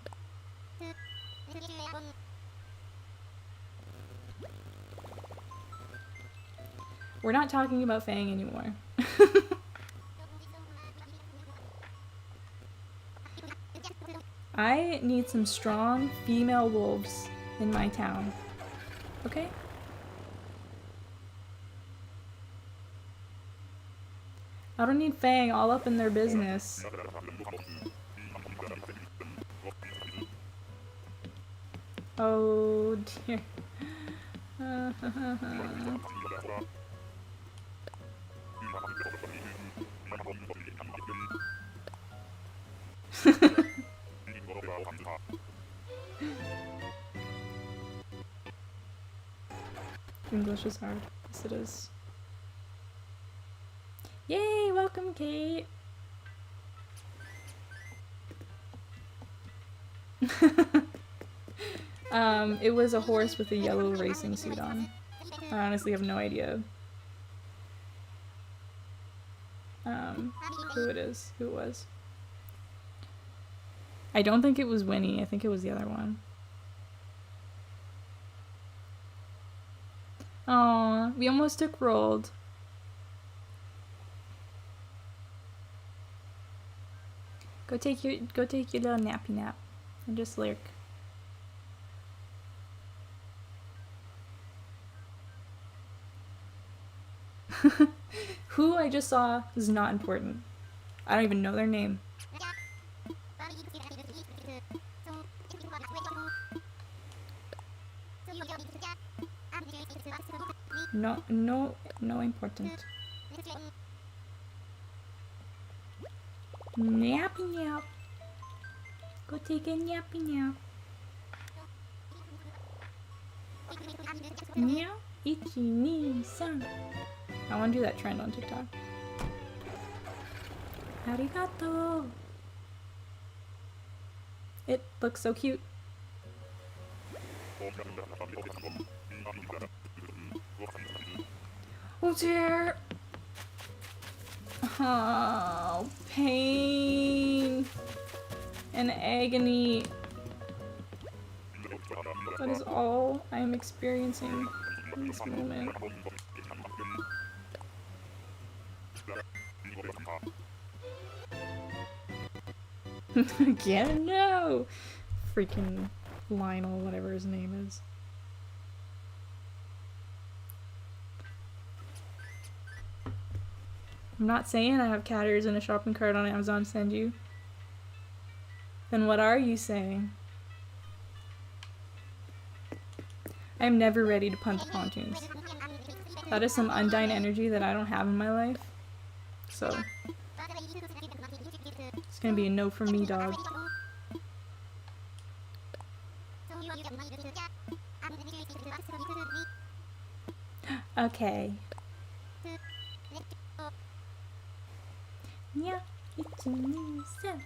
We're not talking about Fang anymore. I need some strong female wolves in my town. Okay? I don't need Fang all up in their business. Oh dear. English is hard. Yes, it is. Yay! Welcome, Kate! It was a horse with a yellow racing suit on. I honestly have no idea who it is, who it was. I don't think it was Winnie, I think it was the other one. Aw, we almost took rolled. Go take your little nappy nap and just lurk. Who I just saw is not important. I don't even know their name. No important. Nappy nap. Go take a nappy nap. Meow. Ichi ni san. I want to do that trend on TikTok. Arigato. It looks so cute. Oh dear. Oh, pain and agony. That is all I am experiencing in this moment. Again? No! Freaking Lionel, whatever his name is. I'm not saying I have cat ears in a shopping cart on Amazon to send you. Then what are you saying? I am never ready to punt the pontoons. That is some undying energy that I don't have in my life. So, it's gonna be a no from me, dog. Okay. Yeah, it's me, son.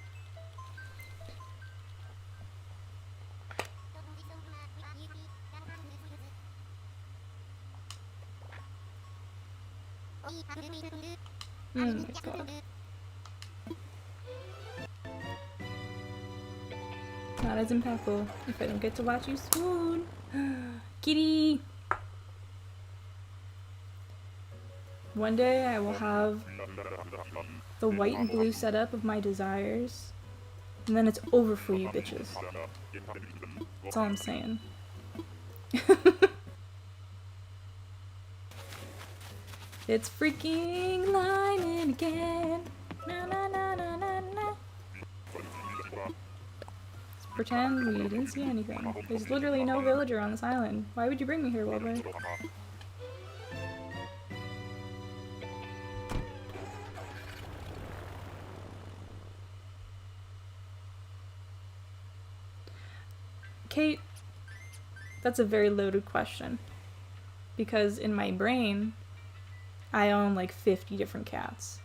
Oh my god. Not as impactful if I don't get to watch you swoon. Kitty! One day I will have the white and blue setup of my desires, and then it's over for you bitches. That's all I'm saying. It's freaking lightning again. Na na na na na na. Let's pretend we didn't see anything. There's literally no villager on this island. Why would you bring me here, Wilbur? Kate, that's a very loaded question. Because in my brain, I own like 50 different cats.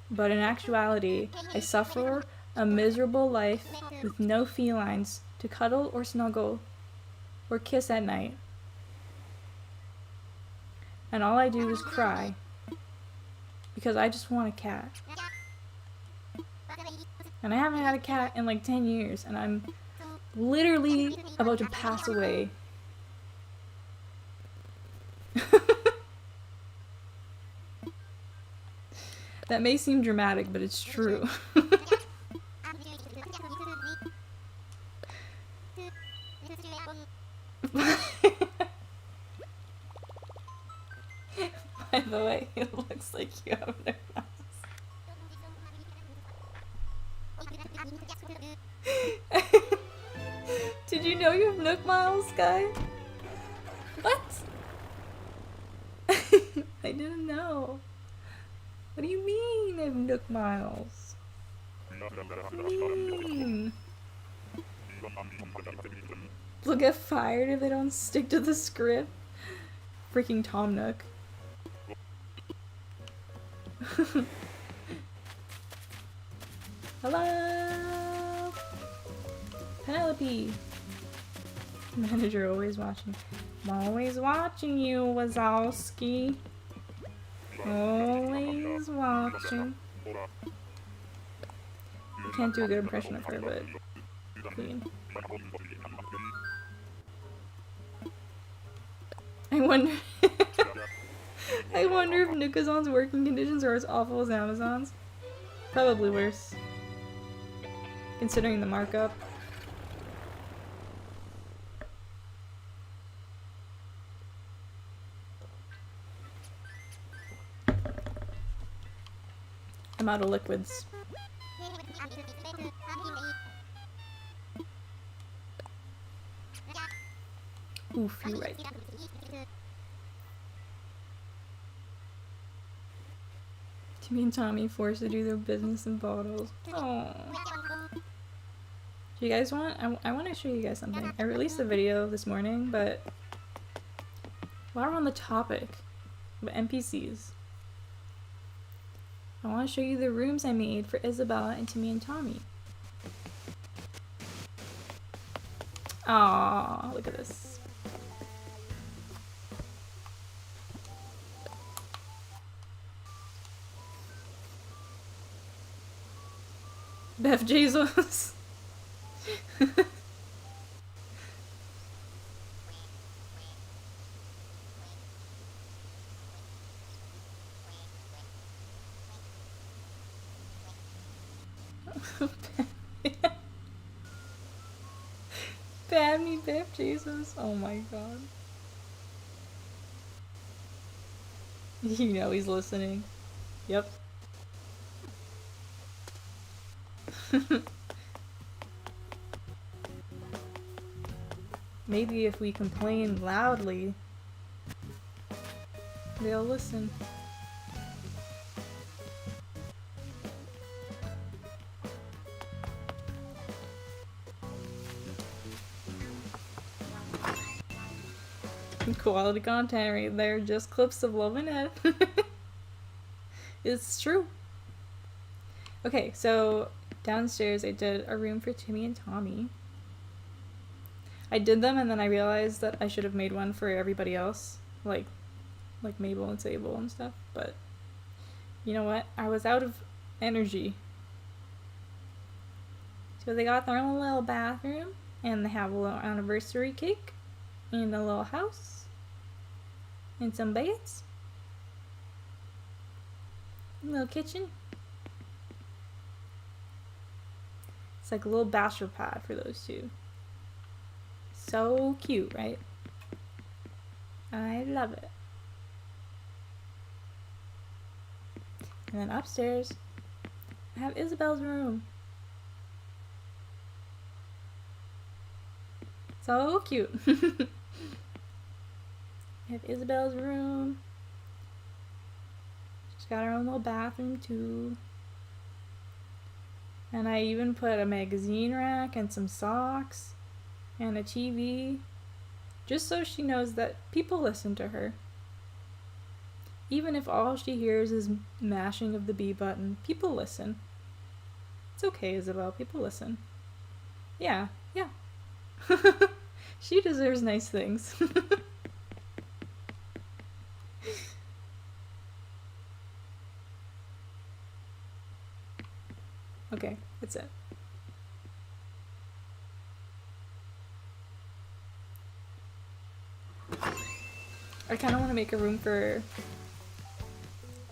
But in actuality, I suffer a miserable life with no felines to cuddle or snuggle or kiss at night. And all I do is cry because I just want a cat. And I haven't had a cat in like 10 years, and I'm literally about to pass away. That may seem dramatic, but it's true. By the way, it looks like you have no mouse. Did you know you have Nook Miles, Sky? What? I didn't know. What do you mean I have Nook Miles? What do you mean? They'll get fired if they don't stick to the script. Freaking Tom Nook. Hello! Penelope! Manager always watching. I'm always watching you, Wazowski. Always watching. I can't do a good impression of her, but queen. I wonder I wonder if Nukazon's working conditions are as awful as Amazon's. Probably worse. Considering the markup. I'm out of liquids. Oof, you're right. Timmy and Tommy forced to do their business in bottles. Aww. Do you guys want? I want to show you guys something. I released a video this morning, but while we're on the topic of NPCs, I want to show you the rooms I made for Isabella and Timmy and Tommy. Aww, look at this. Beth Jesus. Bammy Beth Jesus. Oh my god. You know he's listening. Yep. Maybe if we complain loudly, they'll listen. Quality content right there, just clips of Love and Ed. It's true. Okay, so downstairs I did a room for Timmy and Tommy. I did them and then I realized that I should have made one for everybody else, like Mabel and Sable and stuff, but you know what? I was out of energy. So they got their own little bathroom and they have a little anniversary cake and a little house and some beds. A little kitchen. It's like a little bachelor pad for those two. So cute, right? I love it. And then upstairs, I have Isabel's room. So cute. I have Isabel's room. She's got her own little bathroom too. And I even put a magazine rack and some socks and a TV, just so she knows that people listen to her. Even if all she hears is mashing of the B button, people listen. It's okay, Isabel, people listen. Yeah. She deserves nice things. Okay, that's it. I kind of want to make a room for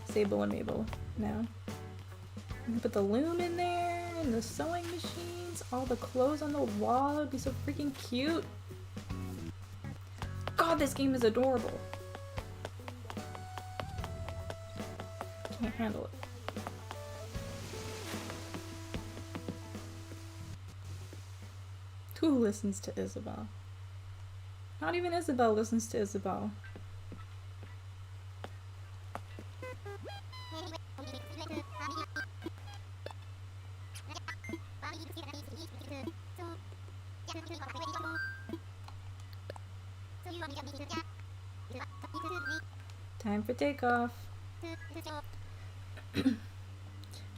Sable and Mabel now. I'm gonna put the loom in there, and the sewing machines, all the clothes on the wall. It would be so freaking cute. God, this game is adorable. can't handle it. Who listens to Isabel? Not even Isabel listens to Isabel. Time for takeoff.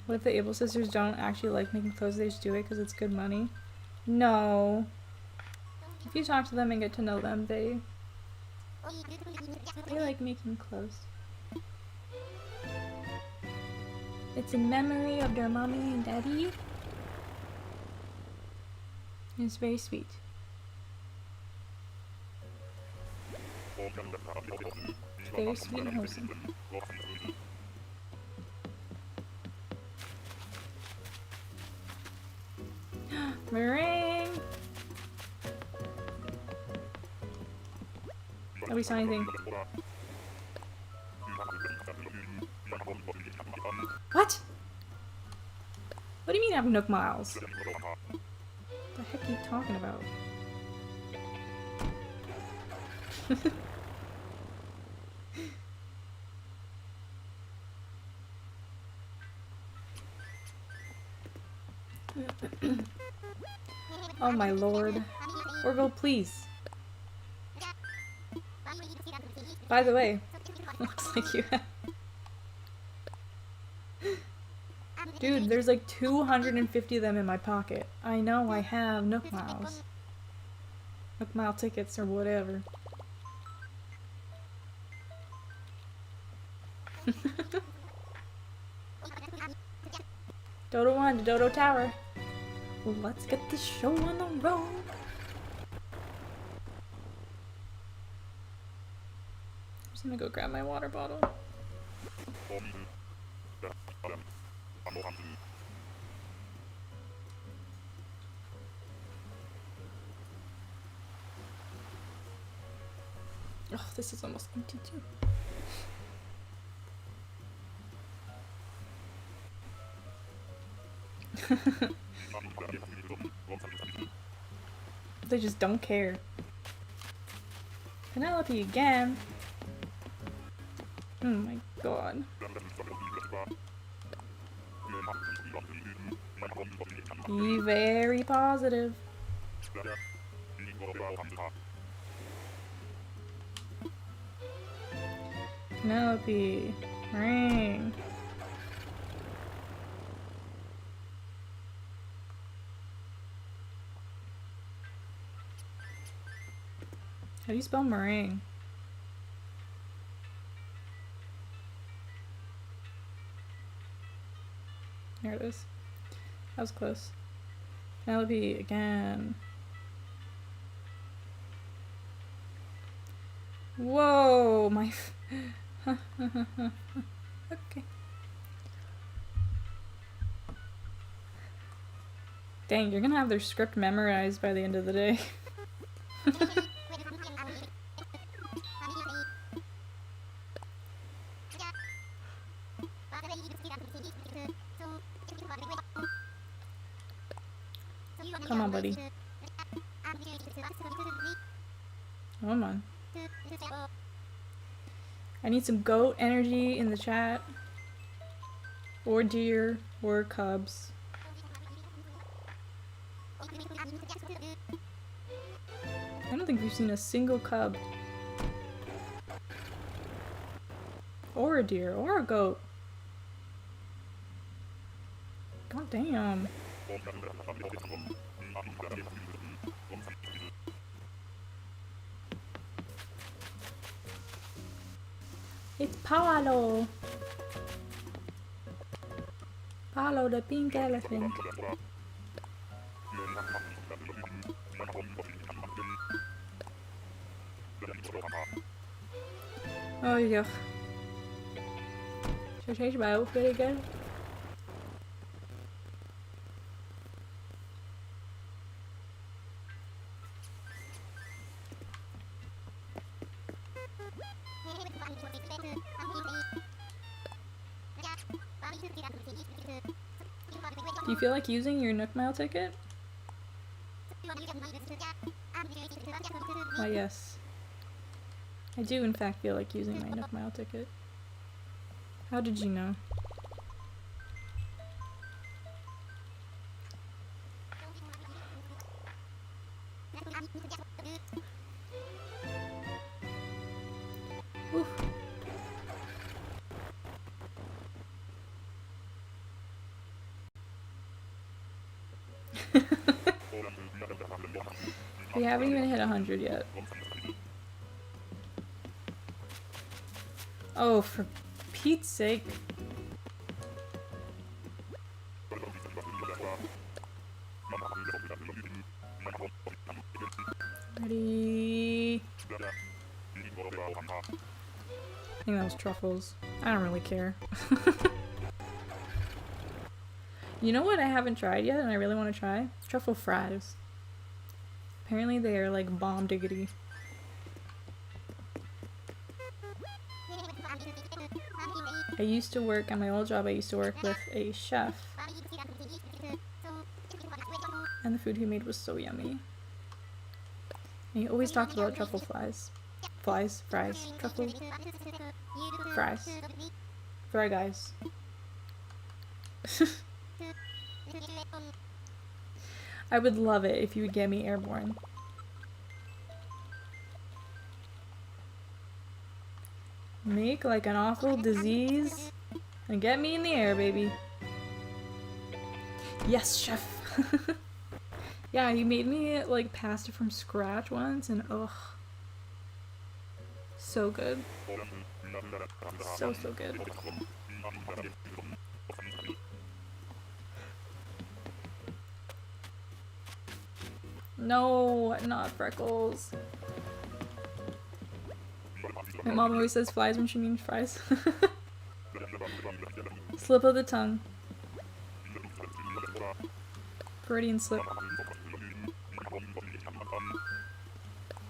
What if the Able sisters don't actually like making clothes, they just do it because it's good money? No. If you talk to them and get to know them, they like making clothes. It's in memory of their mommy and daddy. It's very sweet. It's very sweet and wholesome. Meringue! Nobody saw anything. What? What do you mean I have Nook Miles? What the heck are you talking about? Oh my lord. Orville, please. By the way, looks like you have... Dude, there's like 250 of them in my pocket. I know I have Nook Miles. Nook Mile tickets or whatever. Dodo 1 to Dodo Tower. Well, let's get this show on the road. I'm just gonna go grab my water bottle. Oh, this is almost empty too. They just don't care. Penelope again. Oh my god. Be very positive. Penelope. Ring. How do you spell meringue? There it is. That was close. Penelope again. Whoa, my... Okay. Dang, you're gonna have their script memorized by the end of the day. Come on, buddy. Come on. I need some goat energy in the chat. Or deer. Or cubs. I don't think we've seen a single cub. Or a deer. Or a goat. God damn. It's Paolo. Paolo the pink elephant. Oh yuck. Should I change my outfit again? Do you feel like using your Nook Mile ticket? Why, yes. I do, in fact, feel like using my Nook Mile ticket. How did you know? Oof. We haven't even hit 100 yet. Oh, for Pete's sake. Ready? I think that was truffles. I don't really care. You know what I haven't tried yet and I really want to try? Truffle fries. Apparently they are like bomb diggity. I used to work, at my old job I used to work with a chef. And the food he made was so yummy. And he always talked about truffle fries. Fries? Fries? Truffle? Fries. Fry guys. I would love it if you would get me airborne. Make like an awful disease and get me in the air, baby. Yes, chef. Yeah, he made me like pasta from scratch once and ugh. So good. So good. No, not freckles. My mom always says flies when she means fries. Slip of the tongue. Freudian slip.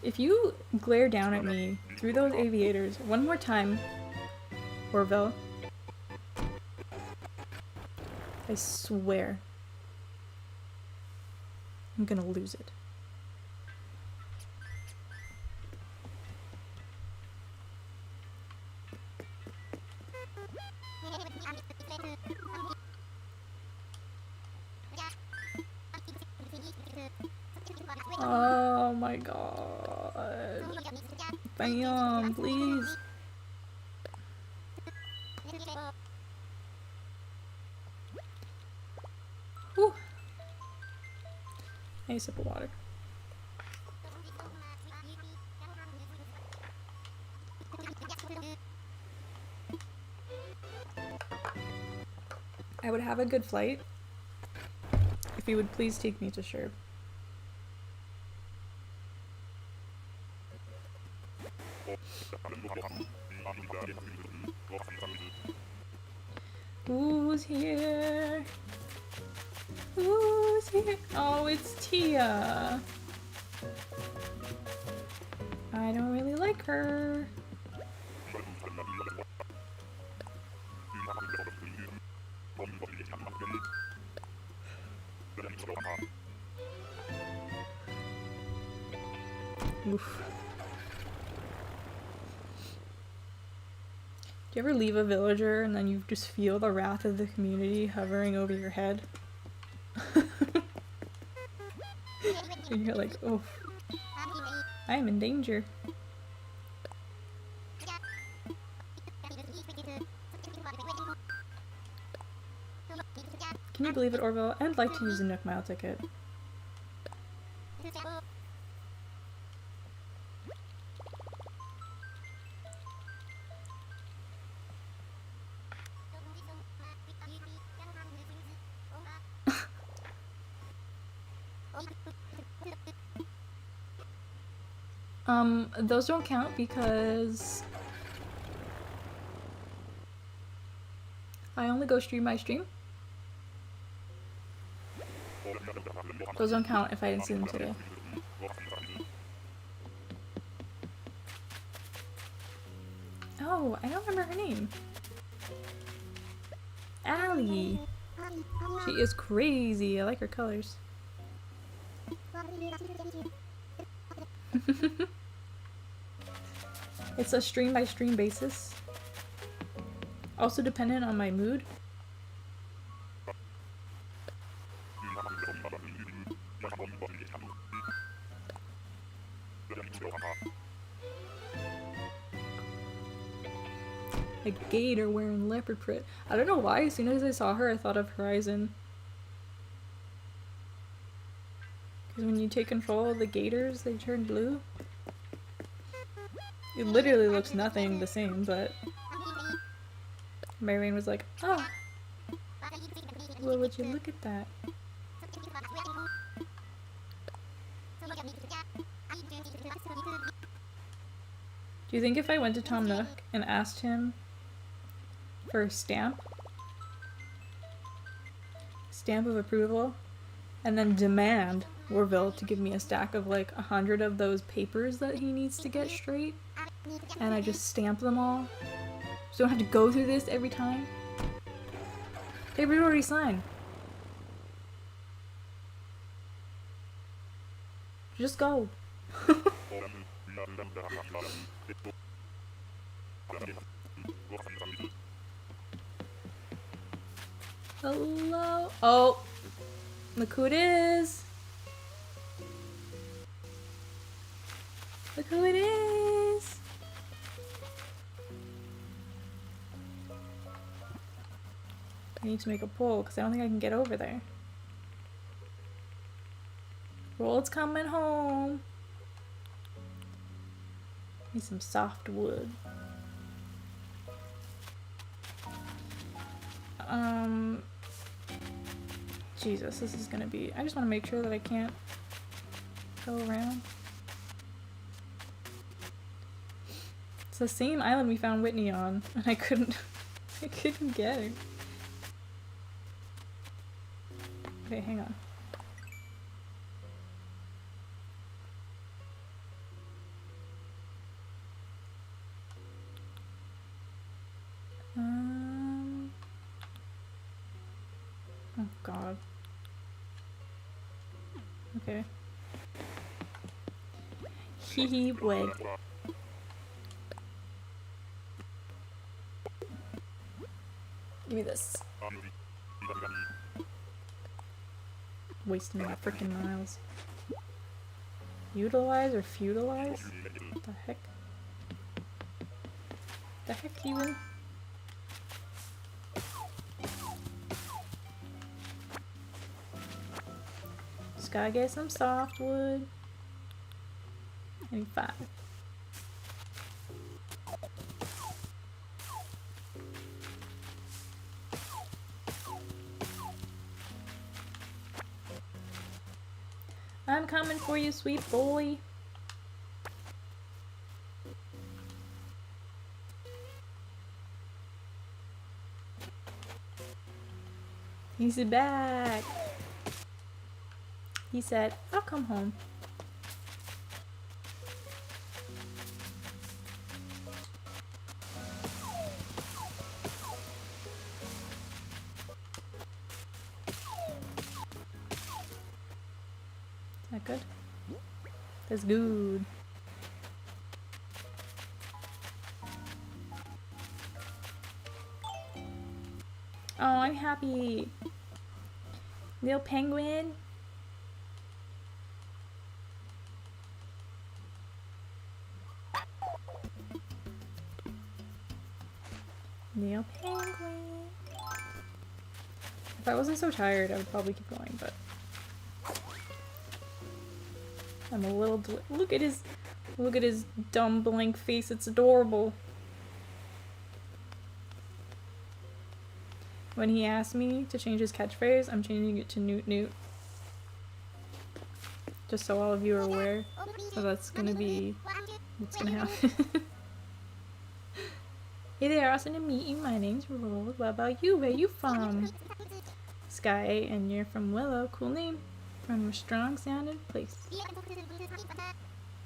If you glare down at me through those aviators one more time, Orville, I swear I'm gonna lose it. Oh my god. Bam, please. Whew. I need a sip of water. I would have a good flight if you would please take me to Sherb. Who's here? Who's here? Oh, it's Tia. I don't really like her. Oof. Do you ever leave a villager and then you just feel the wrath of the community hovering over your head? And you're like, oh, I am in danger. Can you believe it, Orville? I'd like to use a Nook Mile ticket. Those don't count because I only go stream by stream. Those don't count if I didn't see them today. Oh, I don't remember her name. Allie. She is crazy. I like her colors. It's a stream by stream basis. Also dependent on my mood. A gator wearing leopard print. I don't know why, as soon as I saw her, I thought of Horizon. Because when you take control of the gators, they turn blue. It literally looks nothing the same, but my brain was like, oh, well, would you look at that? Do you think if I went to Tom Nook and asked him for a stamp of approval, and then demand Orville to give me a stack of like 100 of those papers that he needs to get straight, and I just stamp them all, so I don't have to go through this every time? Papers already signed. Just go. Hello? Oh! Look who it is! Look who it is! I need to make a pull because I don't think I can get over there. Roald's coming home! Need some soft wood. Jesus, this is gonna be... I just want to make sure that I can't go around. It's the same island we found Whitney on, and I couldn't get her. Okay, hang on. Oh god. Okay. Hee wait. Give me this. Wasting my freaking miles. Utilize or feudalize? What the heck? The heck even? Just gotta get some softwood. I need 5. I'm coming for you, sweet boy. He's back. He said, I'll come home. Is that good? That's good. Oh, I'm happy. Little penguin. Little penguin. If I wasn't so tired, I would probably keep going, but I'm a little look at his dumb blank face. It's adorable. When he asked me to change his catchphrase, I'm changing it to Newt Newt. Just so all of you are aware. So that's gonna be what's gonna happen. Hey there, awesome to meet you. My name's Roald. What about you? Where you from? Sky, and you're from Willow. Cool name. From a strong sounding place.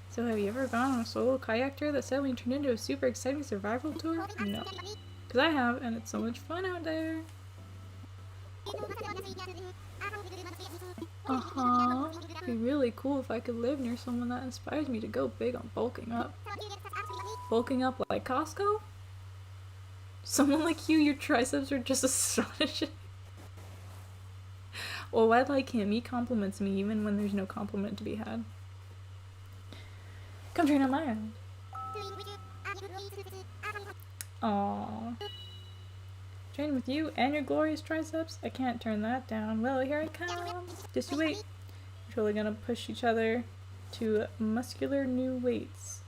So have you ever gone on a solo kayak tour that suddenly turned into a super exciting survival tour? No. Because I have, and it's so much fun out there. Uh-huh. It'd be really cool if I could live near someone that inspires me to go big on bulking up. Bulking up like Costco? Someone like you, your triceps are just astonishing. Well, I like him. He compliments me even when there's no compliment to be had. Come train on my island. Aww. Train with you and your glorious triceps? I can't turn that down. Well, here I come. Just you wait. We're totally gonna push each other to muscular new weights.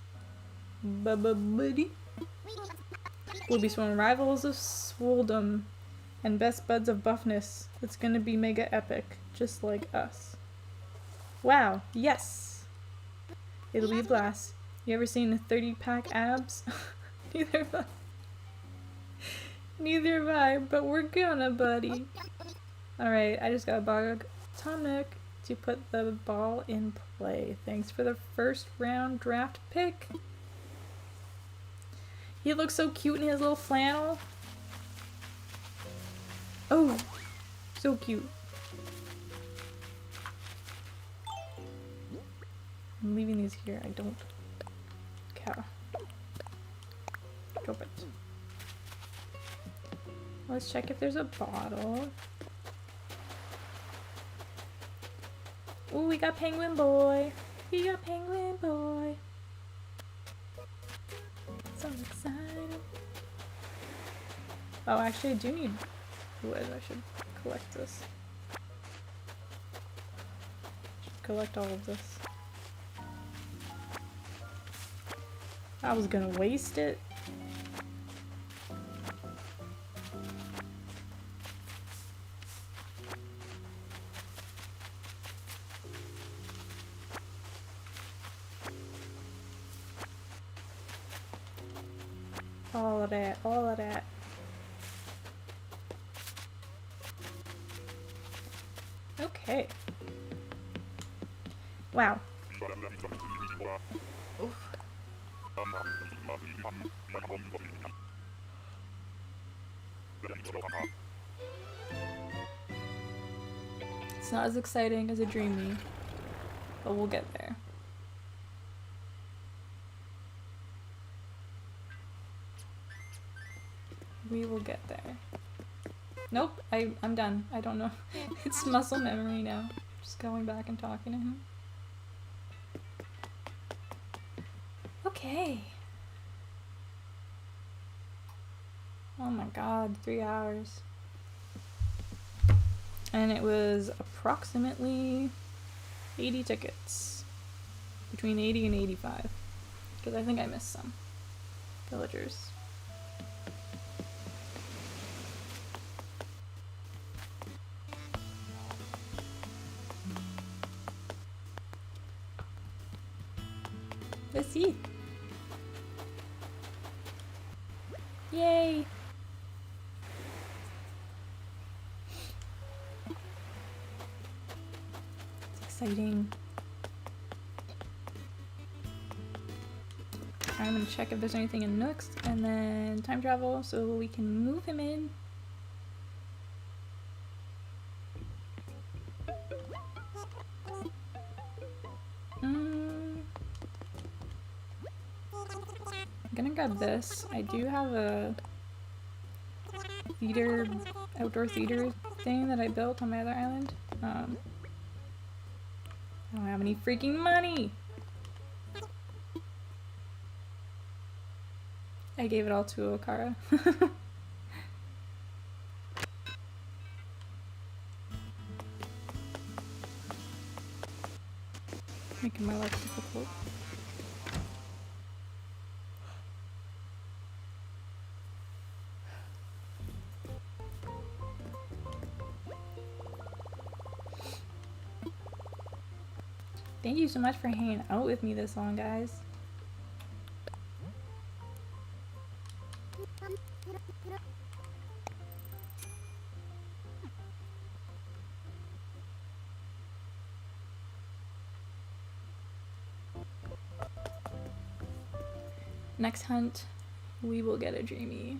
Buddy. We'll be sworn rivals of swoldom and best buds of buffness. It's gonna be mega epic, just like us. Wow, yes! It'll be a blast. You ever seen a 30-pack abs? Neither have I. Neither have I, but we're gonna, buddy. Alright, I just got a bug tonic to put the ball in play. Thanks for the first round draft pick. He looks so cute in his little flannel. Oh, so cute. I'm leaving these here. I don't care. Drop it. Let's check if there's a bottle. Ooh, we got Penguin Boy. We got Penguin Boy. So excited. Oh, actually I do need wood. I should collect this. Should collect all of this. I was gonna waste it. All of that, all of that. Okay. Wow. Oof. It's not as exciting as a Dream Me, but we'll get there. We will get there. Nope, I'm done. I don't know. It's muscle memory now. Just going back and talking to him. Okay. Oh my god, 3 hours. And it was approximately 80 tickets. Between 80 and 85. Because I think I missed some villagers. Let's see. Yay! It's exciting. I'm gonna check if there's anything in Nooks and then time travel so we can move him in. I'm gonna grab this. I do have a theater, outdoor theater thing that I built on my other island. I don't have any freaking money! I gave it all to Okara. Making my life difficult. Thank you so much for hanging out with me this long, guys. Next hunt, we will get a Dreamy.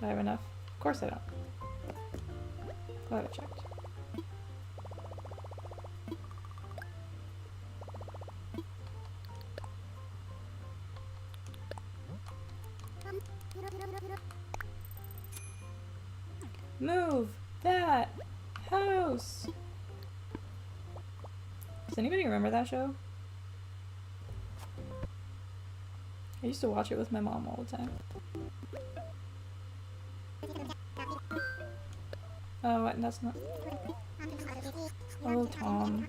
Do I have enough? Of course I don't. Glad I checked. Move that house! Does anybody remember that show? I used to watch it with my mom all the time. Oh, what? That's not... Oh, Tom.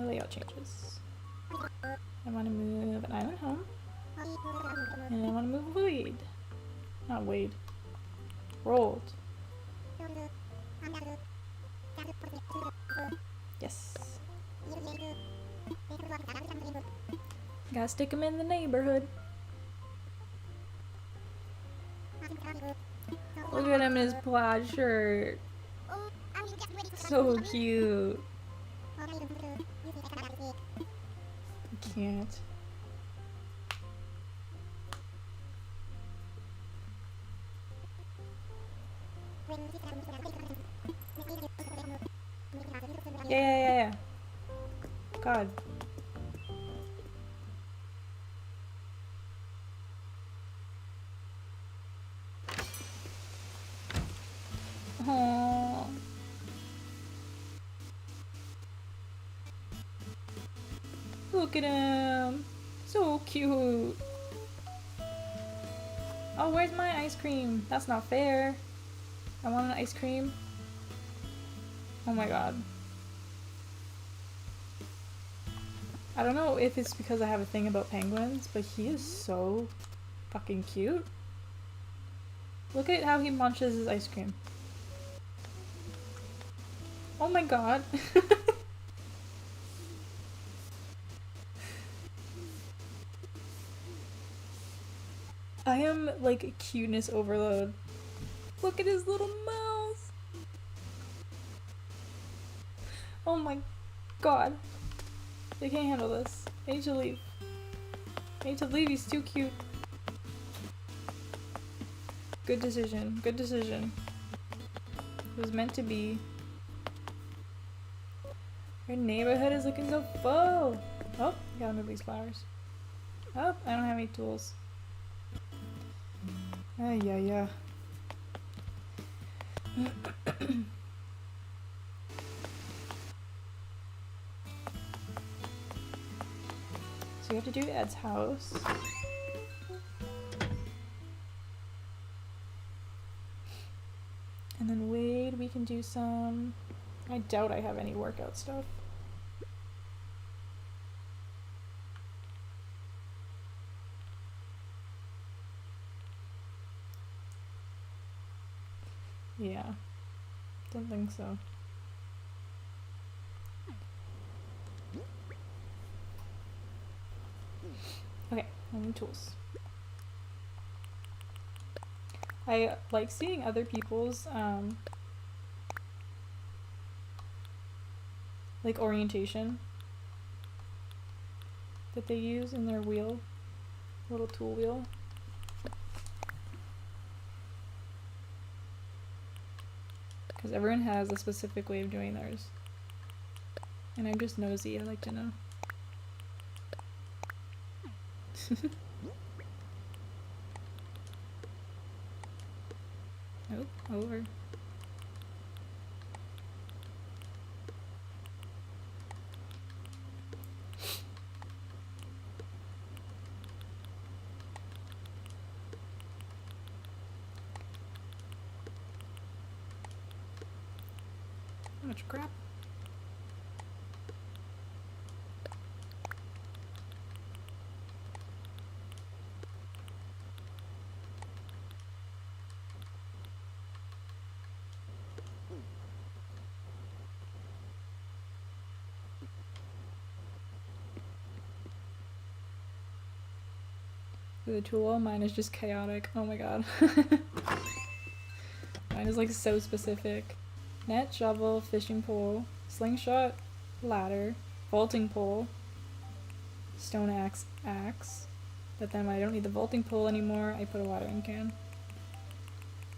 Layout changes. I want to move an island home. And I want to move Wade. Not Wade. Roald. Yes. Gotta stick him in the neighborhood. Look at him in his plaid shirt. So cute. I can't. Yeah. God. Aww. Look at him. So cute. Oh, where's my ice cream? That's not fair. I want an ice cream. Oh my god. I don't know if it's because I have a thing about penguins, but he is so fucking cute. Look at how he munches his ice cream. Oh my god. I am like cuteness overload. Look at his little mouth. Oh my god. I can't handle this. I need to leave. I need to leave, he's too cute. Good decision. Good decision. It was meant to be. Our neighborhood is looking so full. Oh, gotta move these flowers. Oh, I don't have any tools. Yeah. So we have to do Ed's house. And then Wade, we can do some... I doubt I have any workout stuff. Yeah, don't think so. Okay, I need tools. I like seeing other people's like orientation that they use in their wheel, little tool wheel. Because everyone has a specific way of doing theirs. And I'm just nosy, I like to know. Oh, over. How much crap? The tool, mine is just chaotic. Oh my god. Mine is like so specific. Net, shovel, fishing pole, slingshot, ladder, vaulting pole, stone axe, but then when I don't need the vaulting pole anymore, I put a watering can.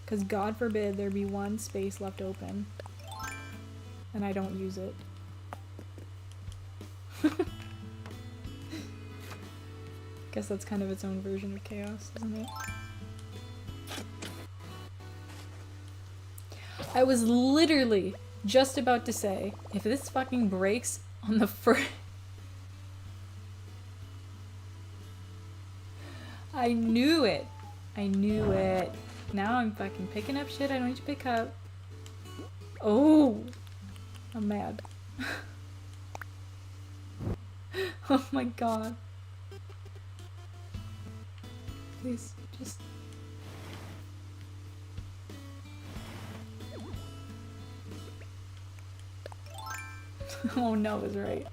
Because God forbid there be one space left open and I don't use it. Guess that's kind of its own version of chaos, isn't it? I was literally just about to say, if this fucking breaks on the first... I knew it! I knew it. Now I'm fucking picking up shit I don't need to pick up. Oh! I'm mad. Oh my god. Please, just... Oh no is right.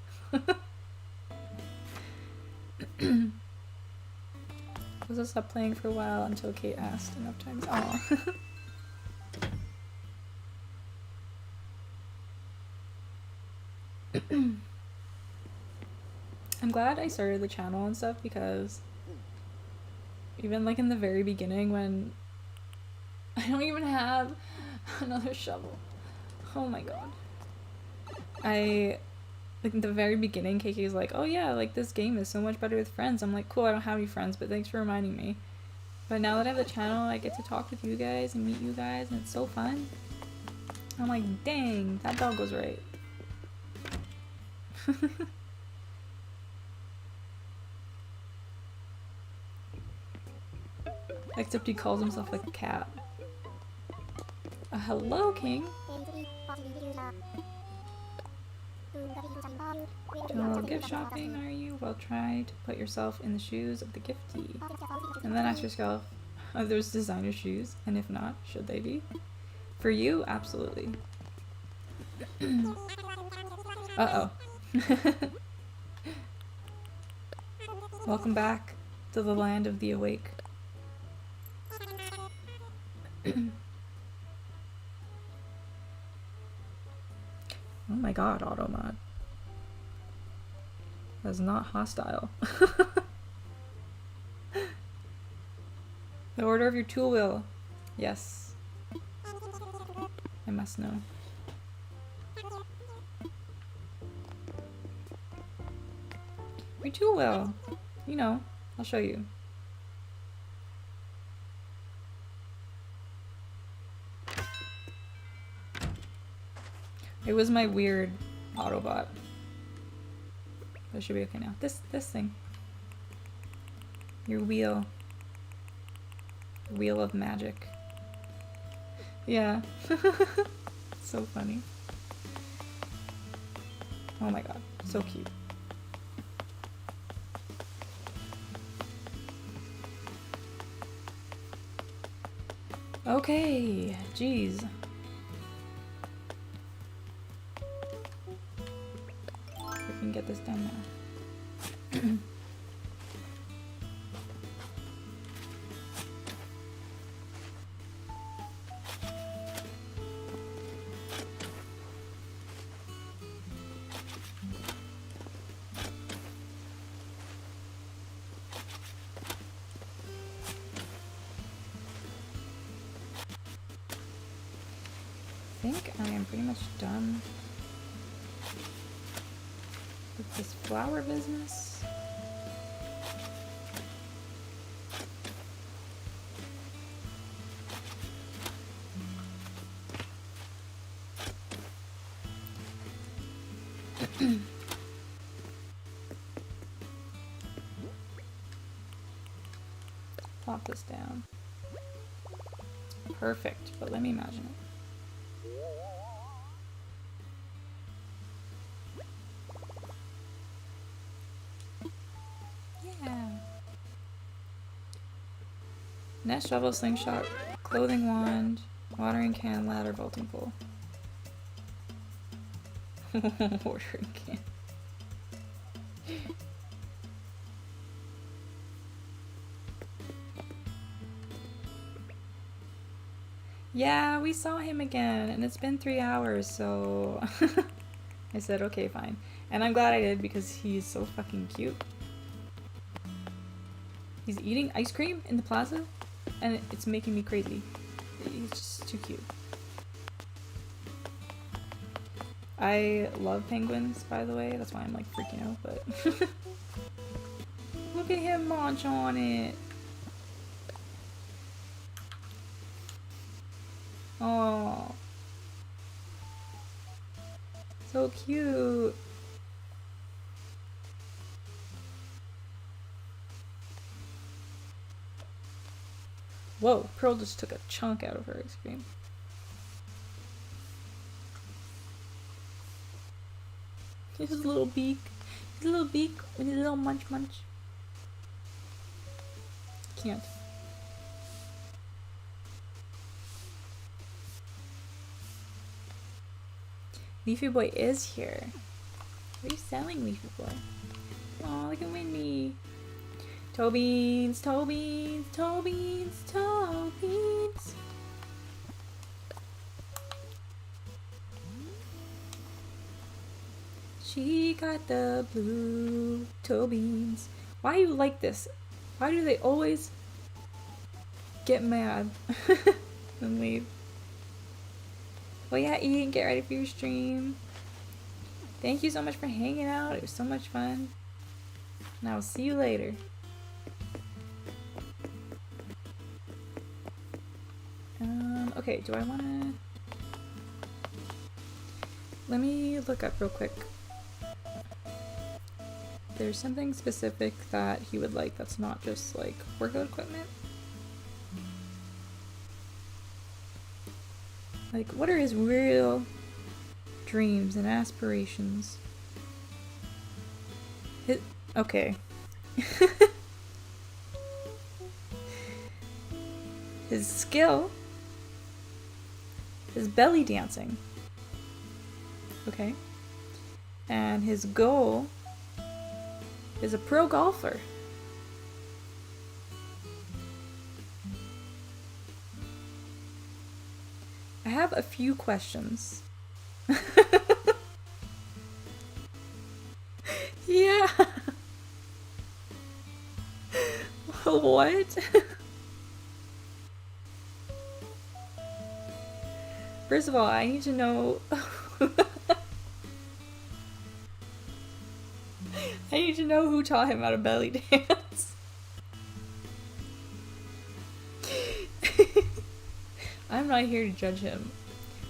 I was stop playing for a while until Kate asked enough times. Aw. I'm glad I started the channel and stuff because even like in the very beginning when I don't even have another shovel. Oh my god. Like in the very beginning, KK's like, oh yeah, like this game is so much better with friends. I'm like, cool, I don't have any friends, but thanks for reminding me. But now that I have the channel, I get to talk with you guys and meet you guys, and it's so fun. I'm like, dang, that dog was right. Except he calls himself a cat. Hello, King. Doing a little gift shopping, are you? Well, try to put yourself in the shoes of the giftee. And then ask yourself, are those designer shoes? And if not, should they be? For you, absolutely. Uh-oh. Welcome back to the land of the awake. Oh my god, Automod. That's not hostile. The order of your tool wheel. Yes. I must know. Your tool wheel. You know, I'll show you. It was my weird Autobot. But it should be okay now. This thing. Your wheel. Wheel of magic. Yeah. So funny. Oh my god. So cute. Okay. Jeez. We can get this done now. I think I am pretty much done with this flower business. Plop this down. Perfect, but let me imagine it. Net, shovel, slingshot, clothing wand, watering can, ladder, vaulting pole. Watering can. Yeah, we saw him again, and it's been 3 hours, so... I said, okay, fine. And I'm glad I did because he's so fucking cute. He's eating ice cream in the plaza and it's making me crazy. He's just too cute. I love penguins, by the way. That's why I'm like freaking out, but look at him munch on it. Oh, so cute. Whoa, Pearl just took a chunk out of her ice cream. His little beak. His little beak with his little munch munch. Can't. Leafy Boy is here. What are you selling, Leafy Boy? Oh, look at Windy. Toe beans, toe beans, toe beans, toe beans. She got the blue toe beans. Why do you like this? Why do they always get mad and leave? Well, yeah, eat and get ready for your stream. Thank you so much for hanging out. It was so much fun. And I will see you later. Okay, do I want to... Let me look up real quick. There's something specific that he would like that's not just like workout equipment. Like, what are his real dreams and aspirations? Okay. His skill is belly dancing. Okay. And his goal is a pro golfer. I have a few questions. Yeah. What? First of all, I need to know... I need to know who taught him how to belly dance. I'm not here to judge him.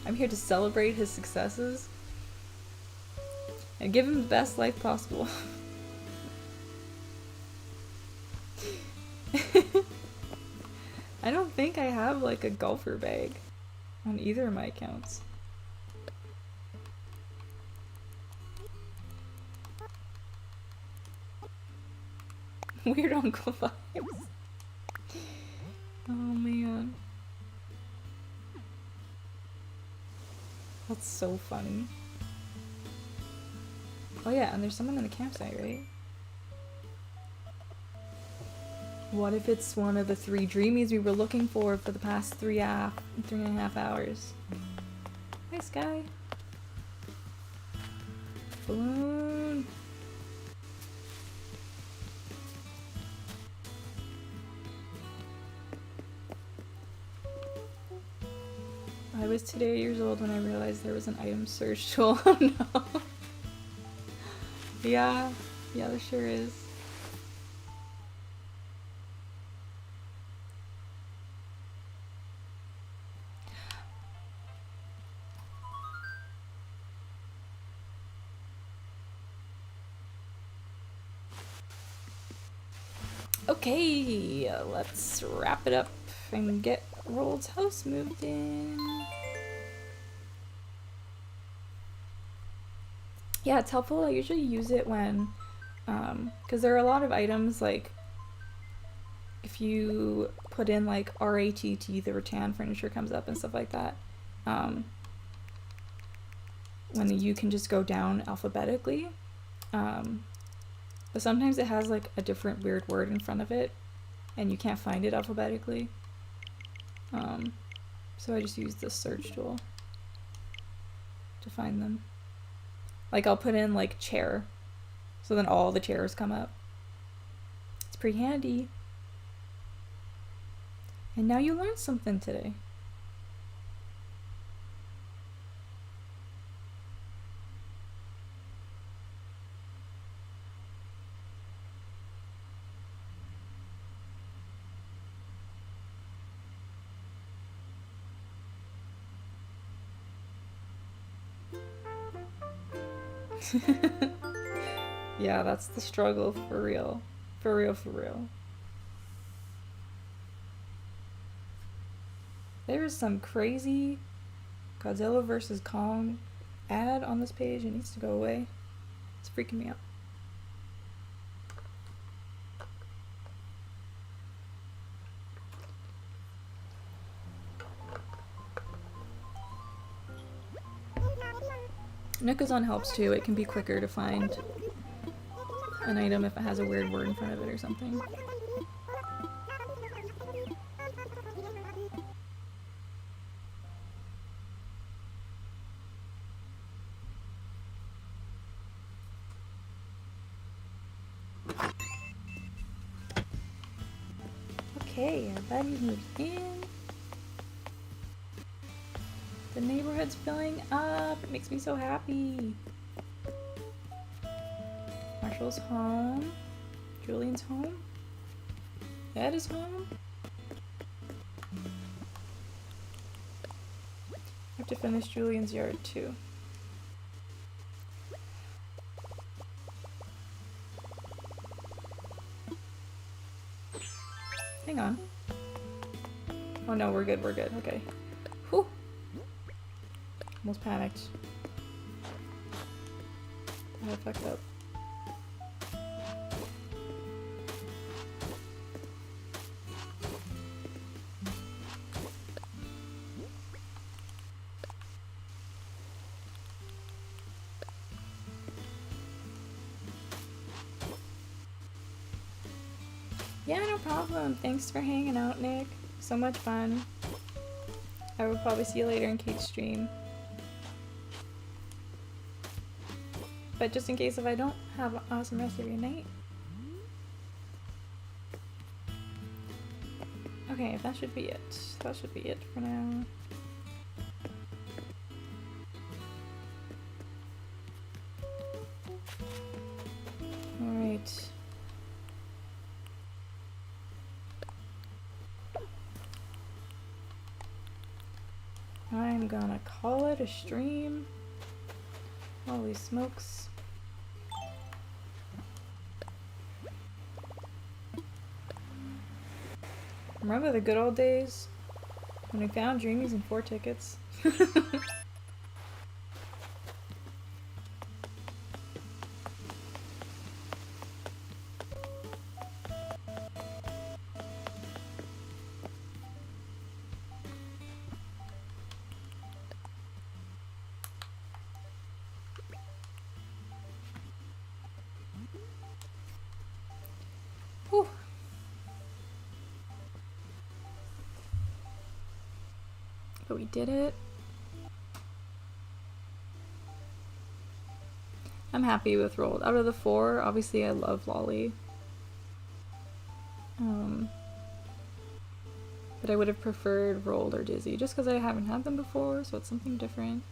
I'm here to celebrate his successes and give him the best life possible. I don't think I have like a golfer bag on either of my accounts. Weird uncle vibes. Oh man. That's so funny. Oh yeah, and there's someone in the campsite, right? What if it's one of the 3 dreamies we were looking for the past 3.5 hours? Hi, Sky. Balloon. I was 2 years old when I realized there was an item search tool. Oh no. Yeah, there sure is. Okay, let's wrap it up and get Roald's house moved in. Yeah, it's helpful. I usually use it when, because there are a lot of items, like, if you put in, like, RATT, the rattan furniture comes up and stuff like that, when you can just go down alphabetically, but sometimes it has, like, a different weird word in front of it, and you can't find it alphabetically, so I just use this search tool to find them. Like I'll put in like chair, so then all the chairs come up. It's pretty handy. And now you learned something today. Yeah, that's the struggle for real. For real, for real. There's some crazy Godzilla vs. Kong ad on this page. It needs to go away. It's freaking me out. Nookazon helps too. It can be quicker to find an item if it has a weird word in front of it or something. Okay, everybody moved in. The neighborhood's filling up. It makes me so happy. Marshall's home. Julian's home. Ed is home. I have to finish Julian's yard too. Hang on. Oh no, we're good, okay. Whew. Almost panicked. I fucked up. Yeah, no problem. Thanks for hanging out, Nick. So much fun. I will probably see you later in Kate's stream. But just in case if I don't, have an awesome rest of your night. Okay, that should be it. That should be it for now. Alright. I'm gonna call it a stream. Holy smokes. Remember the good old days when we found Dreamies and 4 tickets? Whew. But we did it. I'm happy with roald. Out of the 4, obviously I love Lolly. But I would have preferred roald or Dizzy just because I haven't had them before, so it's something different.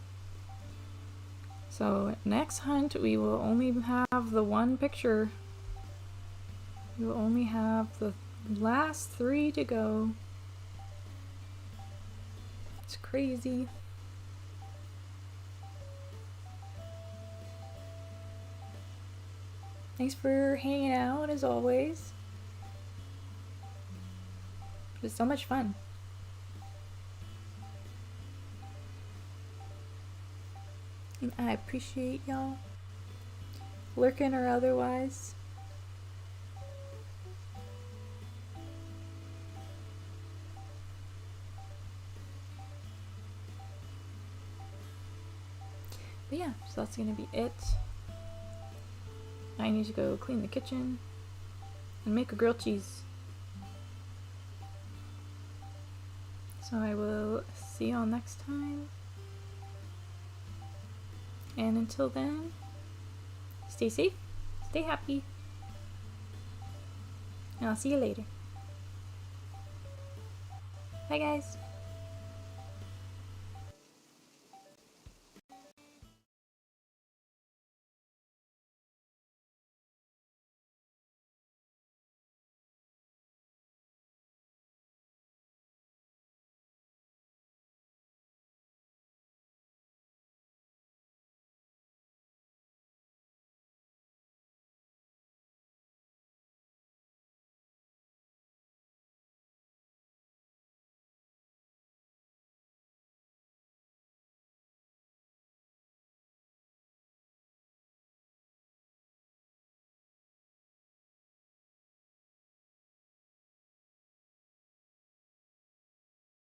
So next hunt we will only have the 1 picture. We will only have the last 3 to go. It's crazy. Thanks for hanging out as always. It was so much fun. And I appreciate y'all, lurking or otherwise. But yeah, so that's gonna be it. I need to go clean the kitchen and make a grilled cheese. So I will see y'all next time. And until then, Stay safe, stay happy, and I'll see you later. Bye, guys.